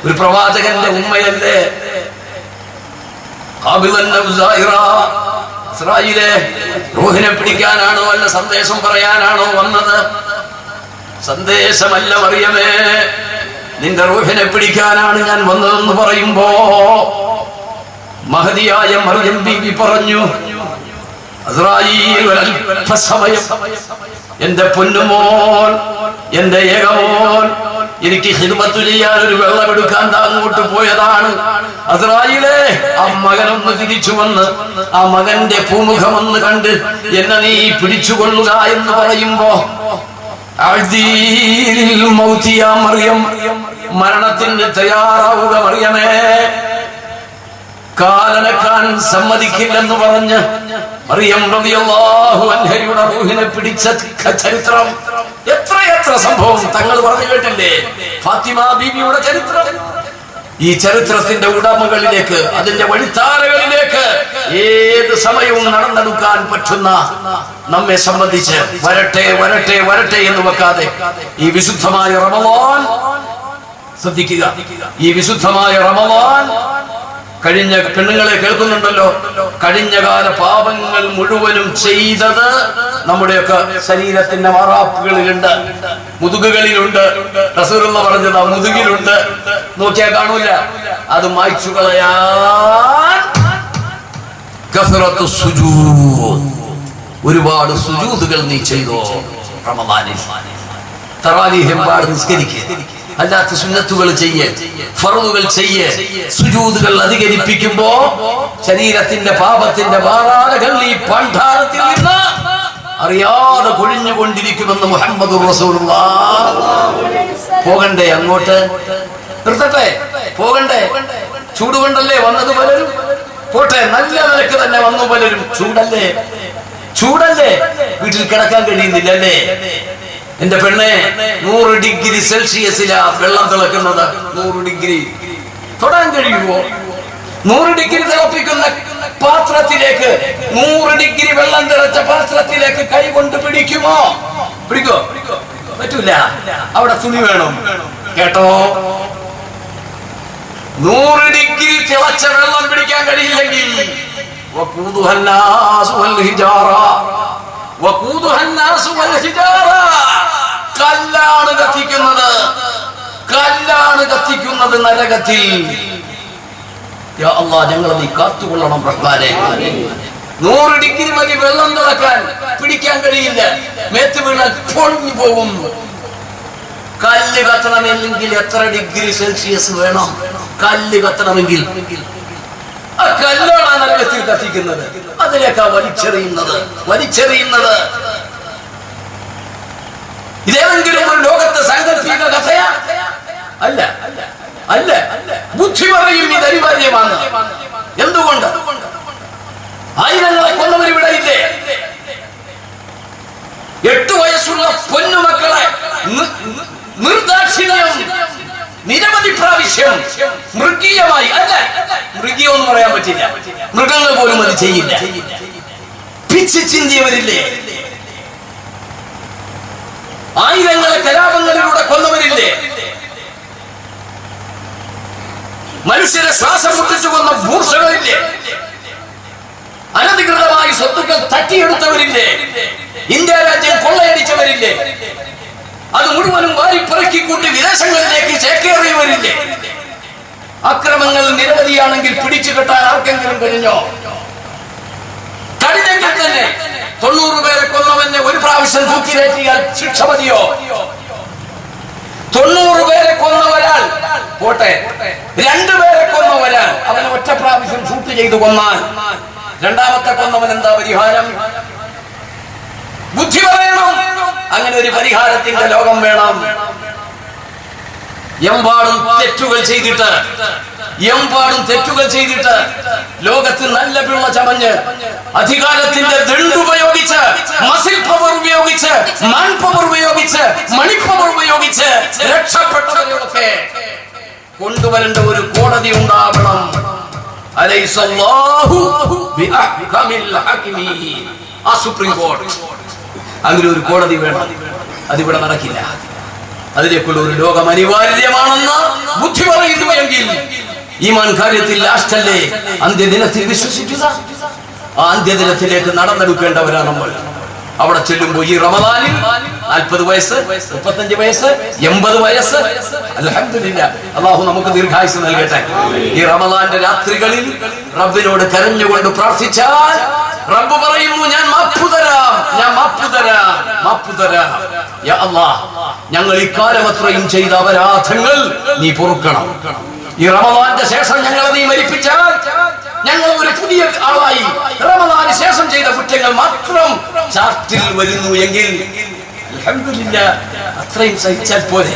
ഒരു പ്രവാചകന്റെ ഉമ്മയല്ലേ? റൂഹിനെ പിടിക്കാനാണോ അല്ല സന്ദേശം പറയാനാണോ വന്നത്? സന്ദേശമല്ല മറിയമേ, നിന്റെ റൂഹിനെ പിടിക്കാനാണ് ഞാൻ വന്നതെന്ന് പറയുമ്പോ മഹദിയായ മറിയം ബീവി പറഞ്ഞു, അസ്റായീൽ ഒരല്പസമയം എന്റെ പൊന്നുമോൻ, എന്റെ ഏകമോൻ, എനിക്ക് ഖിദ്മത്ത് ചെയ്യാൻ ഒരു വെള്ളമെടുക്കാൻ അങ്ങോട്ട് പോയതാണ്. അസ്റായീലേ, ആ മകനൊന്ന് തിരിച്ചു വന്ന് ആ മകന്റെ പൂമുഖമൊന്ന് കണ്ട് എന്നെ നീ പിടിച്ചുകൊള്ളുക എന്ന് പറയുമ്പോ മറിയം, മരണത്തിന് തയ്യാറാവുക മറിയമേ, കാലനക്കാൻ സമ്മതിക്കില്ലെന്ന് പറഞ്ഞ് മറിയം റളിയല്ലാഹു അൻഹയുടെ റൂഹിനെ പിടിച്ച ചരിത്രം എത്ര സംഭവം തങ്ങൾ പറഞ്ഞു കേട്ടില്ലേ? ഫാത്തിമ ബീവിയുടെ ചരിത്രം. ഈ ചരിത്രത്തിന്റെ ഉടമകളിലേക്ക്, അതിന്റെ വഴിത്താരകളിലേക്ക് ഏത് സമയവും നടന്നെടുക്കാൻ പറ്റുന്ന നമ്മെ സംബന്ധിച്ച് വരട്ടെ എന്ന് വെക്കാതെ ഈ വിശുദ്ധമായ റമളാൻ ശ്രദ്ധിക്കുക. ഈ വിശുദ്ധമായ റമളാൻ കഴിഞ്ഞ പെണ്ണുങ്ങളെ കേൾക്കുന്നുണ്ടല്ലോ, കഴിഞ്ഞകാല പാപങ്ങൾ മുഴുവനും ചെയ്തത് നമ്മുടെയൊക്കെ ശരീരത്തിന്റെ മാറാപ്പുകളിലുണ്ട്, മുതുകുകളിലുണ്ട്. റസൂലുള്ള പറഞ്ഞത് മുതുകിലുണ്ട്, നോക്കിയാൽ കാണൂല. അത് മായ്ച്ചു കളയാൻ കസറത്തു സുജൂദ്, ഒരുപാട് സുജൂദുകൾ നീ ചെയ്തോ റമദാനിൽ. തറാവീഹ് നിസ്കരിക്കുക, അല്ലാത്ത സുന്നത്തുകൾ ചെയ്യേ, ഫർളുകൾ ചെയ്യേ, സുജൂദുകൾ അധികരിപ്പിക്കുമ്പോ ശരീരത്തിന്റെ പാപത്തിന്റെ മാറാലകൾ ഈ പണ്ഡാരത്തിൽ നിന്ന് അറിയാതെ കൊഴിഞ്ഞുകൊണ്ടിരിക്കുമെന്ന് മുഹമ്മദ് റസൂലുള്ളാഹ്. പോകണ്ടേ അങ്ങോട്ട്? നിർത്തട്ടെ, പോകണ്ടേ? ചൂടുകൊണ്ടല്ലേ വന്നത് പലരും? പോട്ടെ, നല്ല നിലക്ക് തന്നെ വന്നു പലരും. ചൂടല്ലേ, ചൂടല്ലേ, വീട്ടിൽ കിടക്കാൻ കഴിയുന്നില്ല അല്ലേ? എന്റെ പെണ്ണെ, 100 ഡിഗ്രി സെൽഷ്യസിലാ വെള്ളം തിളക്കുന്നത്. 100 ഡിഗ്രി തൊടാൻ കഴിയുമോ? 100 ഡിഗ്രി തിളപ്പിക്കുന്ന പാത്രത്തിലേക്ക്, 100 ഡിഗ്രി വെള്ളം തിളച്ച പാത്രത്തിലേക്ക് കൈ കൊണ്ട് പിടിക്കുമോ? പിടിക്കോ? പറ്റൂല. അവിടെ തുണി വേണം. കേട്ടോ, 100 ഡിഗ്രി തിളച്ച വെള്ളം പിടിക്കാൻ കഴിയില്ലെങ്കിൽ കല്ലാണ് കത്തിക്കുന്നത്, കല്ലാണ് കത്തിക്കുന്നത് നരകത്തിൽ. യാ അല്ലാഹ്, ഞങ്ങളെ നീ കാത്തുകൊള്ളണം റഹ്മാനേ. 100 ഡിഗ്രി മതി വെള്ളം തിളക്കാൻ, പിടിക്കാൻ കഴിയില്ല. മേത്ത് വീണാൽ പൊളിഞ്ഞു പോകും. കല്ല് കത്തണമെങ്കിൽ എത്ര ഡിഗ്രി സെൽഷ്യസ് വേണം? കല്ല് കത്തണമെങ്കിൽ ആ കല്ലാണ് നരകത്തിൽ കത്തിക്കുന്നത്. അതിലേക്കാ വലിച്ചെറിയുന്നത്. ഇതേതെങ്കിലും ഒരു ലോകത്തെ സാങ്കല്പിക കഥയാ? അല്ല, അല്ല. ബുദ്ധി പറയും ഇത് അനിവാര്യമാണ്. എന്തുകൊണ്ട്? ആയിരങ്ങളെ കൊന്നവർ ഇവിടെ ഇല്ലേ? 8 വയസ്സുള്ള പൊന്നുമക്കളെ നിർദാക്ഷിണ്യം നിരവധി പ്രാവശ്യം മൃഗീയമായി, അല്ല മൃഗീയം എന്ന് പറയാൻ പറ്റില്ല, മൃഗങ്ങൾ പോലും അത് ചെയ്യില്ല, പിച്ച് ചിന്തിയവരില്ലേ? ആയിരങ്ങളെ കലാപങ്ങളിലൂടെ കൊന്നവരില്ലേ? മനുഷ്യരെ ശ്വാസം മുട്ടിച്ചു കൊന്ന മൂർച്ചകളില്ലേ? അനധികൃതമായി സ്വത്തുക്കൾ തട്ടിയെടുത്തവരില്ലേ? ഇന്ത്യ രാജ്യം കൊള്ളയടിച്ചവരില്ലേ? അത് മുഴുവനും വാരിപ്പിറക്കിക്കൂട്ടി വിദേശങ്ങളിലേക്ക് ചേക്കേറിയവരില്ലേ? അക്രമങ്ങൾ നിരവധിയാണെങ്കിൽ പിടിച്ചു കെട്ടാൻ ആർക്കെങ്കിലും കഴിഞ്ഞോ? കഴിഞ്ഞെങ്കിൽ തന്നെ 90 പേരെ കൊന്നവനെ ഒരു പ്രാവശ്യം തൂക്കിലേറ്റിയാൽ ശിക്ഷ മതിയോ? 90 പേരെ കൊന്നവരാൽ പോട്ടെ, 2 പേരെ കൊന്നവരാൽ അവനെ ഒറ്റ പ്രാവശ്യം ഷൂട്ട് ചെയ്തു കൊന്നാൽ രണ്ടാമത്തെ കൊന്നവൻ എന്താ പരിഹാരം? ബുദ്ധി പറയണം. അങ്ങനെ ഒരു പരിഹാരത്തിന്റെ ലോകം വേണം. എമ്പാടും തെറ്റുകൾ ചെയ്തിട്ട് ലോകത്ത് നല്ല പിള്ള ചമഞ്ഞ് അധികാരത്തിന്റെ ദണ്ടുപയോഗിച്ച്, മസിൽ പവർ ഉപയോഗിച്ച്, മാൻ പവർ ഉപയോഗിച്ച്, മണി പവർ ഉപയോഗിച്ച് രക്ഷപ്പെട്ടവരൊക്കെ കൊണ്ടുവരേണ്ട ഒരു കോടതി ഉണ്ടാവണം. അലൈസല്ലാഹു ബിഅഹ്കമിൽ ഹകീമീൻ. ആ സുപ്രീം കോടതി, അങ്ങനെ ഒരു കോടതി വേണം. അതിവിടെ നടക്കില്ല. അതിലേക്കുള്ള ഒരു ലോകം അനിവാര്യമാണെന്ന് ബുദ്ധി പറയുന്നു എങ്കിൽ ഈമാൻ കാര്യത്തിൽ ലാസ്റ്റല്ലേ അന്ത്യദിനത്തിൽ വിശ്വസിക്കുക. ആ അന്ത്യദിനത്തിലേക്ക് നടന്നെടുക്കേണ്ടവരാണ് നമ്മൾ. അവിടെ ചെല്ലുമ്പോൾ ഈ റമദാനിൽ 40 വയസ്സ്, 35 വയസ്സ്, 80 വയസ്സ്, അൽഹംദുലില്ലാ, അല്ലാഹു നമുക്ക് ദീർഘായുസ്സ് നൽകട്ടെ. ഈ റമദാന്റെ രാത്രികളിൽ റബ്ബിനോട് കരഞ്ഞുകൊണ്ട് പ്രാർത്ഥിച്ചാൽ റബ്ബ് പറയുന്നു, ഞാൻ മാപ്പ് തരാം. യാ അല്ലാഹ്, ഞങ്ങൾ ഇക്കാലം അത്രയും ചെയ്ത അപരാധങ്ങൾ നീ പൊറുക്കണം. ഈ റമദാന്റെ ശേഷം ഞങ്ങളെ നീ മരിപ്പിച്ചാൽ ഞങ്ങൾ ഒരു പുതിയ ആളായി റമദാന് ശേഷം ചെയ്ത കുറ്റങ്ങൾ മാത്രം ചാർട്ടിൽ വരുന്നു എങ്കിൽ അൽഹംദുലില്ലാ, അത്രയും സഹിച്ചാൽ പോലെ.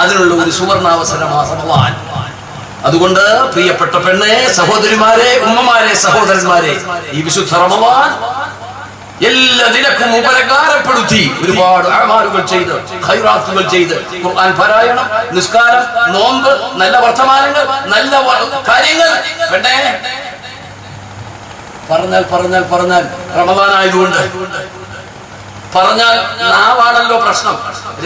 അതിനുള്ള ഒരു സുവർണാവസരമാണ് റമദാൻ. അതുകൊണ്ട് പ്രിയപ്പെട്ട പെണ്ണെ, സഹോദരിമാരെ, ഉമ്മമാരെ, സഹോദരന്മാരെ, ഈ വിശുദ്ധ റമദാൻ എല്ലാ നിലക്കും ഉപകാരപ്പെടുത്തി ഒരുപാട് അമാലുകൾ ചെയ്ത്, ഖൈറാത്തുകൾ ചെയ്ത്, ഖുർആൻ പാരായണം, നിസ്കാരം, നോമ്പ്, നല്ല വർത്തമാനങ്ങൾ, നല്ല കാര്യങ്ങൾ വേണ്ടേ? പറഞ്ഞാൽ റമദാൻ ആയതുകൊണ്ട് പറഞ്ഞാൽ നാവാണല്ലോ പ്രശ്നം.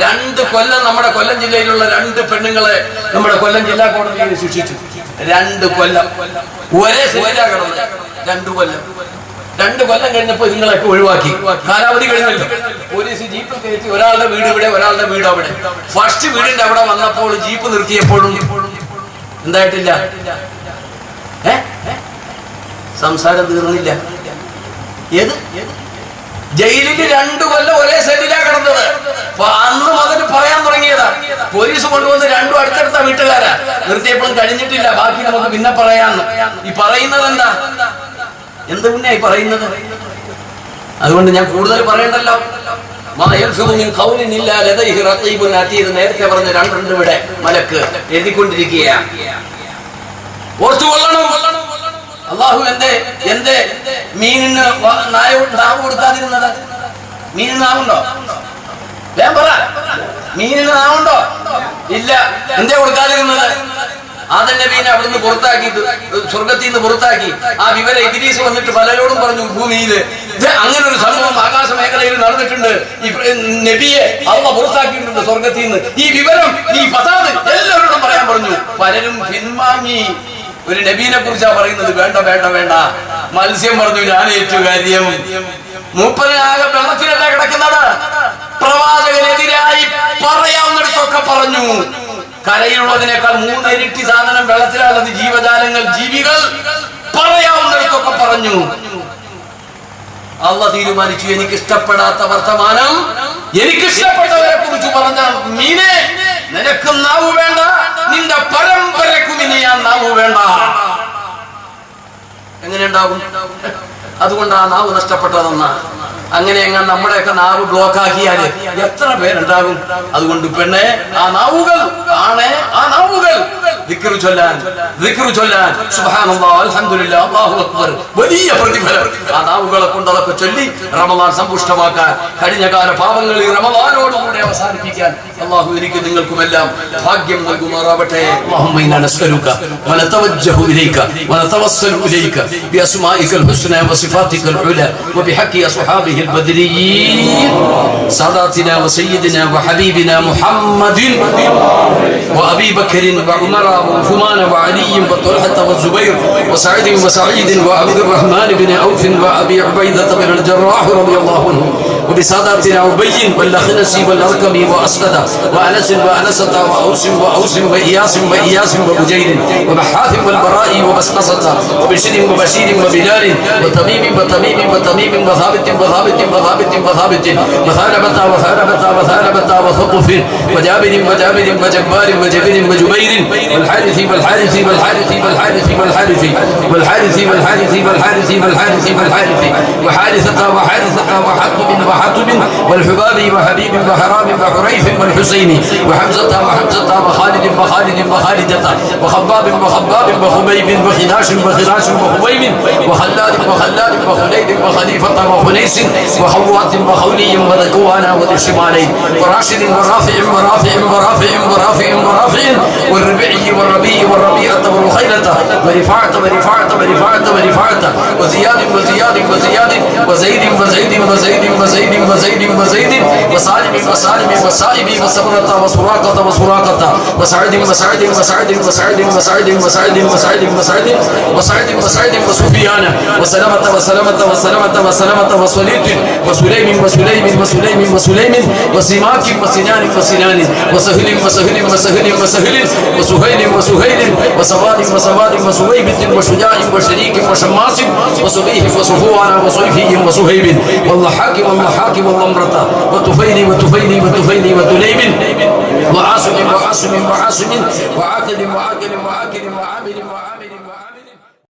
2 കൊല്ലം നമ്മുടെ കൊല്ലം ജില്ലയിലുള്ള 2 പെണ്ണുങ്ങളെ നമ്മുടെ കൊല്ലം ജില്ലാ കോടതിയിൽ ശിക്ഷിച്ചു. 2 കൊല്ലം ഒരേ സെല്ലിലാ കിടന്നത്. 2 കൊല്ലം കഴിഞ്ഞപ്പോ നിങ്ങളൊക്കെ ഒഴിവാക്കി. കാലാവധി കഴിഞ്ഞല്ലോ. പോലീസ് ജീപ്പ് കയറ്റി ഒരാളുടെ വീട് ഇവിടെ, ഒരാളുടെ വീട് അവിടെ. ഫസ്റ്റ് വീടിന്റെ അവിടെ വന്നപ്പോൾ ജീപ്പ് നിർത്തിയപ്പോഴും എന്തായിട്ടില്ല, സംസാരം തീർന്നില്ല. ഏത് ജയിലിൽ 2 കൊല്ലം ഒരേ സെല്ലിലാ കിടന്നത്. അന്ന് മുതൽ പറയാൻ തുടങ്ങിയതാ. പോലീസ് കൊണ്ടുവന്ന് 2 അടുത്തടുത്ത വീട്ടുകാരാ. നിർത്തിയപ്പോഴും കഴിഞ്ഞിട്ടില്ല, ബാക്കി നമുക്ക് പിന്നെ പറയാന്ന്. ഈ പറയുന്നത് എന്താ, എന്ത് പിന്നെ ഈ പറയുന്നത്? അതുകൊണ്ട് ഞാൻ കൂടുതൽ പറയണ്ടല്ലോ. നേരത്തെ പറഞ്ഞ 2 ഇവിടെ മലക്ക് എഴുതിക്കൊണ്ടിരിക്കുകയാണ്. ഓർത്തുകൊള്ളണം. അള്ളാഹു എന്തേ മീനിന് നാവ് കൊടുക്കാതിരുന്നത്? മീനിന് നാവുണ്ടോ? ഞാൻ പറ, മീനിന് നാവുണ്ടോ? ഇല്ല. എന്തേ കൊടുക്കാതിരുന്നത്? ആദം നബീനെ അവിടുന്ന് പുറത്താക്കിയിട്ട്, സ്വർഗത്തിൽ നിന്ന് പുറത്താക്കി. ആ വിവരം ഇദ്രീസ് വന്നിട്ട് പലരോടും പറഞ്ഞു, ഭൂമിയിൽ അങ്ങനെ ഒരു സംഭവം ആകാശ മേഖലയിൽ നടന്നിട്ടുണ്ട്, ഈ നബിയെ അള്ളാഹു പുറത്താക്കിയിട്ടുണ്ട് സ്വർഗത്തിൽ നിന്ന്. ഈ വിവരം ഈ ഫസാദ് എല്ലാവരോടും പറയാൻ പറഞ്ഞു. പലരും പിൻവാങ്ങി. ഒരു നബീനെ കുറിച്ചാ പറയുന്നത്. വേണ്ട വേണ്ട വേണ്ട. മത്സ്യം പറഞ്ഞു, ഞാൻ ഏറ്റു കാര്യം. മൂപ്പനാകെ വെള്ളത്തിലല്ല കിടക്കുന്നത്. പ്രവാചകനെതിരായി പറയാവുന്നിടത്തൊക്കെ പറഞ്ഞു. കരയിലുള്ളതിനേക്കാൾ 3 ഇരട്ടി സാധനം വെള്ളത്തിലുള്ളത്. ജീവജാലങ്ങൾ, ജീവികൾ പറയാവുന്നിടത്തൊക്കെ പറഞ്ഞു. അള്ളാഹ് തീരുമാനിച്ചു, എനിക്കിഷ്ടപ്പെടാത്ത വർത്തമാനം എനിക്കിഷ്ടപ്പെട്ടവരെ കുറിച്ച് പറഞ്ഞ മീനെ നിനക്ക് നാവ് വേണ്ട, നിന്റെ പരമ്പരക്കും ഇനി ഞാൻ നാവ് വേണ്ട. എങ്ങനെ ഉണ്ടാവും? അതുകൊണ്ട് ആ നാവ് നഷ്ടപ്പെട്ടതെന്ന. അങ്ങനെ എങ്ങനെ നമ്മുടെയൊക്കെ നാവ് ബ്ലോക്ക് ആക്കിയാല് എത്ര പേരുണ്ടാകും? അതുകൊണ്ട് പെണ്ണെ, ആ നാവുകൾ ദിക്റ് ചൊല്ലാൻ സുബ്ഹാനല്ലാഹ്, അൽഹംദുലില്ലാഹ്, അല്ലാഹു അക്ബർ, വലിയ പ്രതിഫലം. ആ നാവുകളെ കൊണ്ട് അതൊക്കെ ചൊല്ലി റമദാൻ സമ്പുഷ്ടമാക്കാൻ, കഴിഞ്ഞ കാല പാപങ്ങൾ ഈ റമദാനോടുകൂടി അവസാനിപ്പിക്കാൻ അല്ലാഹു എനിക്ക് നിങ്ങൾക്കുമെല്ലാം ഭാഗ്യം നൽകുമാറാവട്ടെ. അല്ലാഹുമ്മ ഇന്നാ നസ്അലുക വനതവജ്ജഹു ഇലൈക വനതവസ്സലു ഇലൈക ബിഅസ്മാഇകൽ ഹുസ്നാ വസിഫാതികൽ ഉലാ വബിഹഖി അസ്ഹാബിഹി البدريين ساداتنا وسيدنا وحبيبنا محمد وأبي بكر وعمر وعثمان وعلي وطلحة والزبير وسعيد وعبد الرحمن بن عوف وأبي عبيدة بن الجراح رضي الله عنهم وبساداتنا أبي والأخنس والأركم وأسد وأنس وأنسة وأوس وإياس وبجير وبحاث والبراء وبسقسة وبشر وبشير وبلال وتميم وثابت وثالبة وثقف وجابر وجبار وجبر وجبير والحارث وحارثة وحطب والحباب وحبيب وحرام وحريف والحسين وحمزة وخالد وخالدة وخباب وخبيب وخناش وخبيب وخلاد وخليد وخليفة وخنيس وخوات وخولي وذكوانا وذي الشمالين وراشد ورافع والربيع والربيعة والخيلة ورفاعة وزياد وزيد وسالم وسائب وسمرة وسراقة وسعد وسفيان وسلمة وصليت وسليم وسماك وسنان وسهل وسهيل وسويبة وشجاع وشريك وشماس وصبيح وصفوان وصيفي وصهيب والضحاك والضمرة وتفيل وتليم وعاصم وعاقل